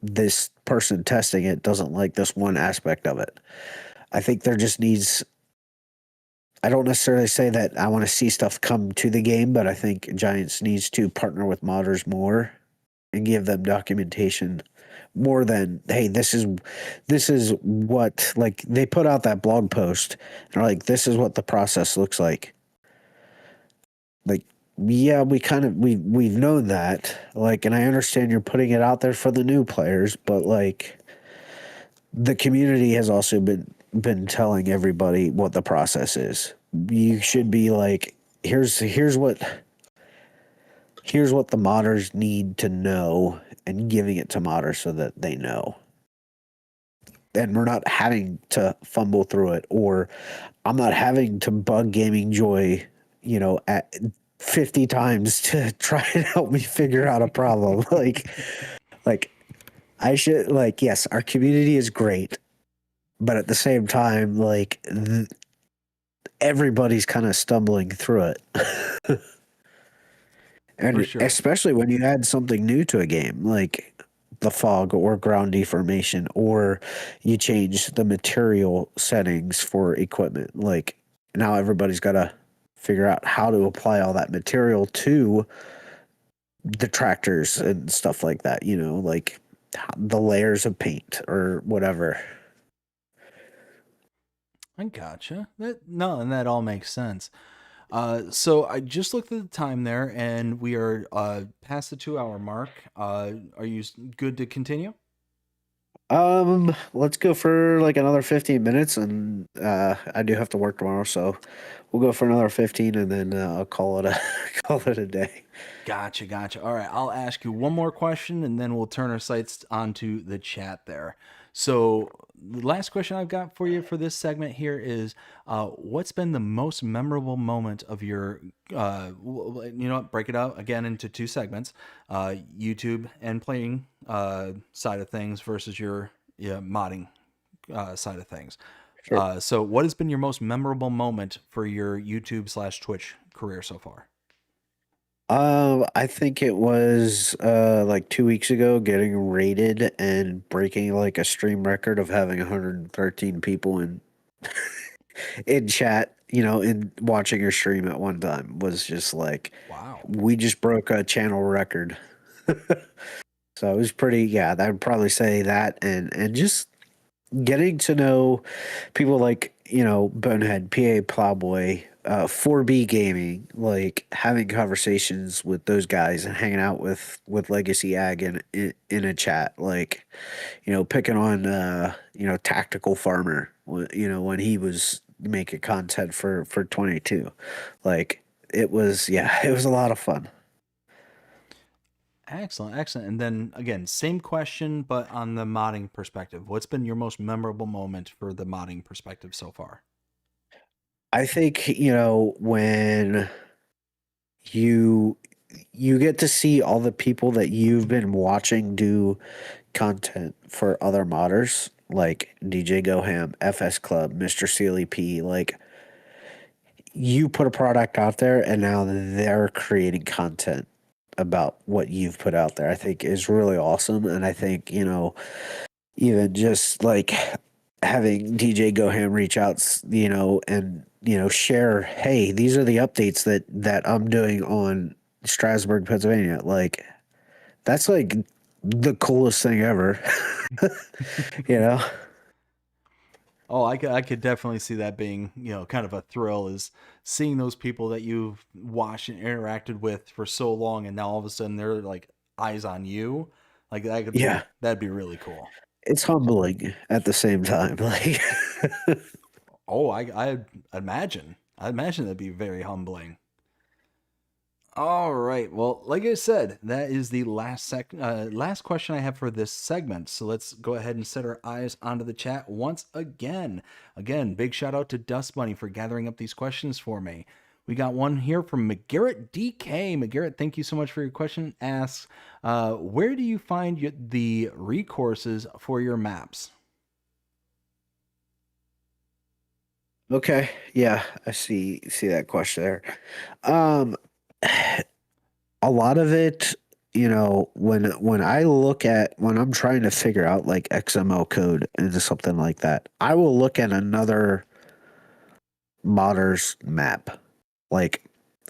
this person testing it doesn't like this one aspect of it. I think there just needs. I don't necessarily say that I want to see stuff come to the game, but I think Giants needs to partner with modders more and give them documentation more than, hey, this is what, like, they put out that blog post and they're like, this is what the process looks like. Like, yeah, we've known that, like, and I understand you're putting it out there for the new players, but like the community has also been telling everybody what the process is. You should be like, here's what the modders need to know, and giving it to modders so that they know. And we're not having to fumble through it, or I'm not having to bug Gaming Joy, at 50 times to try and help me figure out a problem. like I should, like, yes, our community is great, but at the same time, like, everybody's kind of stumbling through it. For And sure. especially when you add something new to a game, like the fog or ground deformation, or you change the material settings for equipment. Like, now everybody's got to figure out how to apply all that material to the tractors and stuff like that, like the layers of paint or whatever. I gotcha. No, and that all makes sense. So I just looked at the time there, and we are past the 2 hour mark. Are you good to continue? Let's go for like another 15 minutes, and I do have to work tomorrow, so we'll go for another 15, and then I'll call it a call it a day. Gotcha, gotcha. All right, I'll ask you one more question, and then we'll turn our sights onto the chat there. So the last question I've got for you for this segment here is, what's been the most memorable moment of your, break it out again into two segments, YouTube and playing side of things versus your modding side of things. Sure. So what has been your most memorable moment for your YouTube/Twitch career so far? I think it was like 2 weeks ago, getting rated and breaking like a stream record of having 113 people in chat, in watching your stream at one time was just like, Wow. we just broke a channel record. So it was pretty, yeah, I would probably say that, and just getting to know people like, Bonehead, PA Plowboy, 4B Gaming, like having conversations with those guys and hanging out with Legacy Ag in a chat, like picking on Tactical Farmer, when he was making content for 22, like it was it was a lot of fun. Excellent, excellent. And then again, same question, but on the modding perspective. What's been your most memorable moment for the modding perspective so far? I think when you you get to see all the people that you've been watching do content for other modders like DJ Goham, FS Club, Mr. Sealy P. Like you put a product out there and now they're creating content about what you've put out there. I think is really awesome. And I think, even just like having DJ Goham reach out, and share, hey, these are the updates that I'm doing on Strasburg, Pennsylvania. Like that's like the coolest thing ever. you know? Oh, I could definitely see that being, kind of a thrill, is seeing those people that you've watched and interacted with for so long, and now all of a sudden they're like eyes on you. Like Yeah. that'd be really cool. It's humbling at the same time. Like Oh, I imagine. I imagine that'd be very humbling. All right. Well, like I said, that is the last question I have for this segment. So let's go ahead and set our eyes onto the chat once again. Again, big shout out to Dust Bunny for gathering up these questions for me. We got one here from McGarrett DK. McGarrett, thank you so much for your question. Asks, where do you find the recourses for your maps? okay, yeah, I see that question there. Um a lot of it, when I look at when I'm trying to figure out like XML code into something like that, I will look at another modder's map. Like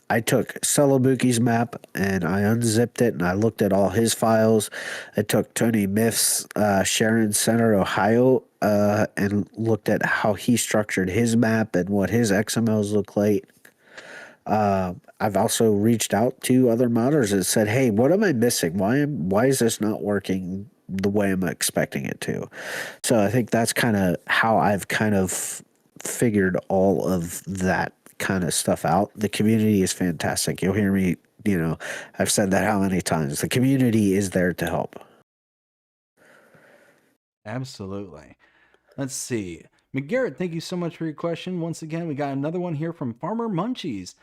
I took Celebuki's map and I unzipped it and I looked at all his files. I took Tony Myth's Sharon Center, Ohio, and looked at how he structured his map and what his XMLs look like. I've also reached out to other modders and said, "Hey, what am I missing? Why is this not working the way I'm expecting it to?" So I think that's kind of how I've kind of figured all of that kind of stuff out. The community is fantastic. You'll hear me, I've said that how many times. The community is there to help. Absolutely. Let's see. McGarrett, thank you so much for your question. Once again, we got another one here from Farmer Munchies.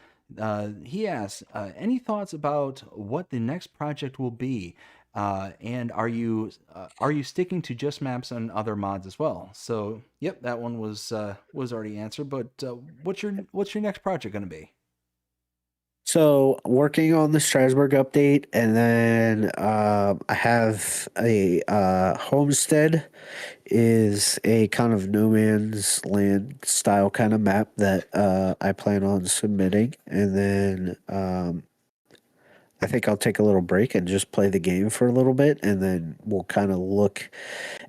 He asks, any thoughts about what the next project will be? And are you sticking to just maps and other mods as well? So, yep, that one was already answered. But what's your next project going to be? So working on the Strasbourg update, and then I have a homestead is a kind of no man's land style kind of map that I plan on submitting, and then I think I'll take a little break and just play the game for a little bit, and then we'll kind of look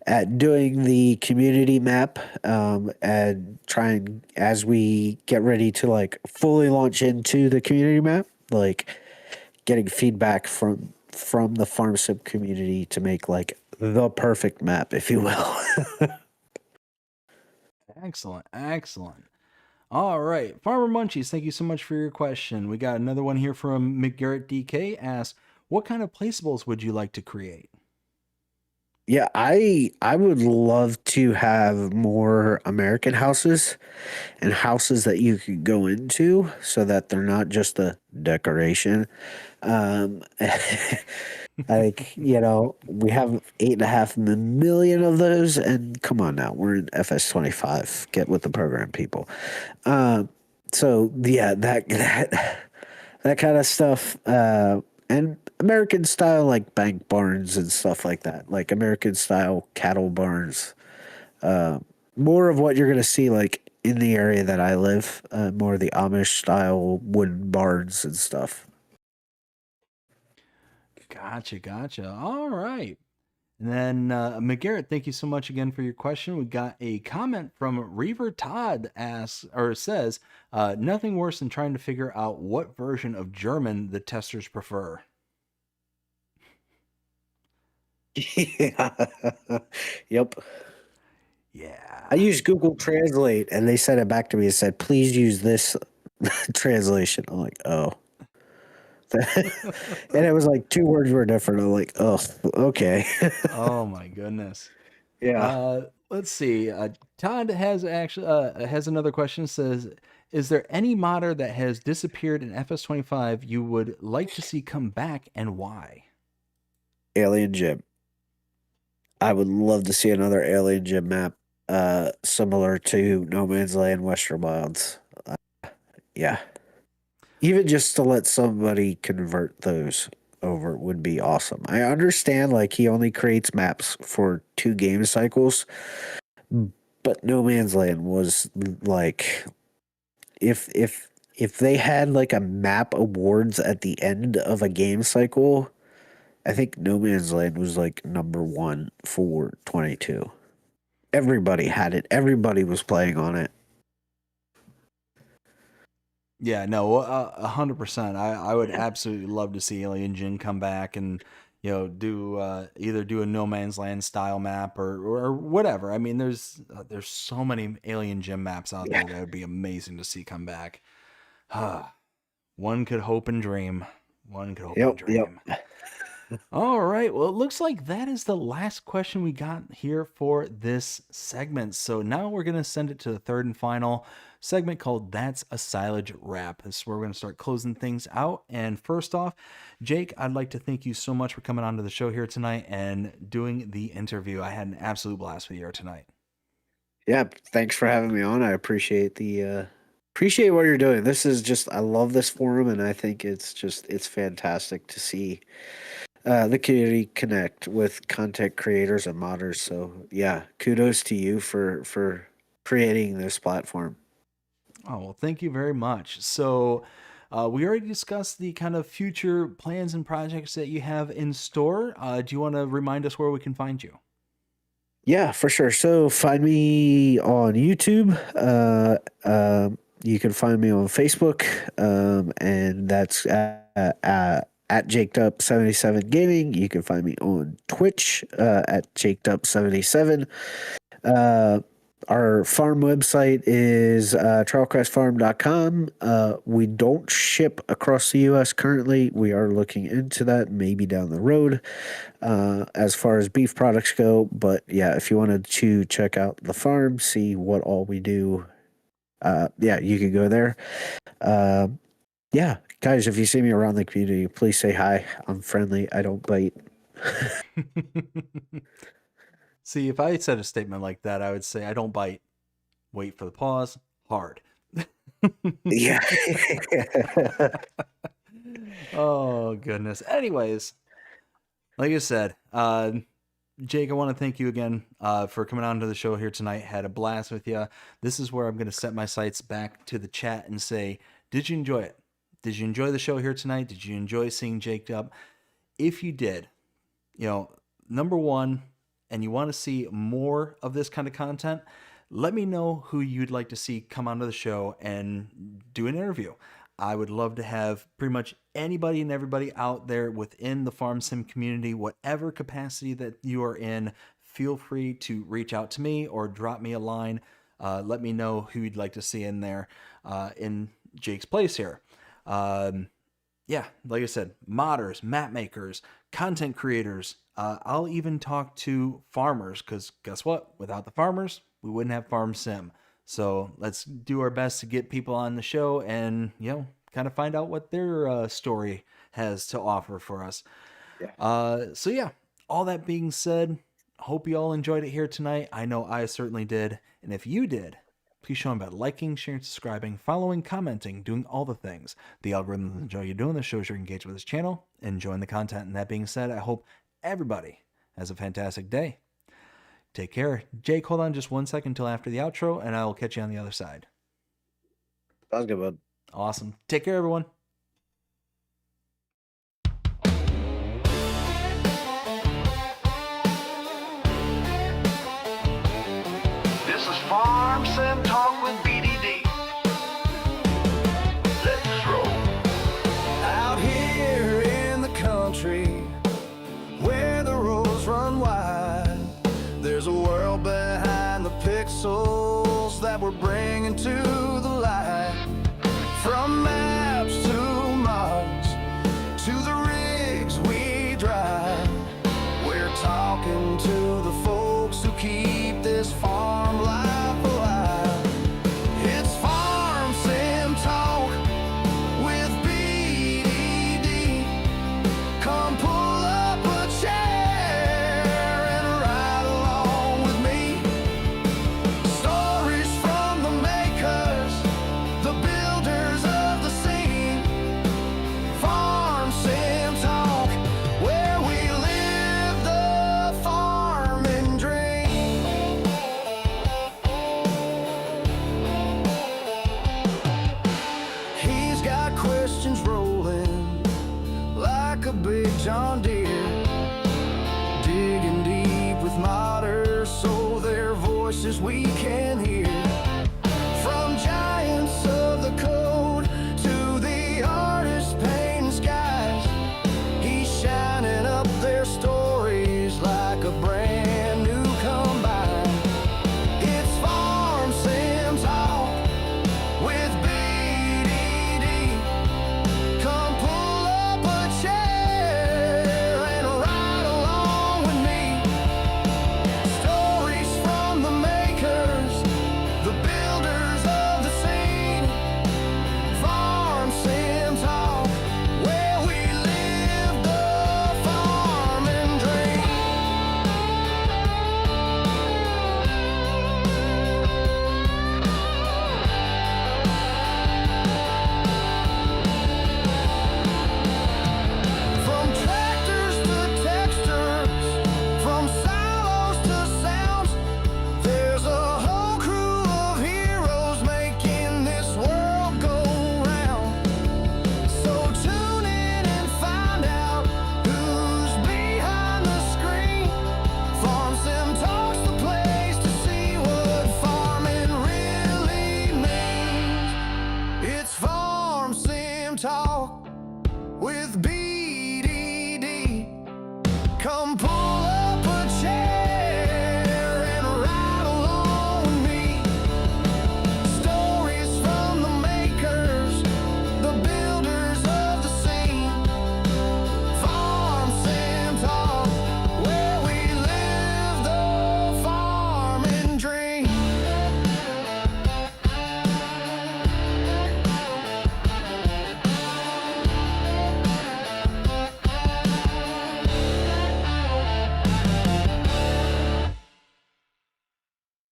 at doing the community map, and trying as we get ready to like fully launch into the community map, like getting feedback from the farm sim community to make like the perfect map, if you will. Excellent, excellent. All right, Farmer Munchies, thank you so much for your question. We got another one here from McGarrett DK. Asks, what kind of placeables would you like to create? Yeah, I would love to have more American houses and houses that you could go into so that they're not just a decoration. Like, we have 8.5 million of those, and come on now, we're in FS25. Get with the program, people. So yeah, that kind of stuff. And American style like bank barns and stuff like that, like American style cattle barns. More of what you're gonna see like in the area that I live, more of the Amish style wooden barns and stuff. Gotcha, gotcha. All right. And then McGarrett, thank you so much again for your question. We got a comment from Reaver Todd says, nothing worse than trying to figure out what version of German the testers prefer. Yeah. Yep. Yeah. I used Google Translate and they sent it back to me and said, please use this translation. I'm like, oh. And it was like 2 words were different. I'm like, oh, okay. Oh my goodness. Yeah. Let's see. Todd has has another question. Says, is there any modder that has disappeared in FS25 you would like to see come back, and why? Alien Gym. I would love to see another Alien Gym map similar to No Man's Land Western Wilds. Yeah. Even just to let somebody convert those over would be awesome. I understand like he only creates maps for 2 game cycles, but No Man's Land was like if they had like a map awards at the end of a game cycle, I think No Man's Land was like number 1 for 22. Everybody had it. Everybody was playing on it. Yeah, no, 100%. I would absolutely love to see Alien Jin come back and do either do a No Man's Land style map or whatever. I mean, there's so many Alien Gym maps out there that would be amazing to see come back. One could hope and dream. One could hope and dream. Yep. All right. Well, it looks like that is the last question we got here for this segment. So now we're going to send it to the third and final segment called That's a Silage Wrap. This is where we're going to start closing things out. And first off, Jake, I'd like to thank you so much for coming onto the show here tonight and doing the interview. I had an absolute blast with you here tonight. Yeah, thanks for having me on. I appreciate appreciate what you're doing. This is just, I love this forum, and I think it's fantastic to see the community connect with content creators and modders. So yeah, kudos to you for creating this platform. Oh, well, thank you very much. So we already discussed the kind of future plans and projects that you have in store. Do you want to remind us where we can find you? Yeah, for sure. So find me on YouTube. You can find me on Facebook, and that's at JakedUp77 Gaming. You can find me on Twitch at JakedUp77. Our farm website is trailcrestfarm.com. We don't ship across the U.S. currently. We are looking into that maybe down the road as far as beef products go. But yeah, if you wanted to check out the farm, see what all we do, yeah, you can go there. Yeah, guys, if you see me around the community, please say hi. I'm friendly. I don't bite. See, if I said a statement like that, I would say, I don't bite. Wait for the pause. Hard. Yeah. Oh, goodness. Anyways, like I said, Jake, I want to thank you again for coming on to the show here tonight. Had a blast with you. This is where I'm going to set my sights back to the chat and say, did you enjoy it? Did you enjoy the show here tonight? Did you enjoy seeing Jake up? If you did, number one, and you want to see more of this kind of content, let me know who you'd like to see come onto the show and do an interview. I would love to have pretty much anybody and everybody out there within the Farm Sim community, whatever capacity that you are in. Feel free to reach out to me or drop me a line. Let me know who you'd like to see in there in Jake's place here. Yeah, like I said, modders, map makers, content creators. I'll even talk to farmers, because guess what? Without the farmers, we wouldn't have Farm Sim. So let's do our best to get people on the show and, kind of find out what their story has to offer for us. Yeah. So yeah, all that being said, hope you all enjoyed it here tonight. I know I certainly did. And if you did, please show them by liking, sharing, subscribing, following, commenting, doing all the things. The algorithms enjoy you doing this, shows you're engaged with this channel, enjoying the content. And that being said, I hope everybody has a fantastic day. Take care. Jake, hold on just 1 second until after the outro, and I will catch you on the other side. Sounds good, bud. Awesome. Take care, everyone. pixels that we're bringing to the light. From maps to mods to the rigs we drive, we're talking to the folks who keep this farm life alive. It's Farm Sim Talk with BDD. Come pull up a chair and ride along with me. Stories from the makers, the builders of the scene. Farm Sim Talk, where we live the farming dream. He's got questions rolling like a big John Deere, digging deep with modders so their voices we can hear. From giants of the code to the artists painting skies, he's shining up their stories like a brand new combine. It's Farm Sim Talk with BDD. Come pull up a chair and ride along with me. Stories from the makers, the builders of the scene. Farm Sim Talk, where we live the farming dream. From tractors to textures, from silos to sounds, there's a whole crew of heroes making this world go round. So tune in and find out who's behind the screen. Farm Sim Talk's the place to see what farming really means. It's Farm Sim Talk with BDD. Come pull